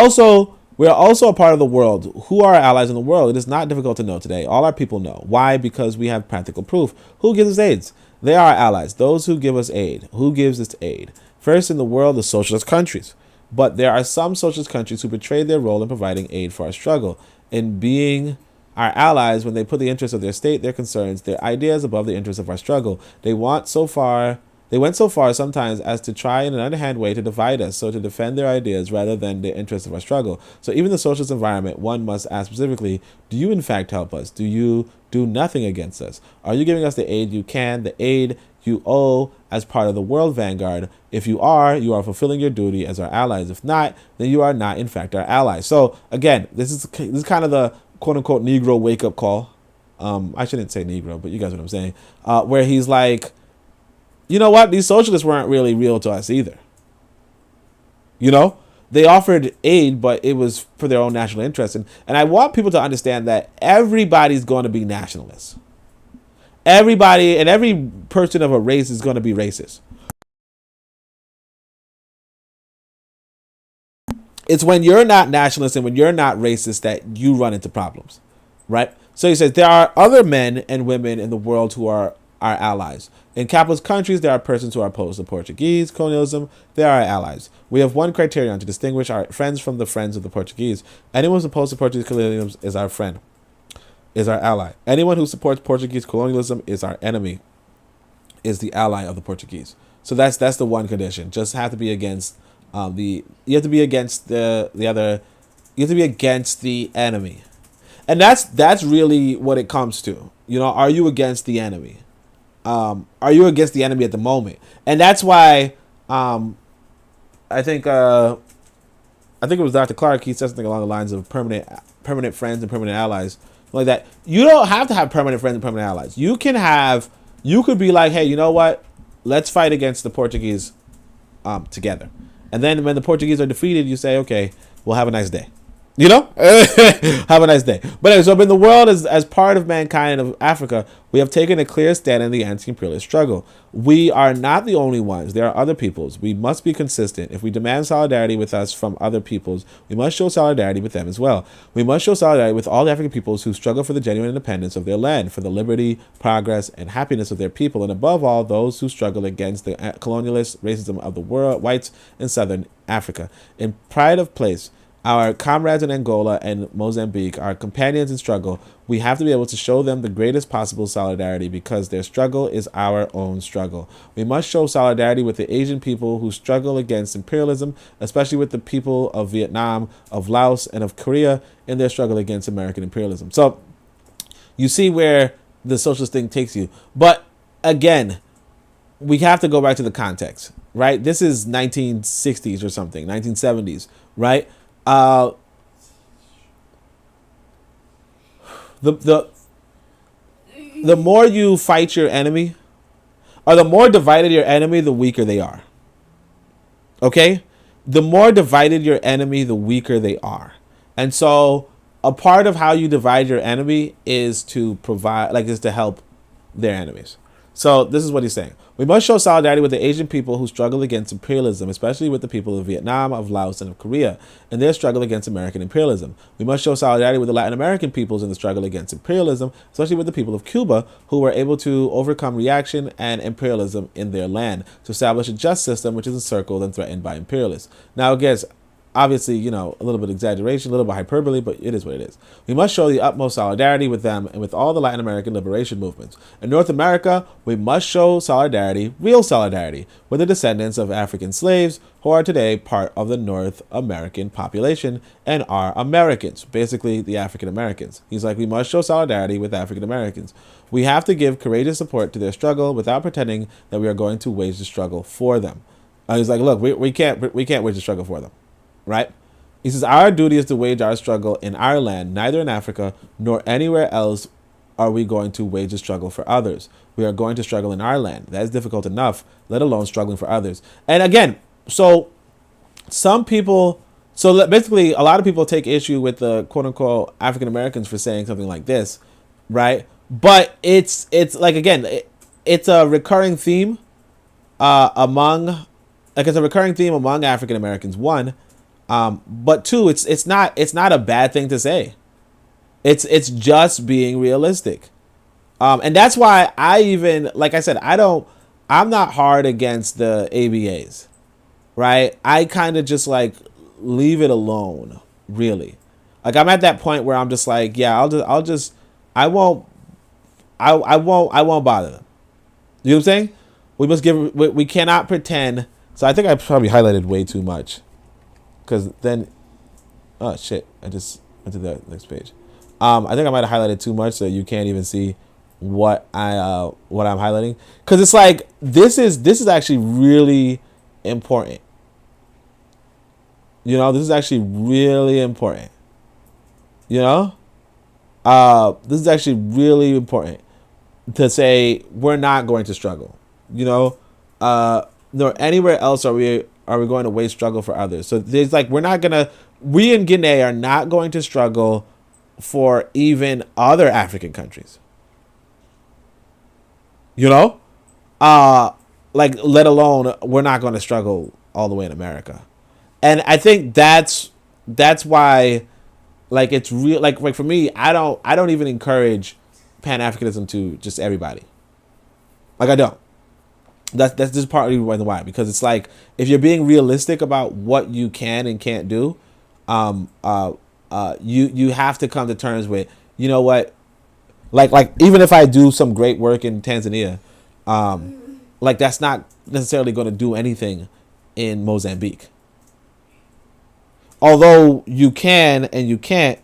also a part of the world. Who are our allies in the world? It is not difficult to know today. All our people know. Why? Because we have practical proof. Who gives us aid? They are our allies. Those who give us aid. Who gives us aid? First in the world, the socialist countries. But there are some socialist countries who betrayed their role in providing aid for our struggle. In being our allies, when they put the interests of their state, their concerns, their ideas above the interests of our struggle, they went so far sometimes as to try in an underhand way to divide us, so to defend their ideas rather than the interests of our struggle. So even the socialist environment, one must ask specifically, do you in fact help us? Do you do nothing against us? Are you giving us the aid you can, the aid you owe as part of the world vanguard? If you are fulfilling your duty as our allies. If not, then you are not in fact our allies. So again, this is kind of the quote unquote Negro wake up call. I shouldn't say Negro, but you guys know what I'm saying. Where he's like, you know what? These socialists weren't really real to us either. They offered aid, but it was for their own national interest. And I want people to understand that everybody's going to be nationalists. Everybody and every person of a race is going to be racist. It's when you're not nationalist and when you're not racist that you run into problems, right? So he says there are other men and women in the world who are our allies. In capitalist countries, there are persons who are opposed to Portuguese colonialism. They are our allies. We have one criterion to distinguish our friends from the friends of the Portuguese. Anyone who's opposed to Portuguese colonialism is our friend, is our ally. Anyone who supports Portuguese colonialism is our enemy, is the ally of the Portuguese. So that's the one condition. Just have to be against you have to be against the other. You have to be against the enemy, and that's really what it comes to. Are you against the enemy? Are you against the enemy at the moment? And that's why I think it was Dr. Clark. He said something along the lines of permanent friends and permanent allies, like that. You don't have to have permanent friends and permanent allies. You could be like, hey, you know what? Let's fight against the Portuguese together. And then when the Portuguese are defeated, you say, okay, we'll have a nice day. Have a nice day. But anyway, so in the world, as part of mankind of Africa, we have taken a clear stand in the anti-imperialist struggle. We are not the only ones. There are other peoples. We must be consistent. If we demand solidarity with us from other peoples, we must show solidarity with them as well. We must show solidarity with all the African peoples who struggle for the genuine independence of their land, for the liberty, progress, and happiness of their people, and above all, those who struggle against the colonialist racism of the world, whites in southern Africa. In pride of place, our comrades in Angola and Mozambique, our companions in struggle, we have to be able to show them the greatest possible solidarity because their struggle is our own struggle. We must show solidarity with the Asian people who struggle against imperialism, especially with the people of Vietnam, of Laos, and of Korea in their struggle against American imperialism. So you see where the socialist thing takes you. But again, we have to go back to the context, right? This is 1960s or something, 1970s, right? The more you fight your enemy, or the more divided your enemy, the weaker they are. Okay? The more divided your enemy, the weaker they are. And so a part of how you divide your enemy is to is to help their enemies. So this is what he's saying. We must show solidarity with the Asian people who struggle against imperialism, especially with the people of Vietnam, of Laos, and of Korea, in their struggle against American imperialism. We must show solidarity with the Latin American peoples in the struggle against imperialism, especially with the people of Cuba, who were able to overcome reaction and imperialism in their land to establish a just system which is encircled and threatened by imperialists. Now, again, obviously, you know, a little bit of exaggeration, a little bit of hyperbole, but it is what it is. We must show the utmost solidarity with them and with all the Latin American liberation movements. In North America, we must show solidarity, real solidarity, with the descendants of African slaves who are today part of the North American population and are Americans, basically the African Americans. He's like, we must show solidarity with African Americans. We have to give courageous support to their struggle without pretending that we are going to wage the struggle for them. He's like, look, we can't wage the struggle for them, right? He says, our duty is to wage our struggle in our land. Neither in Africa nor anywhere else are we going to wage a struggle for others. We are going to struggle in our land. That is difficult enough, let alone struggling for others. And again, so some people, so basically a lot of people take issue with the quote unquote African Americans for saying something like this, right? But it's like, again, it's a recurring theme among African Americans, one, but two, it's not a bad thing to say. It's just being realistic, and that's why I even, like I said, I'm not hard against the ABAs, right? I kind of just like leave it alone, really. Like I'm at that point where I'm just like, yeah, I won't bother them. You know what I'm saying? We cannot pretend. So I think I probably highlighted way too much, because then, oh shit, I just went to the next page. I think I might have highlighted too much, so you can't even see what I'm highlighting, because it's like this is actually really important. You know, this is actually really important. You know, this is actually really important to say we're not going to struggle. You know, nor anywhere else are we going to waste struggle for others. So there's like we in Guinea are not going to struggle for even other African countries. You know? Like let alone we're not going to struggle all the way in America. And I think that's why, like, it's real, like for me, I don't even encourage Pan-Africanism to just everybody. Like I don't. That's just partly the reason why, because it's like if you're being realistic about what you can and can't do, you have to come to terms with, you know what, like even if I do some great work in Tanzania, like that's not necessarily going to do anything in Mozambique. Although you can and you can't,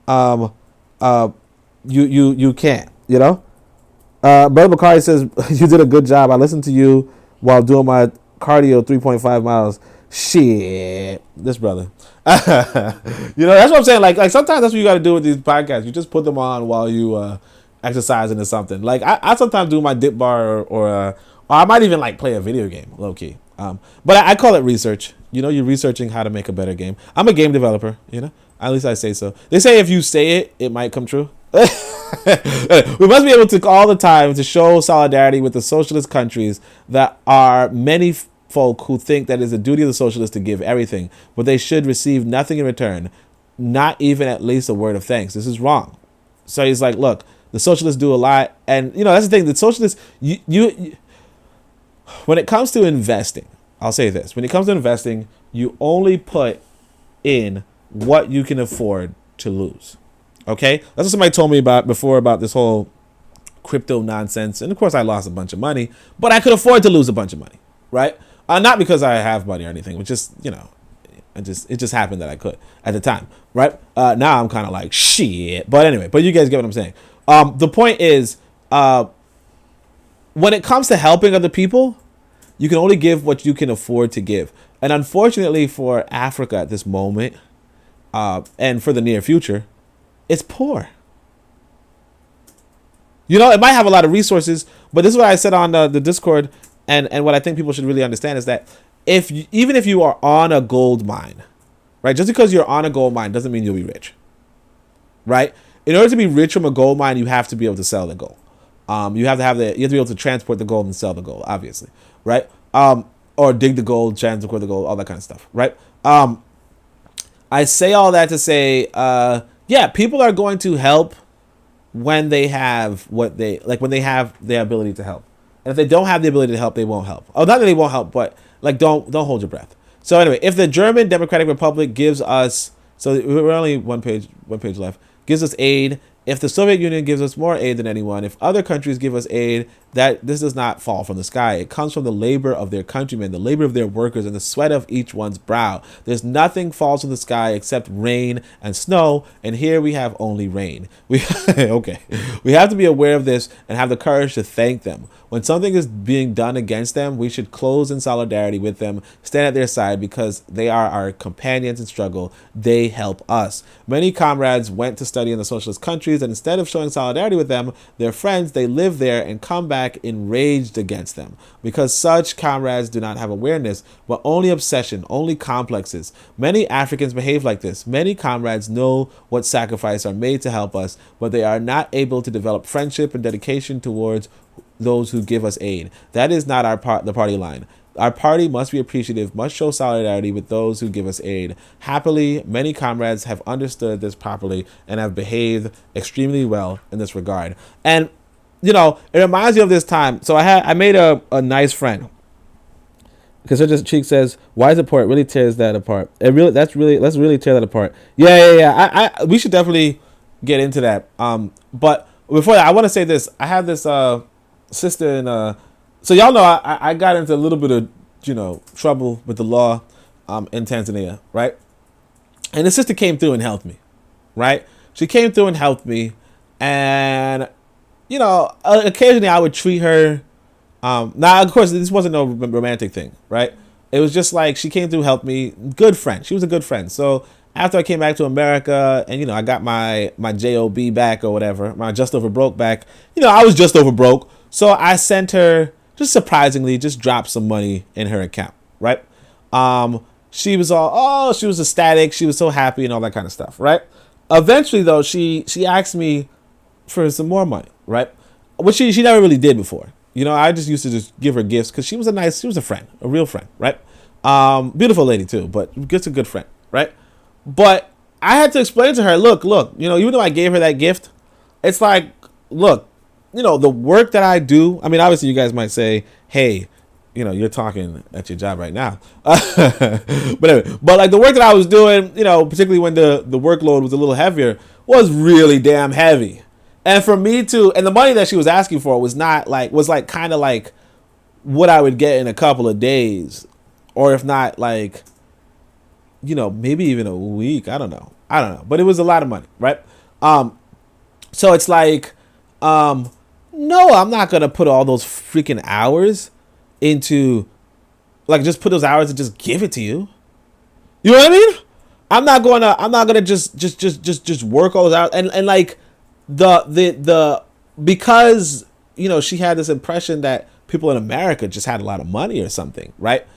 you can't, you know. Brother Bakari says, you did a good job. I listened to you while doing my cardio 3.5 miles. Shit. This brother. You know, that's what I'm saying. Like sometimes that's what you got to do with these podcasts. You just put them on while you exercising or something. Like I sometimes do my dip bar or I might even like play a video game, low key. But I call it research. You know, you're researching how to make a better game. I'm a game developer, you know. At least I say so. They say if you say it, it might come true. We must be able to all the time to show solidarity with the socialist countries that are many folk who think that it is the duty of the socialists to give everything, but they should receive nothing in return, not even at least a word of thanks. This is wrong. So he's like, look, the socialists do a lot, and you know that's the thing. The socialists, you when it comes to investing, I'll say this: when it comes to investing, you only put in what you can afford to lose. Okay, that's what somebody told me about before about this whole crypto nonsense. And of course, I lost a bunch of money, but I could afford to lose a bunch of money, right? Not because I have money or anything, but just, you know, it just happened that I could at the time, right? Now I'm kind of like shit, but anyway. But you guys get what I'm saying. The point is, when it comes to helping other people, you can only give what you can afford to give. And unfortunately for Africa at this moment, and for the near future, it's poor. You know, it might have a lot of resources, but this is what I said on the Discord, and what I think people should really understand is that even if you are on a gold mine, right? Just because you're on a gold mine doesn't mean you'll be rich, right? In order to be rich from a gold mine, you have to be able to sell the gold. You have to be able to transport the gold and sell the gold, obviously, right? Or dig the gold, transport the gold, all that kind of stuff, right? I say all that to say, yeah, people are going to help when they have when they have the ability to help. And if they don't have the ability to help, they won't help. Oh, not that they won't help, but like don't hold your breath. So anyway, if the German Democratic Republic gives us, so we're only one page left, gives us aid. If the Soviet Union gives us more aid than anyone, if other countries give us aid, that this does not fall from the sky. It comes from the labor of their countrymen, the labor of their workers, and the sweat of each one's brow. There's nothing falls from the sky except rain and snow, and here we have only rain. We have to be aware of this and have the courage to thank them. When something is being done against them, we should close in solidarity with them, stand at their side because they are our companions in struggle. They help us. Many comrades went to study in the socialist countries, and instead of showing solidarity with them, their friends, they live there and come back enraged against them. Because such comrades do not have awareness, but only obsession, only complexes. Many Africans behave like this. Many comrades know what sacrifices are made to help us, but they are not able to develop friendship and dedication towards those who give us aid. That is not the party line. Our party must be appreciative, must show solidarity with those who give us aid. Happily, many comrades have understood this properly and have behaved extremely well in this regard. And, you know, it reminds me of this time. So I made a nice friend. Because Sister Cheek says, "Why is it poor? It really tears that apart. Let's really tear that apart." Yeah. We should definitely get into that. But before that, I want to say this. I have this sister in so y'all know I got into a little bit of, you know, trouble with the law in Tanzania, right? And the sister came through and helped me, right? She came through and helped me, and, you know, occasionally I would treat her. Now, of course, this wasn't no romantic thing, right? It was just like she came through, helped me. Good friend. She was a good friend. So after I came back to America and, you know, I got my JOB back or whatever, my just over broke back, you know, I was just over broke. So I sent her, just surprisingly, just dropped some money in her account, right? She was she was ecstatic. She was so happy and all that kind of stuff, right? Eventually, though, she asked me for some more money, right? Which she never really did before. You know, I just used to just give her gifts because she was a friend, a real friend, right? Beautiful lady too, but just a good friend, right? But I had to explain to her, look, you know, even though I gave her that gift, it's like, look, you know, the work that I do, I mean, obviously you guys might say, hey, you know, you're talking at your job right now. But anyway, but like the work that I was doing, you know, particularly when the workload was a little heavier, was really damn heavy. And for me to, and the money that she was asking for was kind of like what I would get in a couple of days, or if not like, you know, maybe even a week. I don't know. But it was a lot of money, right? So it's like, no, I'm not going to put all those freaking hours into, like, just put those hours and just give it to you. You know what I mean? I'm not going to just work all those hours. And like because, you know, she had this impression that people in America just had a lot of money or something, right?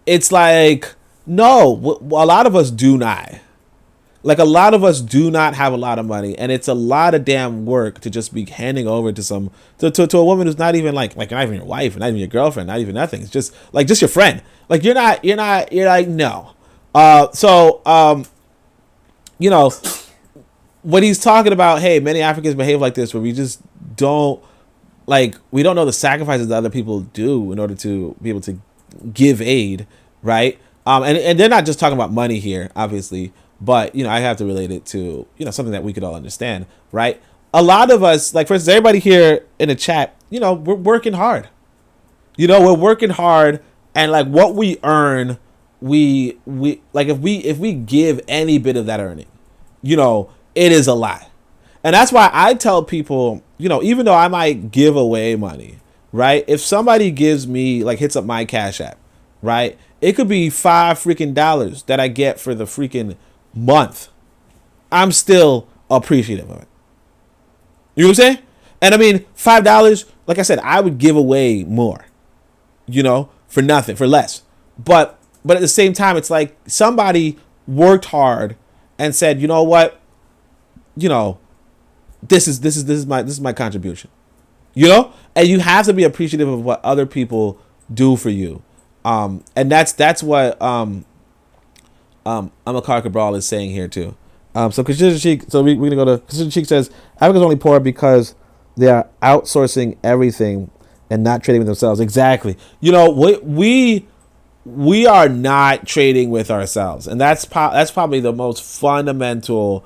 It's like, no, a lot of us do not. Like, a lot of us do not have a lot of money, and it's a lot of damn work to just be handing over to to a woman who's not even like not even your wife, not even your girlfriend, not even nothing. It's just your friend. Like, you're like, no. You know, when he's talking about, hey, many Africans behave like this, where we just don't, like, we don't know the sacrifices that other people do in order to be able to give aid, right? And they're not just talking about money here, obviously. But, you know, I have to relate it to, you know, something that we could all understand, right? A lot of us, like, for instance, everybody here in the chat, you know, we're working hard. You know, we're working hard, and like what we earn, we like if we give any bit of that earning, you know, it is a lot. And that's why I tell people, you know, even though I might give away money, right? If somebody gives me, like, hits up my Cash App, right? It could be $5 freaking that I get for the freaking month. I'm still appreciative of it. You know what I'm saying? And I mean, $5, like I said, I would give away more, you know, for nothing, for less. But at the same time, it's like somebody worked hard and said, you know what, you know, this is my contribution, you know, and you have to be appreciative of what other people do for you. And that's what Amilcar Cabral is saying here too. So Khadija Sheikh, so we're gonna go to Khadija Sheikh says Africa's only poor because they are outsourcing everything and not trading with themselves. Exactly. You know, we we are not trading with ourselves, and that's probably the most fundamental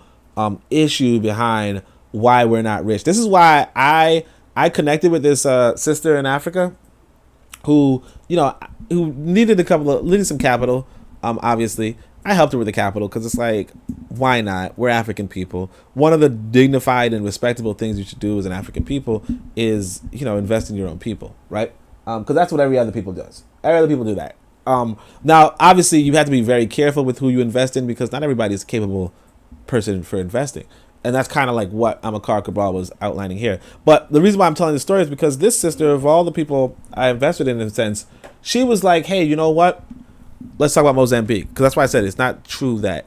issue behind why we're not rich. This is why I connected with this sister in Africa who needed some capital. Obviously, I helped her with the capital because it's like, why not? We're African people. One of the dignified and respectable things you should do as an African people is invest in your own people, right? Because that's what every other people does. Every other people do that. Now, obviously, you have to be very careful with who you invest in because not everybody is a capable person for investing. And that's kind of like what Amilcar Cabral was outlining here. But the reason why I'm telling this story is because this sister, of all the people I invested in a sense, she was like, hey, you know what? Let's talk about Mozambique. Because that's why I said it's not true that,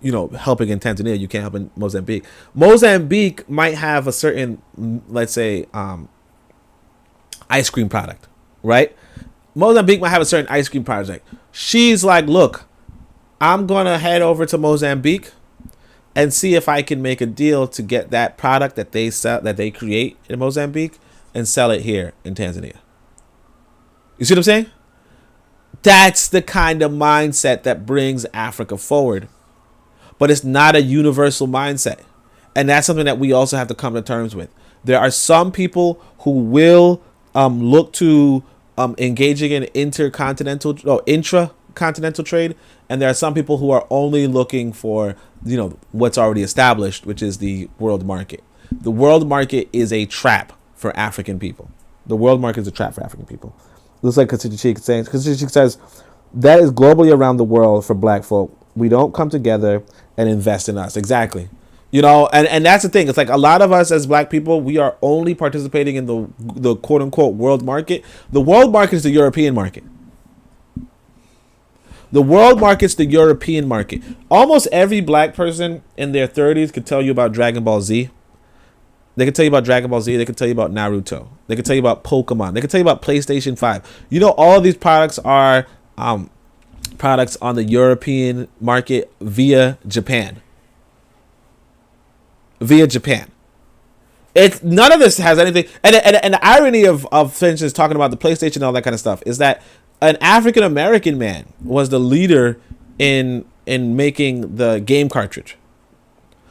helping in Tanzania, you can't help in Mozambique. Mozambique might have a certain, let's say, ice cream product, right? Mozambique might have a certain ice cream project. She's like, look, I'm going to head over to Mozambique and see if I can make a deal to get that product that they sell, that they create in Mozambique, and sell it here in Tanzania. You see what I'm saying? That's the kind of mindset that brings Africa forward. But it's not a universal mindset. And that's something that we also have to come to terms with. There are some people who will look to engaging in intracontinental trade, and there are some people who are only looking for what's already established, which is the world market. The world market is a trap for African people. The world market is a trap for African people. Looks like Kasich says that is globally around the world for black folk. We don't come together and invest in us. Exactly. And that's the thing. It's like a lot of us as black people, we are only participating in the quote unquote world market. The world market is the European market. The world market's the European market. Almost every black person in their 30s could tell you about Dragon Ball Z. They could tell you about Dragon Ball Z. They could tell you about Naruto. They could tell you about Pokemon. They could tell you about PlayStation 5. All of these products are products on the European market via Japan. It's none of this has anything. And the irony of for instance, talking about the PlayStation and all that kind of stuff is that an African American man was the leader in making the game cartridge.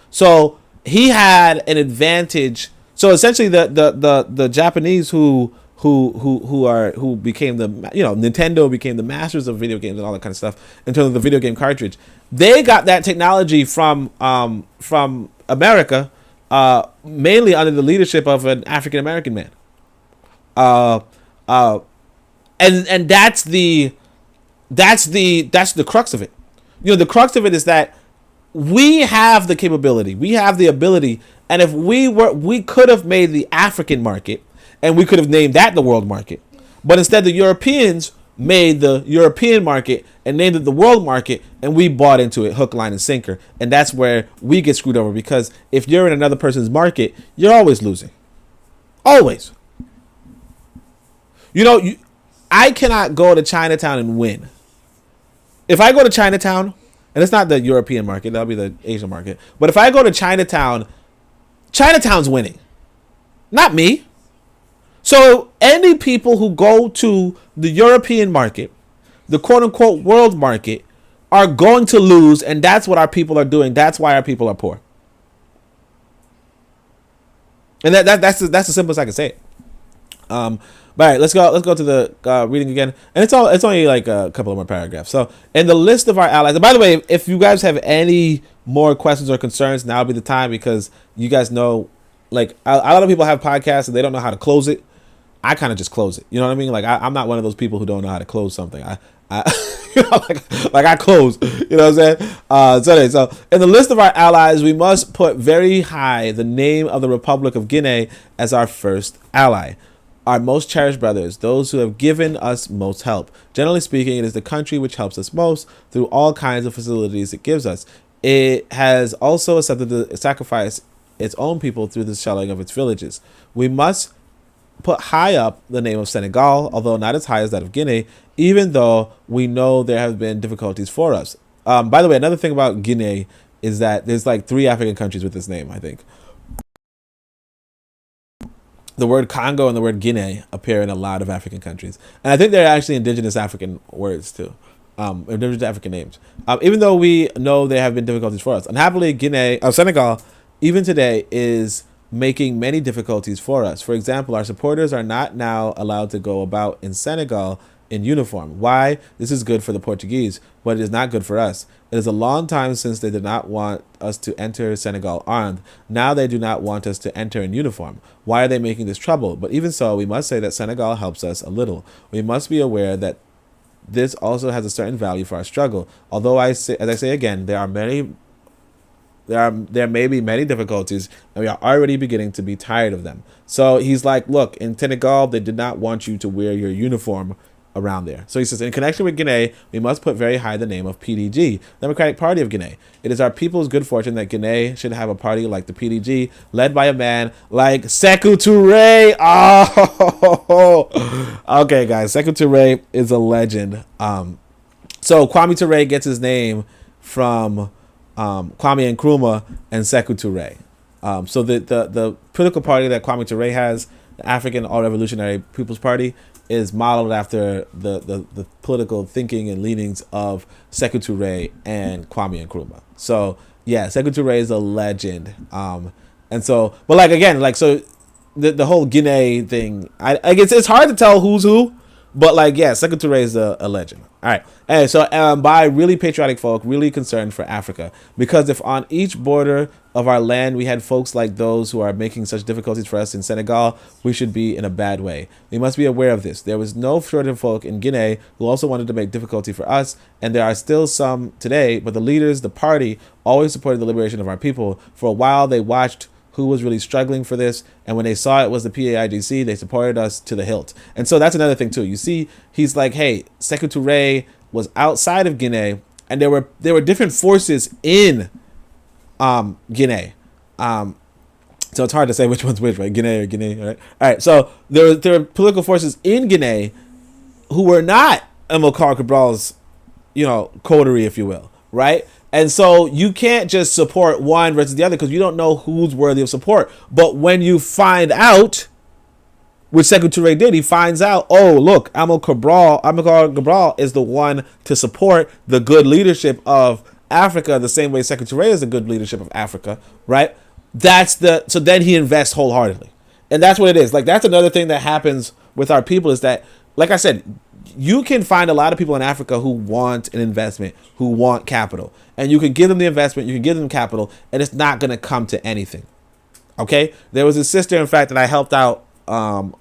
So he had an advantage. So essentially, the Japanese who became the Nintendo became the masters of video games and all that kind of stuff in terms of the video game cartridge. They got that technology from America, mainly under the leadership of an African American man. And that's the crux of it. The crux of it is that we have the capability, we have the ability, and if we could have made the African market, and we could have named that the world market, but instead the Europeans made the European market and named it the world market, and we bought into it hook, line, and sinker, and that's where we get screwed over, because if you're in another person's market, you're always losing, always. I cannot go to Chinatown and win. If I go to Chinatown, and it's not the European market, that'll be the Asian market, but if I go to Chinatown, Chinatown's winning, not me. So any people who go to the European market, the quote-unquote world market, are going to lose, and that's what our people are doing. That's why our people are poor. And that's the simplest I can say it. But all right, let's go to the reading again, and it's only like a couple of more paragraphs. So, in the list of our allies, and by the way, if you guys have any more questions or concerns, now would be the time, because you guys know, like a lot of people have podcasts and they don't know how to close it. I kind of just close it. You know what I mean? Like I'm not one of those people who don't know how to close something. I like I close. You know what I'm saying? So in the list of our allies, we must put very high the name of the Republic of Guinea as our first ally. Our most cherished brothers, those who have given us most help. Generally speaking, it is the country which helps us most through all kinds of facilities it gives us. It has also accepted to sacrifice its own people through the shelling of its villages. We must put high up the name of Senegal, although not as high as that of Guinea, even though we know there have been difficulties for us. By the way, another thing about Guinea is that there's like 3 African countries with this name, I think. the word Congo and the word Guinea appear in a lot of African countries. And I think they're actually indigenous African words too. Indigenous African names. Even though we know there have been difficulties for us. Unhappily, Senegal, even today, is making many difficulties for us. For example, our supporters are not now allowed to go about in Senegal in uniform. Why? This is good for the Portuguese, but it is not good for us. It is a long time since they did not want us to enter Senegal armed. Now they do not want us to enter in uniform. Why are they making this trouble? But even so, we must say that Senegal helps us a little. We must be aware that this also has a certain value for our struggle. Although as I say again, there may be many difficulties, and we are already beginning to be tired of them. So he's like, look, in Senegal, they did not want you to wear your uniform around there. So he says, in connection with Guinea, we must put very high the name of PDG, Democratic Party of Guinea. It is our people's good fortune that Guinea should have a party like the PDG, led by a man like Sekou Touré. Oh, okay, guys, Sekou Touré is a legend. So Kwame Touré gets his name from Kwame Nkrumah and Sekou Touré. So the political party that Kwame Touré has, the African All Revolutionary People's Party, is modeled after the political thinking and leanings of Sekou Touré and Kwame Nkrumah. So yeah, Sekou Touré is a legend. And so, but like again, like so, the whole Guinea thing, I guess it's hard to tell who's who, but like yeah, Sekou Touré is a legend. All right, and so by really patriotic folk, really concerned for Africa, because if on each border of our land we had folks like those who are making such difficulties for us in Senegal, we should be in a bad way. We must be aware of this. There was no shortage of folk in Guinea who also wanted to make difficulty for us, and there are still some today, but the leaders, the party, always supported the liberation of our people. For a while they watched who was really struggling for this, and when they saw it was the PAIGC, they supported us to the hilt. And so that's another thing too. You see, he's like, hey, Sekou Touré was outside of Guinea, and there were different forces in Guinea. So it's hard to say which one's which, right? Guinea or Guinea, right? All right. So there were political forces in Guinea who were not Amilcar Cabral's, coterie, if you will, right? And so you can't just support one versus the other because you don't know who's worthy of support. But when you find out, which Sekou Touré did, he finds out, oh, look, Amilcar Cabral is the one to support the good leadership of Africa the same way Sekou Touré is the good leadership of Africa, right? So then he invests wholeheartedly. And that's what it is. Like, that's another thing that happens with our people is that, like I said, you can find a lot of people in Africa who want an investment, who want capital. And you can give them the investment, you can give them capital, and it's not going to come to anything. Okay? There was a sister, in fact, that I helped out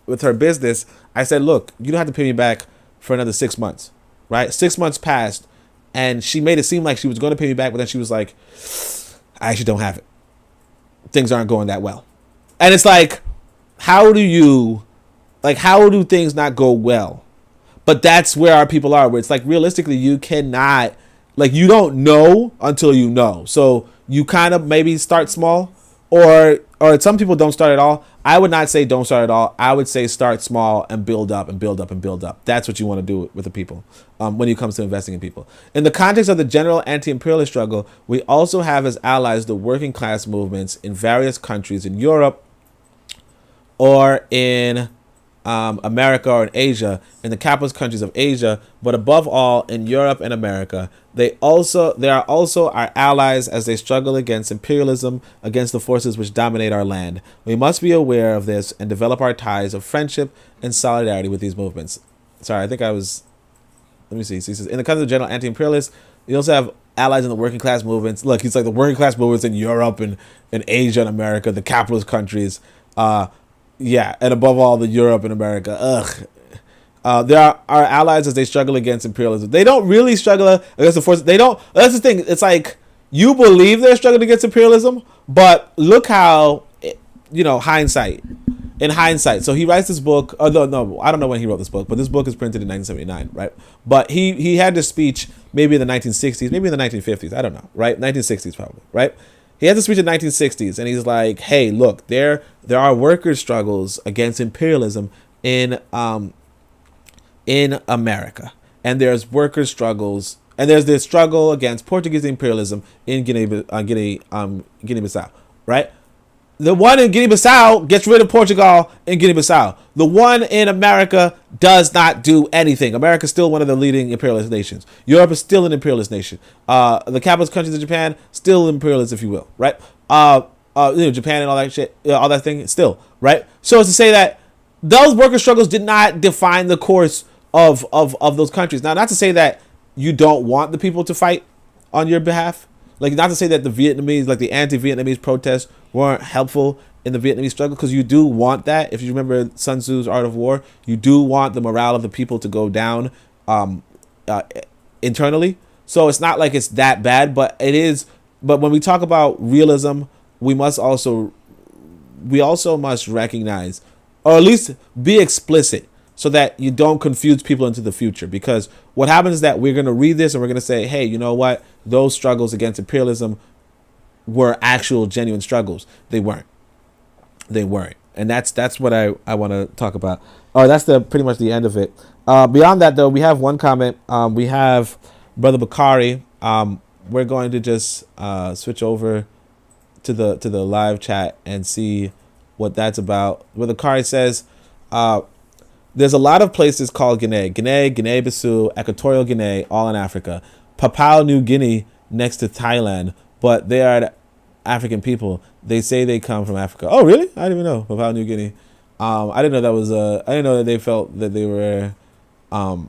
with her business. I said, look, you don't have to pay me back for another 6 months, right? 6 months passed, and she made it seem like she was going to pay me back, but then she was like, I actually don't have it. Things aren't going that well. And it's like, how do things not go well? But that's where our people are, where it's like, realistically, you cannot, like, you don't know until you know. So you kind of maybe start small, or some people don't start at all. I would not say don't start at all. I would say start small and build up and build up and build up. That's what you want to do with the people when it comes to investing in people. In the context of the general anti-imperialist struggle, we also have as allies the working class movements in various countries in Europe or in America or in Asia, in the capitalist countries of Asia, but above all in Europe and America. They are also our allies as they struggle against imperialism, against the forces which dominate our land. We must be aware of this and develop our ties of friendship and solidarity with these movements. Let me see. So he says, in the context of general anti-imperialists, you also have allies in the working class movements. Look, he's like the working class movements in Europe and Asia and America, the capitalist countries. Yeah, and above all, the Europe and America. There are our allies as they struggle against imperialism. They don't really struggle against the forces. They don't. That's the thing. It's like you believe they're struggling against imperialism, but look how, hindsight. In hindsight. So he writes this book. Oh, no, I don't know when he wrote this book, but this book is printed in 1979, right? But he had this speech maybe in the 1960s, maybe in the 1950s. I don't know, right? 1960s probably, right? He had this speech in the 1960s, and he's like, hey, look, there are workers' struggles against imperialism in America. And there's workers' struggles, and there's this struggle against Portuguese imperialism in Guinea-Bissau, right? The one in Guinea-Bissau gets rid of Portugal in Guinea-Bissau. The one in America does not do anything. America is still one of the leading imperialist nations. Europe is still an imperialist nation. The capitalist countries of Japan, still imperialist, if you will, right? Japan and all that shit, all that thing, still, right? So it's to say that those worker struggles did not define the course of those countries. Now, not to say that you don't want the people to fight on your behalf. Like, not to say that the Vietnamese, like the anti-Vietnamese protests weren't helpful in the Vietnamese struggle, because you do want that. If you remember Sun Tzu's Art of War, you do want the morale of the people to go down internally. So it's not like it's that bad, but it is. But when we talk about realism, we also must recognize, or at least be explicit, so that you don't confuse people into the future. Because what happens is that we're going to read this and we're going to say, hey, you know what? Those struggles against imperialism were actual genuine struggles. They weren't. And that's what I want to talk about. Or that's pretty much the end of it. Beyond that, though, we have one comment. We have Brother Bakari. We're going to just switch over to the live chat and see what that's about. Brother Bakari says, there's a lot of places called Guinea-Bissau, Equatorial Guinea, all in Africa. Papua New Guinea next to Thailand, but they are African people. They say they come from Africa. Oh, really? I didn't even know Papua New Guinea. I didn't know that was. I didn't know that they felt that they were an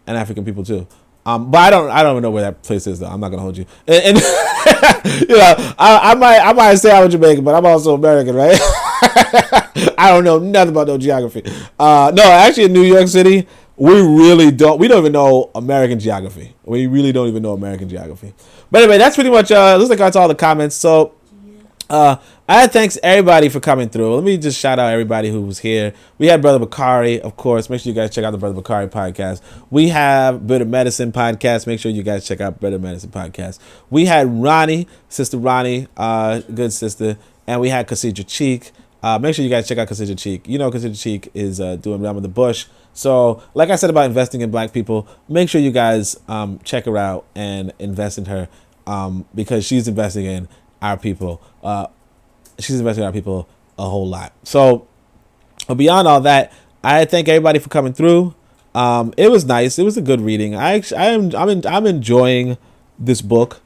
African people too. But I don't even know where that place is though. I'm not gonna hold you. And you know, I might say I'm Jamaican, but I'm also American, right? I don't know nothing about no geography. No, actually in New York City, we don't even know American geography. We really don't even know American geography. But anyway, that's pretty much looks like that's all the comments. So I thanks everybody for coming through. Let me just shout out everybody who was here. We had Brother Bakari, of course. Make sure you guys check out the Brother Bakari podcast. We have Better Medicine podcast. Make sure you guys check out Better Medicine podcast. We had Ronnie, Sister Ronnie, good sister, and we had Casidra Cheek. Make sure you guys check out Casidra Cheek. You know Casidra Cheek is doing Ram in the Bush. So, like I said about investing in black people, make sure you guys check her out and invest in her because she's investing in our people. She's investing in our people a whole lot. So, beyond all that, I thank everybody for coming through. It was nice. It was a good reading. I'm enjoying this book.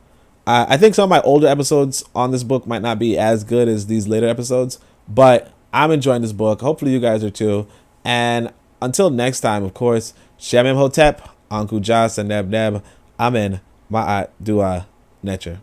I think some of my older episodes on this book might not be as good as these later episodes, but I'm enjoying this book. Hopefully you guys are too. And until next time, of course, Shem Hotep, Anku Jas, and Neb Neb, Amen, Ma'at, Dua, Netcher.